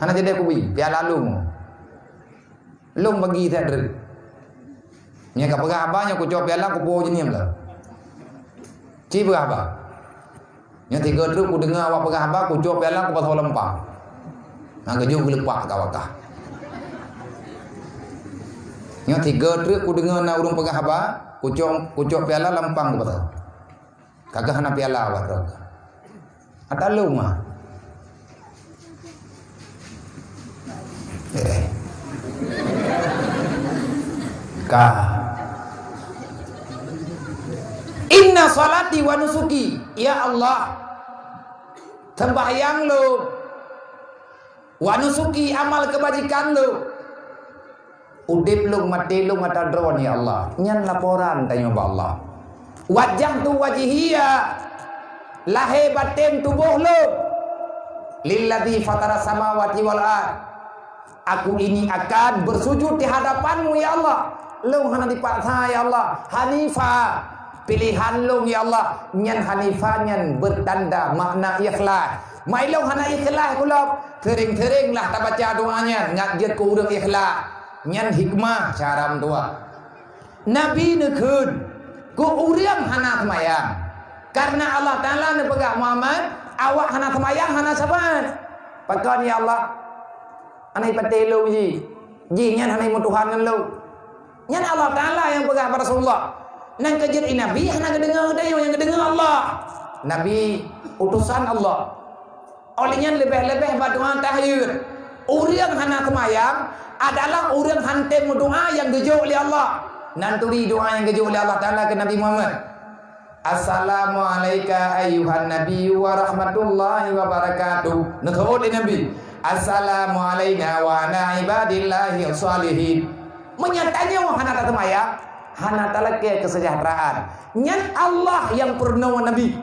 Hana jadi aku beli piala lung bagi saya dulu. Ini mereka pegang apa? Yang aku coba piala aku bawa jenis lah. Cik pegang apa? Yang tiga dulu aku dengar awak pegang apa? Aku coba piala aku pasal lempang. Nak kejuk lepak kawakah? Yang tiga dulu aku dengar nak urung pegang apa? Aku coba piala lempang aku pasal. Kagak hana piala awak tu. Atau lu mah. Inna salati wa nusuki, ya Allah, sembahyang lu, wa nusuki, amal kebajikan lu, udip lu, mati lu, mata drone ya Allah. Nyan laporan tanya Allah. Wajah tu wajihia, lahir batin tubuh lu, lilladzi fatara samawati wal ard. Aku ini akan bersujud di hadapanmu ya Allah. Lu hana dipaksa ya Allah. Hanifah, pilihan lu ya Allah. Nyan hanifah nyan bertanda makna ikhlas. Mai lu hana ikhlas kula, tering-tering lah tak baca doanya, ngajak ku urang ikhlas. Nyan hikmah cara tua. Nabi nekeun ku urang hana semayang. Karena Allah Taala ne pegang Muhammad, awak hana semayang hana saban. Pakon ya Allah. Anai pati lu ji nyan anai mu Tuhan ngan lu. Nyan Allah Taala yang pegang pada Rasulullah. Nang kejer Nabi hana kedengar dayo yang kedengar Allah. Nabi utusan Allah. Olehnya lebih-lebih berdoa tahiyud. Urang hana semayang adalah urang hante mu doa yang gejuk oleh Allah. Nanturi doa yang gejuk oleh Allah Taala ke Nabi Muhammad. Assalamualaikum ayuhan Nabi wa rahmatullahi wa barakatuh. Nakut Nabi. Assalamualaikum wa ala ibadillahi sholihin. Menyatanya hana tak semaya, hana talake kesejahteraan. Nyan Allah yang purna Nabi.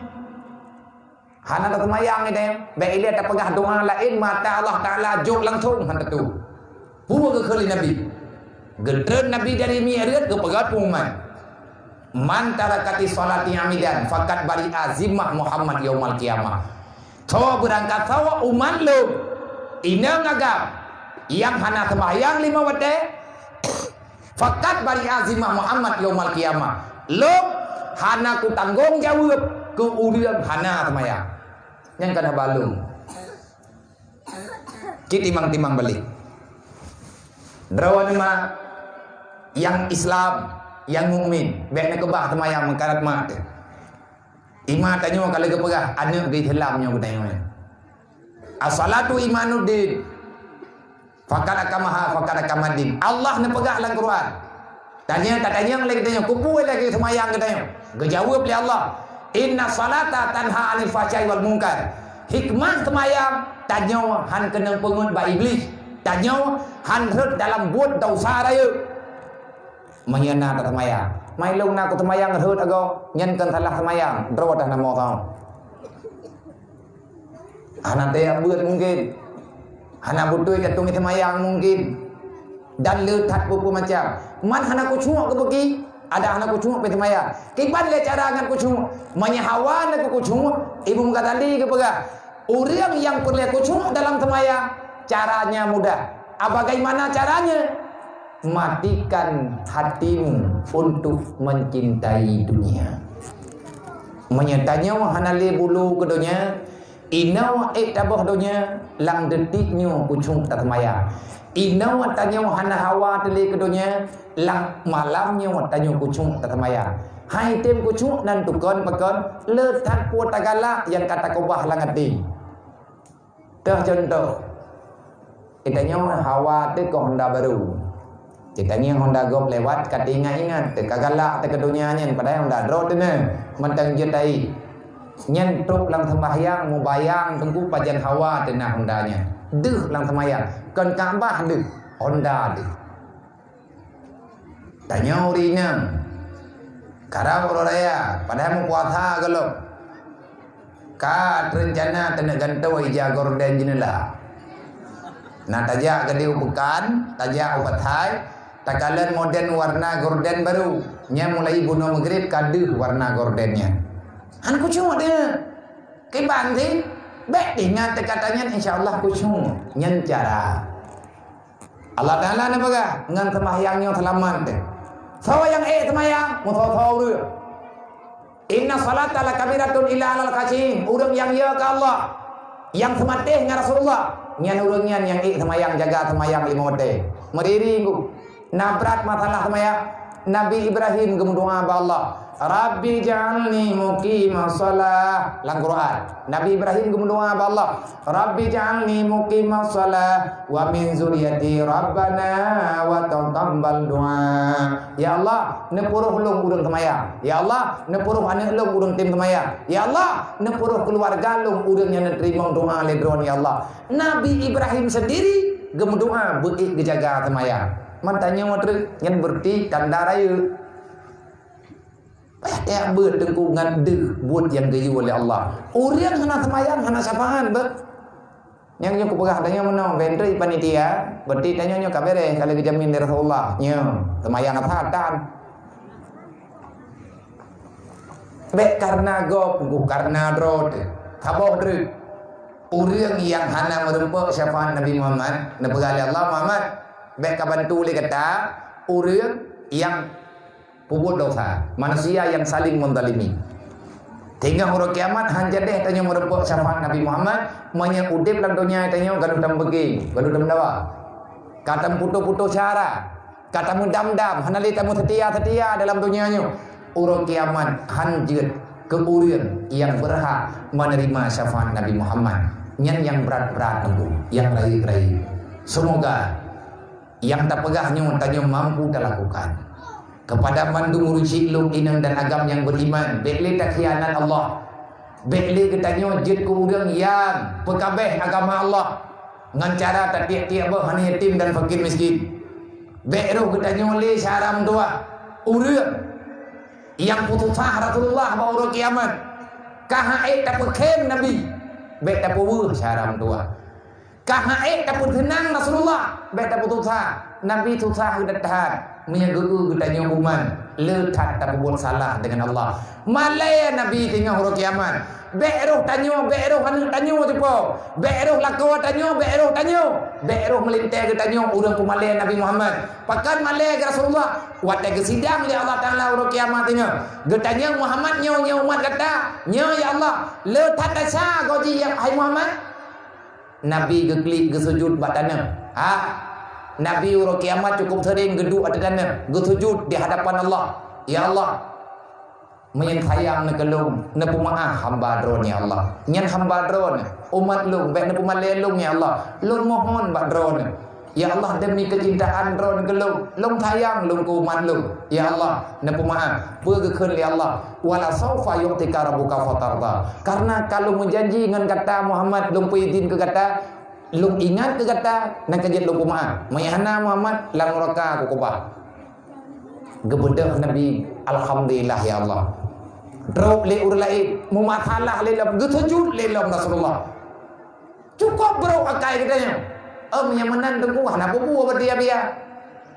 Hana tak semayang ni dem. Baik dia tak pegah doa lain mata Allah Taala juk langsung hana tu. Buat ke kali Nabi. Gedren Nabi dari mi'raj ke pegat pengumuman. Man tarakati salati amidan fakat bari azimah Muhammad yaumal qiyamah. Tawa berangkat tawa umat lu. Ina ngagap yang hana sembahyang 5 waktu fakat bari azimah Muhammad yaumal qiyamah. Lu hana ku tanggung jawab ke urang hana sembahyang. Yang kana balung. Kita timang-timang balik. Drawan mah yang Islam, yang mukmin, baiknya kebah temayang mengkarat mak. Imam tanya kalau ke pegah anak di dalamnya ku tanya. As-salatu imanuddin. Fakar akamaha fakar akamadin. Allah ne pegah dalam Quran. Tanya tak tanya lagi tanya, kumpul lagi semayang ke tanya. Gejawab oleh Allah. Inna salata tanha 'anil fahsya'i wal munkar. Hikmah semayang tanya han kena pengun ba iblis. Tanya han rut dalam buat dosa raya. Menyana tak semayang. Mai lu nak ku semayang rut ago nyen kan salah semayang. Dro dah namo tau. Anak dia buat mungkin. Hana butuh jatung semayang mungkin. Dan letat buku macam. Man hana ku cuma ke pergi. Ada anak ku cuma pergi semayang. Kiban le cara dengan ku cuma. Menyahawan aku ku cuma. Ibu muka tadi ke pegah. Orang yang perlu ku cuma dalam semayang. Caranya mudah. Bagaimana caranya? Matikan hatimu untuk mencintai dunia. Menyatanya hana le bulu ke dunia. Inaw tabah dunia lang detiknya kucung tak maya. Inaw tanya hana hawa tele ke dunia lang malamnya tanya kucung tak maya. Hai tem kucung nan tukon pakon letat pu tagala yang kata kobah langati. Teh contoh. Kitanya hawa te ko Honda baru. Kitanya Honda Golf lewat kat ingat te kagala te ke dunia nyen padahal Honda Road ne mentang jetai. Nyen truk lang sembahyang mubayang tengku pajan hawa tenah Hondanya. Deh lang sembahyang. Kan Kaabah deh Honda deh. Tanya urina. Karau raya, padahal mau puasa kalau. Ka rencana tenak gantau ija gorden jenela. Nah tajak gede bukan, tajak ubat hai, takalan modern warna gorden baru. Nya mulai bunuh maghrib kadu warna gordennya. Anku cuma dia. Kiban sih. Baik ingat katanya insyaallah kucung nyen cara. Allah Taala na baga ngan sembahyangnya selamat. Sawa yang sembahyang musaw ru. Inna salata la kabiratun illa alal khashin. Urang yang ya ke Allah. Yang sematih dengan Rasulullah. Nyan urang yang sembahyang jaga sembahyang 5 waktu. Meriri ku. Nabrat masalah sembahyang. Nabi Ibrahim gemudoa ba Allah. Rabbi ja'alni muqimas shalah. Lang Quran. Nabi Ibrahim gemudoa ba Allah. Rabbi ja'alni muqimas shalah wa min zurriyyati rabbana wa taqabbal du'a. Ya Allah, nepuruh lung urang sembahyang. Ya Allah, nepuruh anak lung urang tim sembahyang. Ya Allah, nepuruh keluarga lung urang yang nerima doa ledron ya Allah. Nabi Ibrahim sendiri gemudoa beuk gejaga sembahyang. Mantanya matru yang berti tanda raya. Ya berdengkungan deh buat yang gayu oleh Allah. Urian hana semayang hana sapaan ber. Yang nyo kupegah tanya menang bentri panitia, berarti tanya nyo kabere kalau dijamin dari Rasulullah. Nyo semayang atatan. Bek karena gop, karena drod. Taboh dre. Urian yang hana merempuk syafaat Nabi Muhammad, Nabi Allah Muhammad. Bek kabantu le kata urian yang puput dosa, manusia yang saling menzalimi. Tinggal huruf kiamat hanja deh tanya merempuk syafaat Nabi Muhammad, manya udip dalam dunia tanya gaduh dam begi, gaduh dam dawa. Kata putu-putu cara, kata mudam-dam, hanali tamu setia dalam dunianya. Huruf kiamat hanjut ke urian yang berhak menerima syafaat Nabi Muhammad. Nyan yang berat-berat tunggu, yang rai-rai. Semoga yang tak pegahnya tanya mampu dilakukan. Kepada mandu murucik lung inang dan agam yang beriman, bekle tak khianat Allah. Bekle ketanya jid ku urang yang pekabeh agama Allah. Ngan cara tak tiap-tiap bah hani yatim dan fakir miskin. Bekro ketanya le syaram tua. Urang yang putusah Rasulullah ba urang kiamat. Kahae tak pekem Nabi. Bek tak puwuh syaram tua. Kahae tak tenang Rasulullah. Bek tak putusah. Nabi susah datang. Menyeguru tanya umat letak tak buat salah dengan Allah. Malaya Nabi tinggal huruf kiamat. Be'roh tanya, be'roh anu tanya cepo. Be'roh lakau tanya, be'roh tanya. Be'roh melintai ke tanya urang ku malaya Nabi Muhammad. Pakan malaya ke Rasulullah. Watai ke sidang li Allah Taala huruf kiamat tinggal. Getanya Muhammad nyo umat kata, "Nyo ya Allah, letak tasha goji yang hai Muhammad." Nabi geklik ke sujud batana. Nabi urut kiamat cukup sering geduk ada dana, gesujud di hadapan Allah. Ya Allah, menyen sayang nak kelung, nak maaf hamba dron ya Allah. Nyen hamba dron, umat lung, baik nak malelung ya Allah. Lung mohon bak dron. Ya Allah demi kecintaan dron kelung, lung sayang lung ku umat lung. Ya Allah, nak maaf. Bergekeun ya Allah, wala saufa yu'tika rabbuka fatarda. Karena kalau menjanji dengan kata Muhammad lung izin ke kata lung ingat ke kata nak kejat lung kumaah mayana Muhammad lang raka aku kubah gebedah Nabi alhamdulillah ya Allah drop le urlai mu masalah le lam gesujud le lam Rasulullah cukup bro akai katanya yang menan tengku hana bubu berdia biar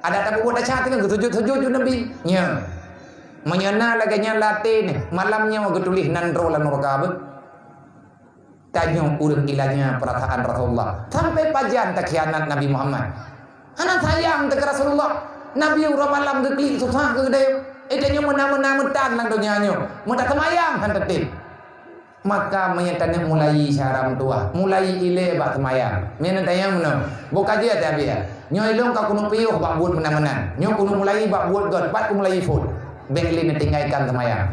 ada tak bubu dah chat dengan gesujud Nabi nya menyana laganya latin malamnya mau getulis nandro lan raka tanya urang ilahnya perasaan Rasulullah sampai pajan tak khianat Nabi Muhammad. Anak sayang tak Rasulullah. Nabi urang malam geklik susah ke gede. Tanya menang-menang metan lang dunianya. Mudah semayang han tetip. Maka menyatanya mulai syaram tua, mulai ile bak semayang. Mina tanya menang. Buka dia tak biar. Nyo ilong ka kuno piuh bak buat menang-menang. Nyo kuno mulai bak buat god, bat ku mulai fut. Bekli tinggalkan semayang.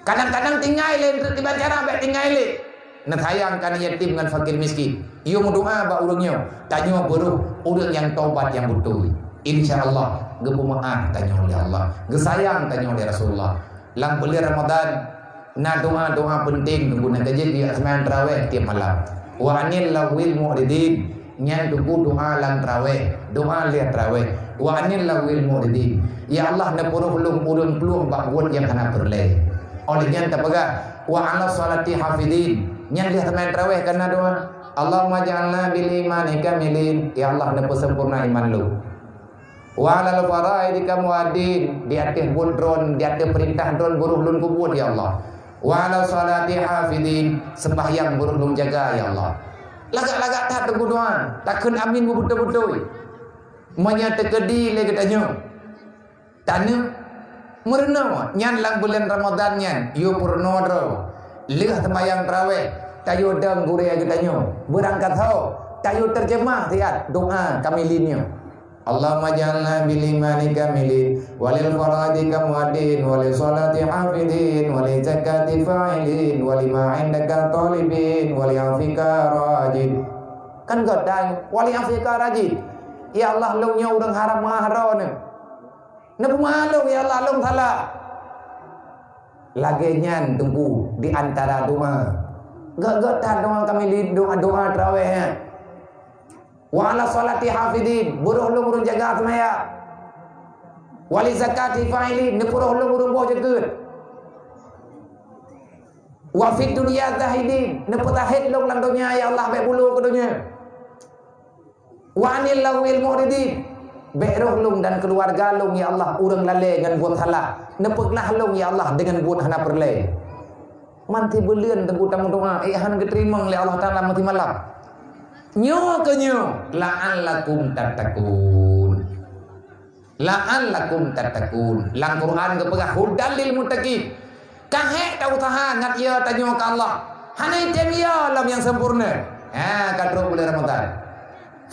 Kadang-kadang tinggal le tiba cara bek tinggal le. Nak sayangkan yatim dengan fakir miskin. Yo doa ba urangnya. Tanya beruh urang yang taubat yang betul. Insyaallah gepu maaf tanya oleh Allah. Gesayang tanya oleh Rasulullah. Lang beli Ramadan na doa-doa penting tunggu nak kaji di sembahyang tarawih tiap malam. Wa anil lawil mu'ridin nyan tunggu doa lang tarawih. Doa lihat tarawih. wa anil lawil muridin. Ya Allah na puruh lung ulun peluang bak buat yang hana perle. Olehnya tak pegah wa ala salati hafidin. Nyan lihat main tarawih karena doa. Allahumma ja'alna bil imani kamilin. Ya Allah na sempurna iman lu. Wa ala faraidika muadin. Di atas budron, di atas perintah dron buruh lun kubur ya Allah. Wa ala salati hafidin. Sembahyang buruh lun jaga ya Allah. Lagak-lagak tak tunggu doa. Takkan amin betul-betul. Menyata kedi le katanya. Tanya merena nyan lang bulan Ramadan nyan yo purno ro. Leh sembahyang tarawih tayo dang gure katanya. Berangkat ho tayo terjemah tiat doa kamilinnya. Allahumma ja'alna bil imani kamilin walil faradi kamwadin walil salati hafidin walil zakati fa'ilin walil ma'indaka talibin walil afika rajin. Kan godang walil afika rajin. Ya Allah lungnya urang haram maharo ne. Napa malu ya Allah lung salah. Lagi nyan tunggu di antara doa. Gak-gak doa kamilin doa tarawih. Wa ala salati hafidin buruh lu urung jaga semaya. Wali zakati fa'ilin nepuruh lu urung boh jaga. Wa fid dunya zahidin neputahid lu lang dunia ya Allah baik bulu ke dunia. Wa anil lawil muridin baik roh lung dan keluarga lung ya Allah urang lale dengan buat salah. Nepeklah lung ya Allah dengan buat hana perle. Manti belian tengku tamu doa han keterima oleh Allah Taala mati malam. Nyo kenyo la'allakum tattaqun. La'allakum tattaqun. Lang Quran ke pegah hudal lil muttaqin. Kahek tau tahan ngat ya tanyo ke Allah. Hanai tem ya lam yang sempurna. Ha kadro bulan Ramadan.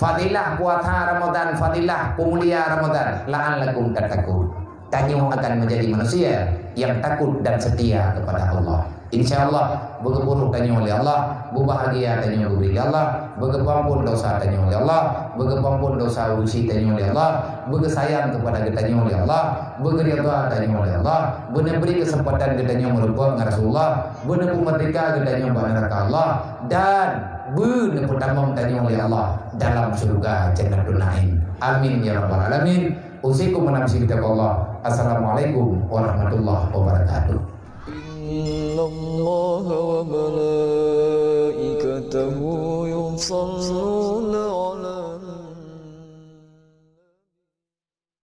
Fadilah puasa Ramadan, fadilah pemulia Ramadan. La'allakum tattaqun. Tanyo akan menjadi manusia yang takut dan setia kepada Allah. InsyaAllah bergeburuk tanya oleh Allah, berbahagia tanya oleh Allah, berkepampun dosa tanya oleh Allah, berkepampun dosa usi tanya oleh Allah, berkesayang kepada kita tanya oleh Allah, berkeridha tanya oleh Allah, beri kesempatan kita tanya merupakan Rasulullah, benar merdeka kita tanya neraka Allah, dan benar pertama tanya oleh Allah dalam surga Jannatul Naim. Amin ya rabbal alamin. Usikum menamsi kitab Allah. Assalamualaikum warahmatullahi wabarakatuh. إن الله وملائكته يصلون